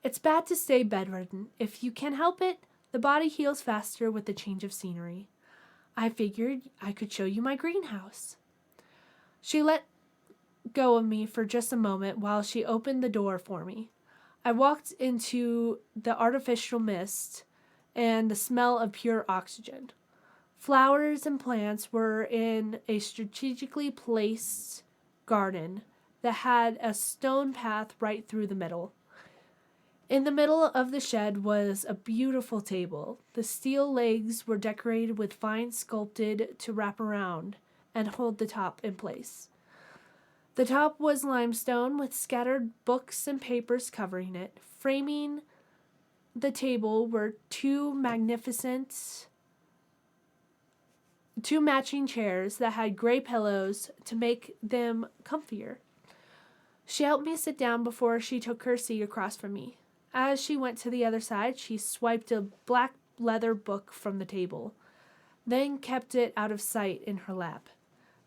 "It's bad to stay bedridden. If you can help it, the body heals faster with a change of scenery. I figured I could show you my greenhouse." She let go of me for just a moment while she opened the door for me. I walked into the artificial mist and the smell of pure oxygen. Flowers and plants were in a strategically placed garden that had a stone path right through the middle. In the middle of the shed was a beautiful table. The steel legs were decorated with vines sculpted to wrap around and hold the top in place. The top was limestone with scattered books and papers covering it. Framing the table were two magnificent two matching chairs that had gray pillows to make them comfier. She helped me sit down before she took her seat across from me. As she went to the other side, she swiped a black leather book from the table, then kept it out of sight in her lap.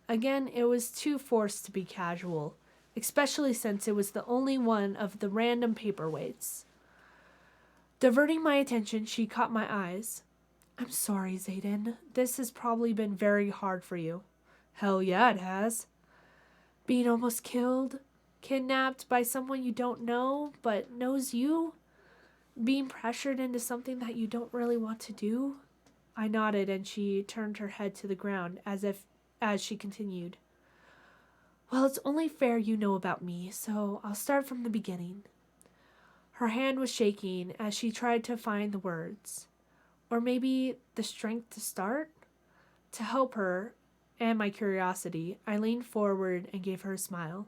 Again, it was too forced to be casual, especially since it was the only one of the random paperweights. Diverting my attention, she caught my eyes. I'm sorry, Zayden. This has probably been very hard for you. Hell yeah, it has. Being almost killed, kidnapped by someone you don't know but knows you, being pressured into something that you don't really want to do. I nodded and she turned her head to the ground as she continued. Well, it's only fair you know about me, so I'll start from the beginning. Her hand was shaking as she tried to find the words. Or maybe the strength to start? To help her and my curiosity, I leaned forward and gave her a smile.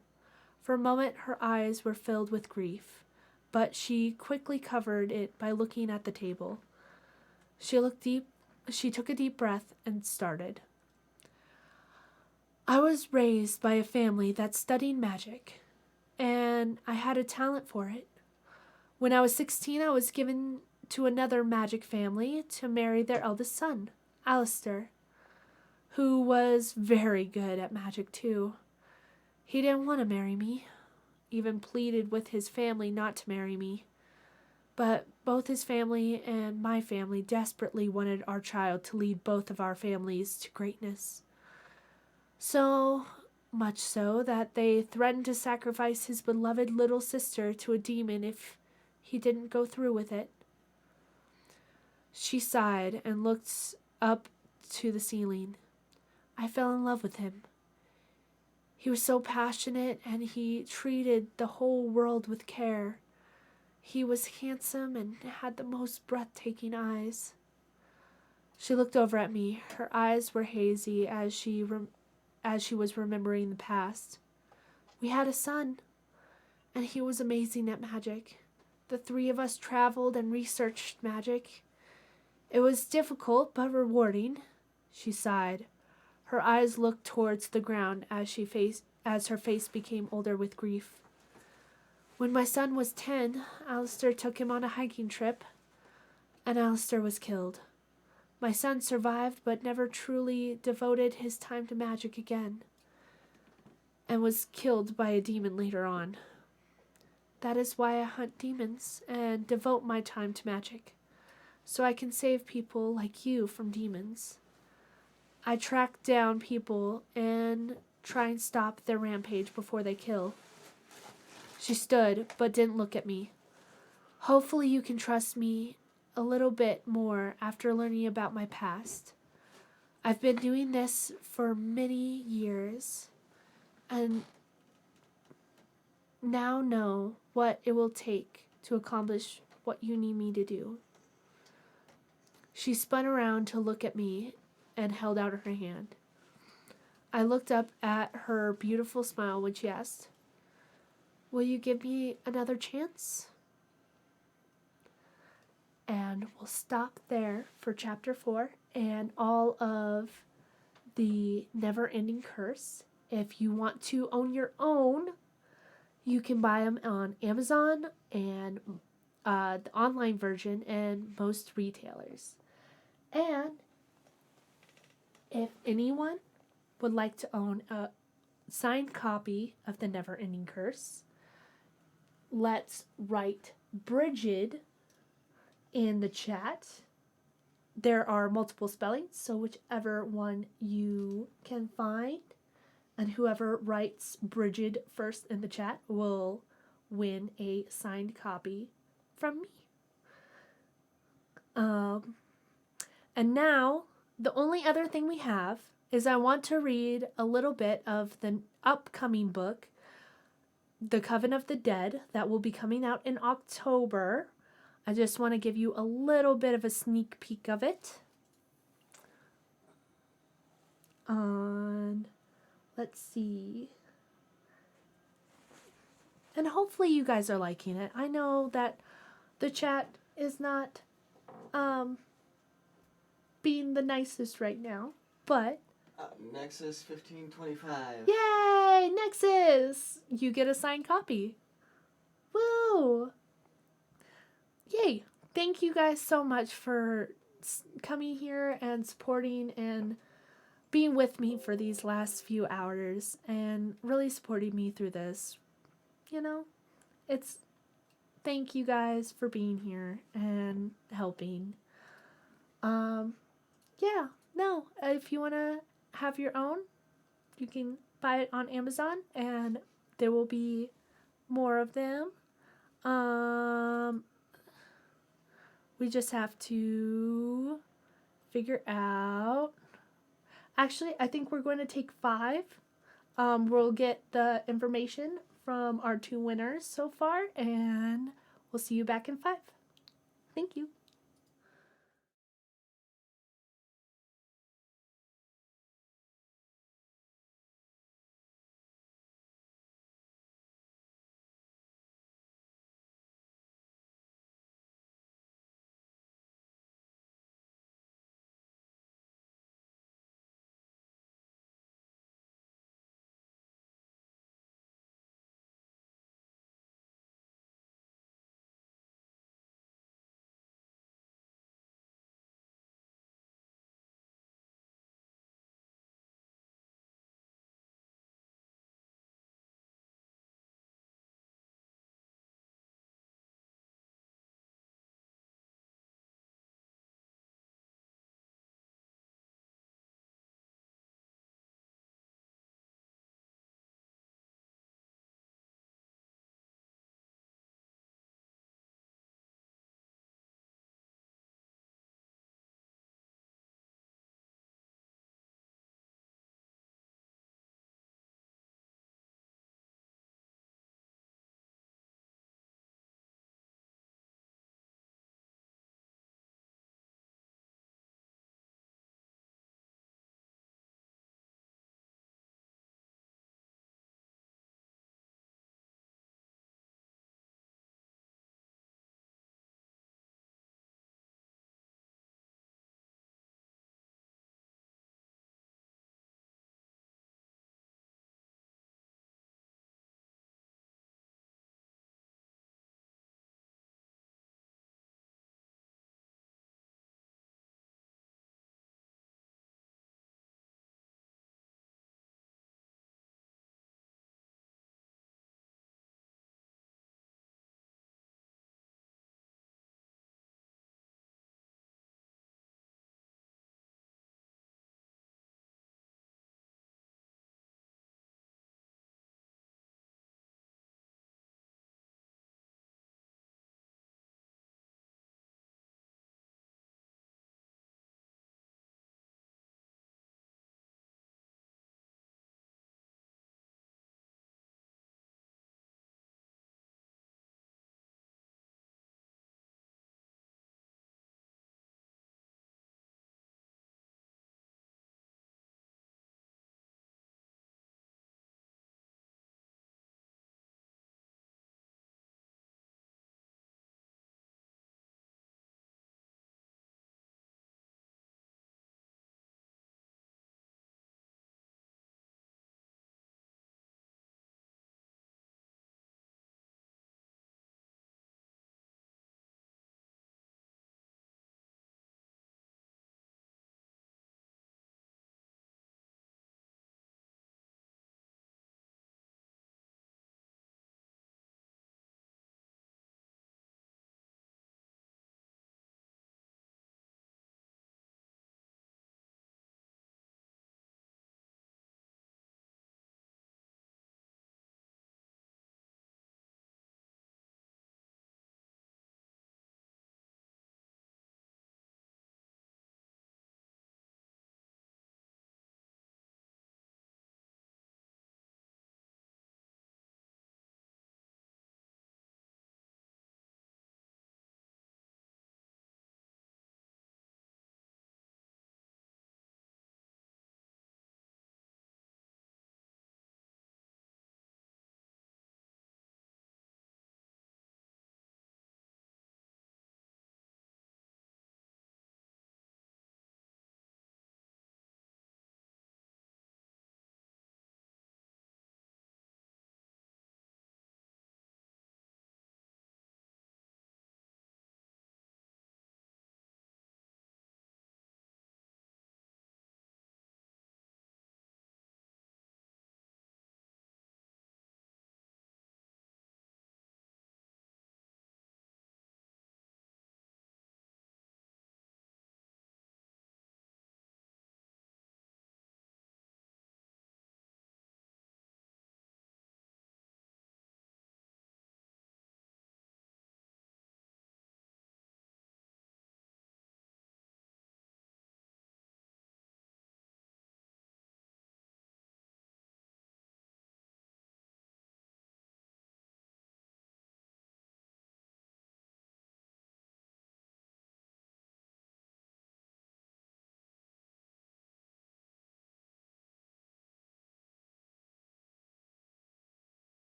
For a moment, her eyes were filled with grief, but she quickly covered it by looking at the table. She took a deep breath and started. I was raised by a family that studied magic, and I had a talent for it. When I was 16, I was given to another magic family to marry their eldest son, Alistair, who was very good at magic too. He didn't want to marry me, even pleaded with his family not to marry me. But both his family and my family desperately wanted our child to lead both of our families to greatness. So much so that they threatened to sacrifice his beloved little sister to a demon if he didn't go through with it. She sighed and looked up to the ceiling. I fell in love with him. He was so passionate and he treated the whole world with care. He was handsome and had the most breathtaking eyes. She looked over at me. Her eyes were hazy as she was remembering the past. We had a son, and he was amazing at magic. The three of us traveled and researched magic. It was difficult but rewarding. She sighed. Her eyes looked towards the ground as her face became older with grief. When my son was 10, Alistair took him on a hiking trip, and Alistair was killed. My son survived but never truly devoted his time to magic again, and was killed by a demon later on. That is why I hunt demons and devote my time to magic, so I can save people like you from demons. I track down people and try and stop their rampage before they kill. She stood, but didn't look at me. Hopefully you can trust me a little bit more after learning about my past. I've been doing this for many years, and now know what it will take to accomplish what you need me to do. She spun around to look at me and held out her hand. I looked up at her beautiful smile when she asked, "Will you give me another chance?" And we'll stop there for chapter 4 and all of the Never-Ending Curse. If you want to own your own, you can buy them on Amazon and the online version and most retailers. And if anyone would like to own a signed copy of the Never-Ending Curse, let's write Bridget in the chat. There are multiple spellings, so whichever one you can find, and whoever writes Bridget first in the chat will win a signed copy from me. And now, the only other thing we have is I want to read a little bit of the upcoming book, The Coven of the Dead, that will be coming out in October. I just want to give you a little bit of a sneak peek of it. Let's see. And hopefully you guys are liking it. I know that the chat is not being the nicest right now. But Nexus 1525. yay, Nexus! You get a signed copy. Woo! Yay! Thank you guys so much for coming here and supporting and being with me for these last few hours and really supporting me through this. You know, it's thank you guys for being here and helping. Yeah, no, if you want to have your own, you can buy it on Amazon and there will be more of them. We just have to figure out. Actually, I think we're going to take 5. We'll get the information from our 2 winners so far, and we'll see you back in 5. Thank you.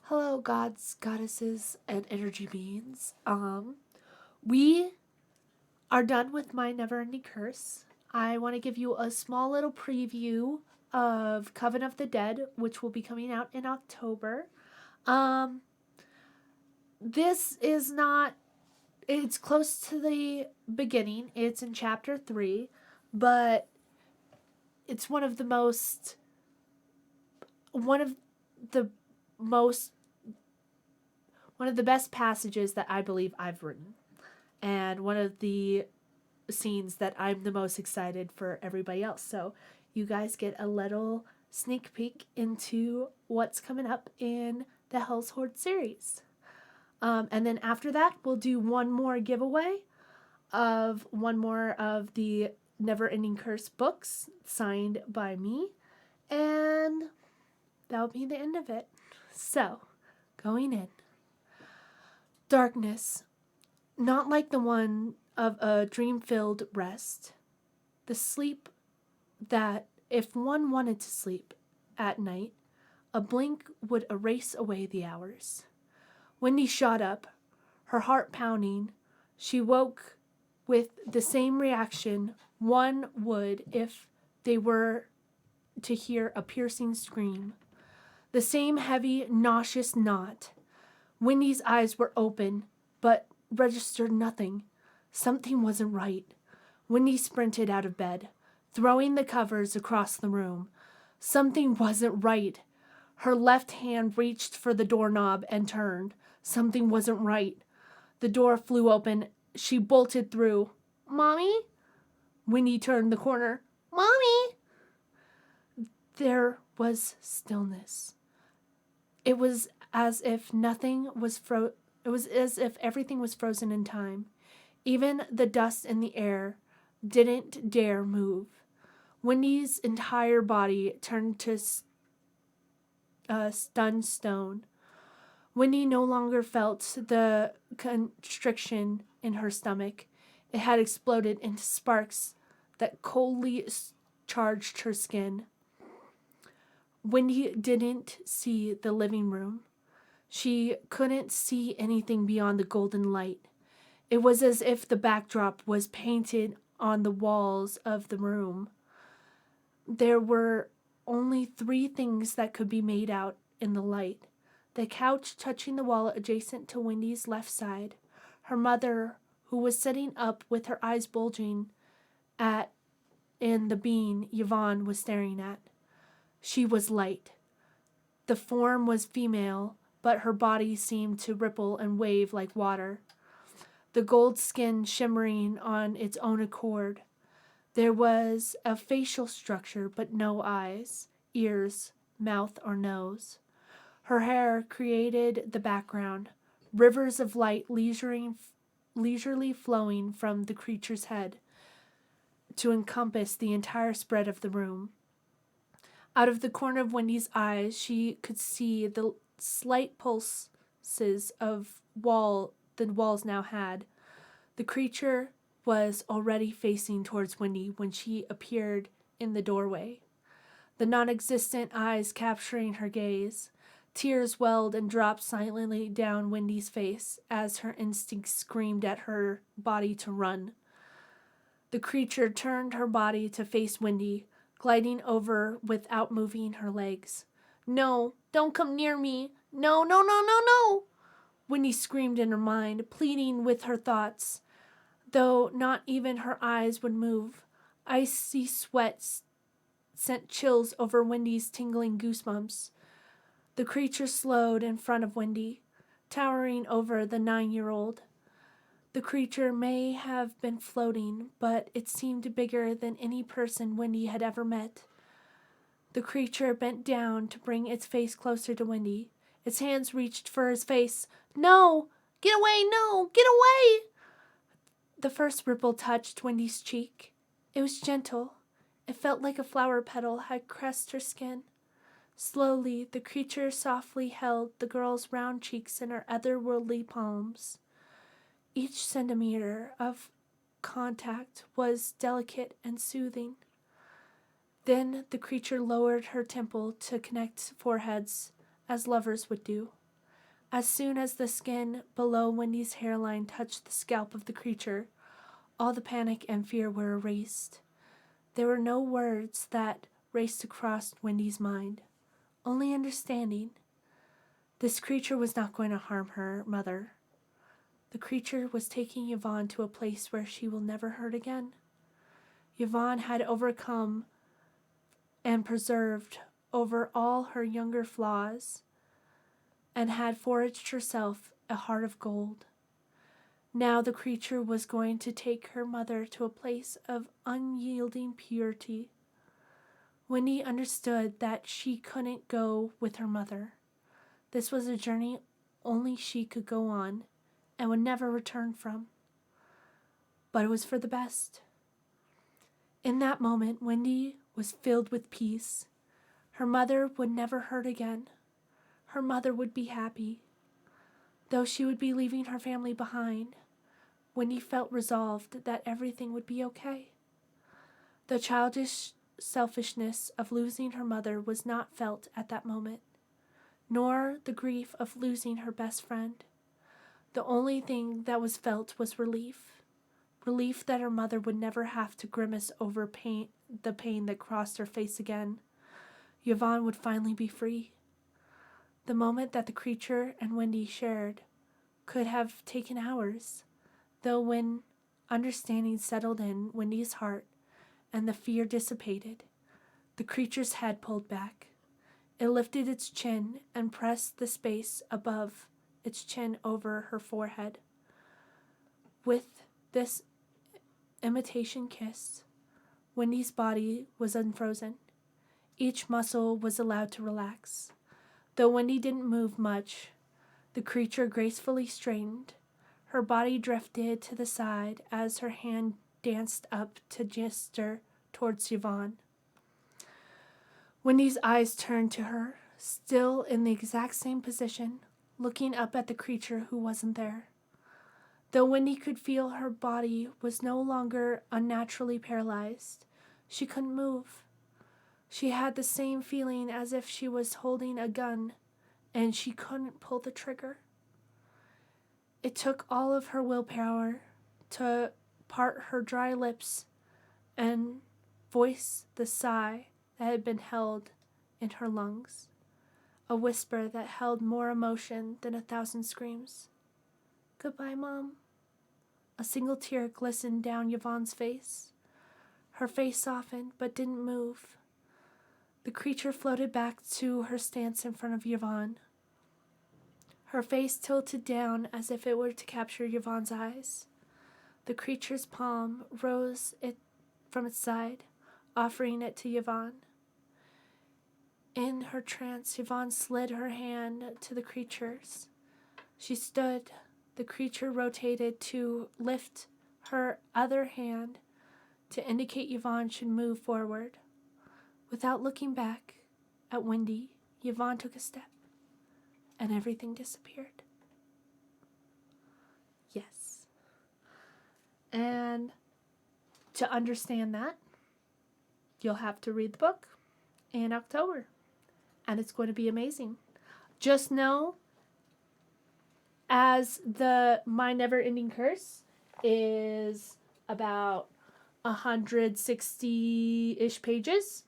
Hello, gods, goddesses, and energy beings. We are done with my never-ending curse. I want to give you a small little preview of Coven of the Dead, which will be coming out in October. This is not, it's close to the beginning. It's in chapter 3, but it's one of the most best passages that I believe I've written, and one of the scenes that I'm the most excited for everybody else. So you guys get a little sneak peek into what's coming up in the Hell's Hoard series. And then after that, we'll do one more giveaway of one more of the Never Ending Curse books signed by me. And that'll be the end of it. So, going in. Darkness, not like the one of a dream-filled rest. The sleep that, if one wanted to sleep at night, a blink would erase away the hours. Wendy shot up, her heart pounding. She woke with the same reaction one would if they were to hear a piercing scream. The same heavy, nauseous knot. Wendy's eyes were open, but registered nothing. Something wasn't right. Wendy sprinted out of bed, throwing the covers across the room. Something wasn't right. Her left hand reached for the doorknob and turned. Something wasn't right. The door flew open. She bolted through. "Mommy?" Wendy turned the corner. "Mommy?" There was stillness. It was as if nothing was It was as if everything was frozen in time. Even the dust in the air didn't dare move. Wendy's entire body turned to stunned stone. Wendy no longer felt the constriction in her stomach. It had exploded into sparks that coldly charged her skin. Wendy didn't see the living room. She couldn't see anything beyond the golden light. It was as if the backdrop was painted on the walls of the room. There were only 3 things that could be made out in the light. The couch touching the wall adjacent to Wendy's left side. Her mother, who was sitting up with her eyes bulging in the being Yvonne was staring at. She was light. The form was female, but her body seemed to ripple and wave like water. The gold skin shimmering on its own accord. There was a facial structure, but no eyes, ears, mouth, or nose. Her hair created the background, rivers of light leisurely flowing from the creature's head to encompass the entire spread of the room. Out of the corner of Wendy's eyes, she could see the slight pulses of the walls now had. The creature was already facing towards Wendy when she appeared in the doorway, the non-existent eyes capturing her gaze. Tears welled and dropped silently down Wendy's face as her instincts screamed at her body to run. The creature turned her body to face Wendy, gliding over without moving her legs. "No, don't come near me. No, no, no, no, no!" Wendy screamed in her mind, pleading with her thoughts, though not even her eyes would move. Icy sweat sent chills over Wendy's tingling goosebumps. The creature slowed in front of Wendy, towering over the 9-year-old. The creature may have been floating, but it seemed bigger than any person Wendy had ever met. The creature bent down to bring its face closer to Wendy. Its hands reached for his face. "No! Get away! No! Get away!" The first ripple touched Wendy's cheek. It was gentle. It felt like a flower petal had caressed her skin. Slowly, the creature softly held the girl's round cheeks in her otherworldly palms. Each centimeter of contact was delicate and soothing. Then the creature lowered her temple to connect foreheads, as lovers would do. As soon as the skin below Wendy's hairline touched the scalp of the creature, all the panic and fear were erased. There were no words that raced across Wendy's mind, only understanding. This creature was not going to harm her mother. The creature was taking Yvonne to a place where she will never hurt again. Yvonne had overcome and preserved over all her younger flaws and had forged herself a heart of gold. Now the creature was going to take her mother to a place of unyielding purity. Wendy understood that she couldn't go with her mother. This was a journey only she could go on and would never return from. But it was for the best. In that moment, Wendy was filled with peace. Her mother would never hurt again. Her mother would be happy. Though she would be leaving her family behind, Wendy felt resolved that everything would be okay. The childish selfishness of losing her mother was not felt at that moment, nor the grief of losing her best friend. The only thing that was felt was relief. Relief that her mother would never have to grimace over the pain that crossed her face again. Yvonne would finally be free. The moment that the creature and Wendy shared could have taken hours, though when understanding settled in Wendy's heart and the fear dissipated, the creature's head pulled back. It lifted its chin and pressed the space above its chin over her forehead. With this imitation kiss, Wendy's body was unfrozen. Each muscle was allowed to relax. Though Wendy didn't move much, the creature gracefully straightened. Her body drifted to the side as her hand danced up to gesture towards Yvonne. Wendy's eyes turned to her, still in the exact same position, looking up at the creature who wasn't there. Though Wendy could feel her body was no longer unnaturally paralyzed, she couldn't move. She had the same feeling as if she was holding a gun and she couldn't pull the trigger. It took all of her willpower to part her dry lips and voice the sigh that had been held in her lungs, a whisper that held more emotion than 1,000 screams. "Goodbye, Mom." A single tear glistened down Yvonne's face. Her face softened but didn't move. The creature floated back to her stance in front of Yvonne. Her face tilted down as if it were to capture Yvonne's eyes. The creature's palm rose from its side, offering it to Yvonne. In her trance, Yvonne slid her hand to the creature's. She stood. The creature rotated to lift her other hand to indicate Yvonne should move forward. Without looking back at Wendy, Yvonne took a step, and everything disappeared. Yes. And to understand that, you'll have to read the book in October, and it's going to be amazing. Just know, as My Never-Ending Curse is about 160-ish pages,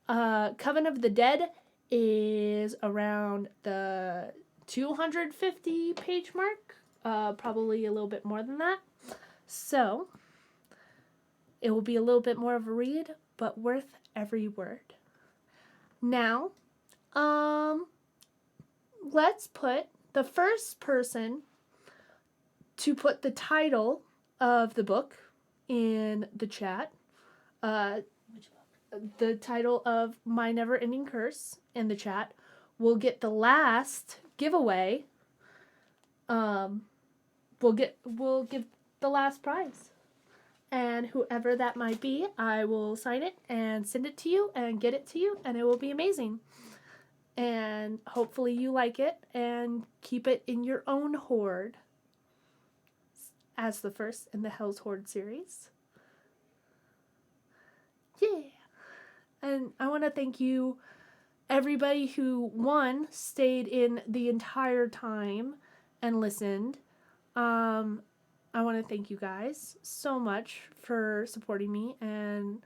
Coven of the Dead is around the 250 page mark, probably a little bit more than that. So it will be a little bit more of a read, but worth every word. Now, let's put the first person to put the title of the book in the chat. Which book? The title of My Never-Ending Curse in the chat will get the last giveaway. We'll give the last prize, and whoever that might be, I will sign it and send it to you and get it to you, and it will be amazing. And hopefully you like it and keep it in your own hoard as the first in the Hell's Hoard series. Yeah. And I want to thank you, everybody who, one, stayed in the entire time and listened. I want to thank you guys so much for supporting me and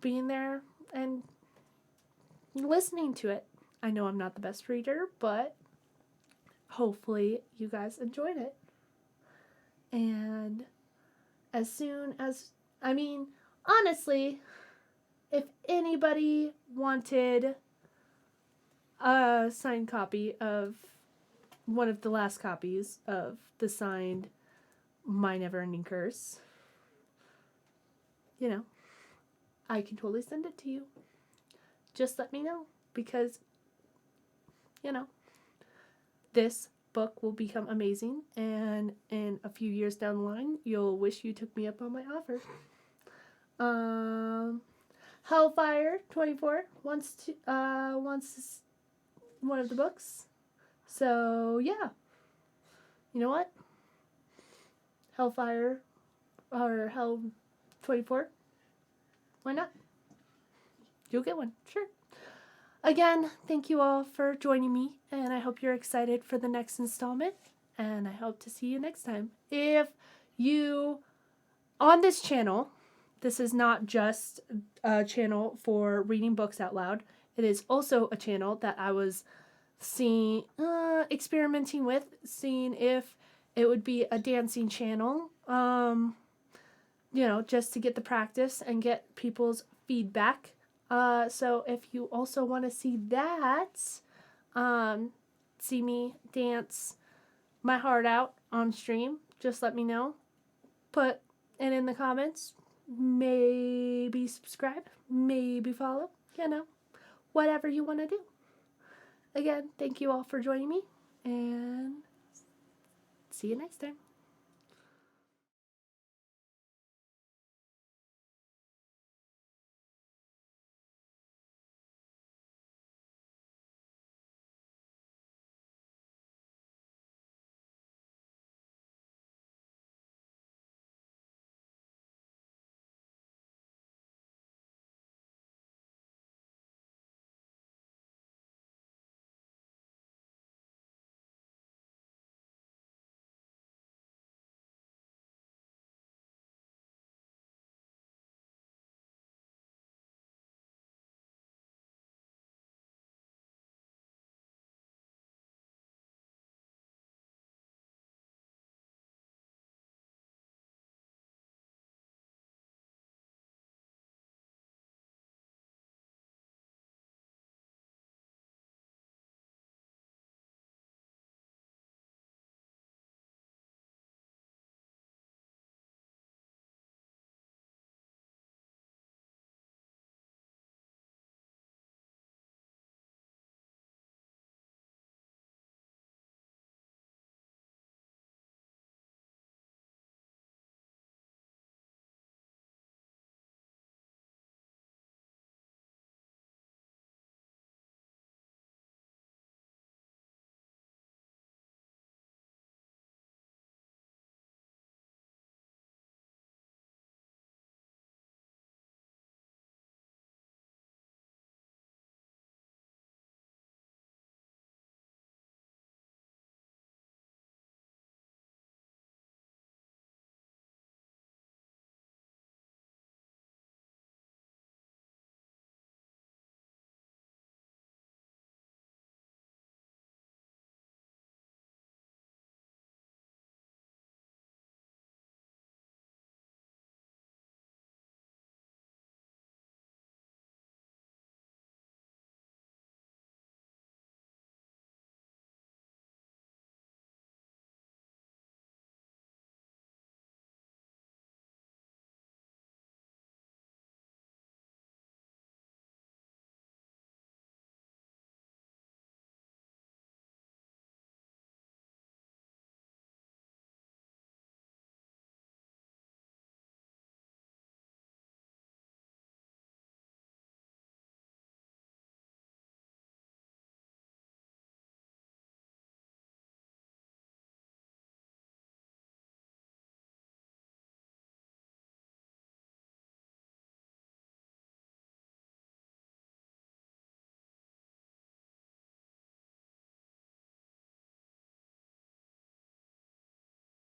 being there and listening to it. I know I'm not the best reader, but hopefully you guys enjoyed it. And as soon as, honestly, if anybody wanted a signed copy of one of the last copies of the signed My Never Ending Curse, I can totally send it to you. Just let me know, because, this book will become amazing, and in a few years down the line, you'll wish you took me up on my offer. Hellfire 24 wants one of the books. So yeah, you know what? Hellfire or Hell 24. Why not? You'll get one, sure. Again, thank you all for joining me, and I hope you're excited for the next installment, and I hope to see you next time. If you, on this channel, this is not just a channel for reading books out loud. It is also a channel that I was experimenting with, seeing if it would be a dancing channel, just to get the practice and get people's feedback. So if you also want to see that, see me dance my heart out on stream, just let me know. Put it in the comments. Maybe subscribe, maybe follow, whatever you want to do. Again, thank you all for joining me, and see you next time.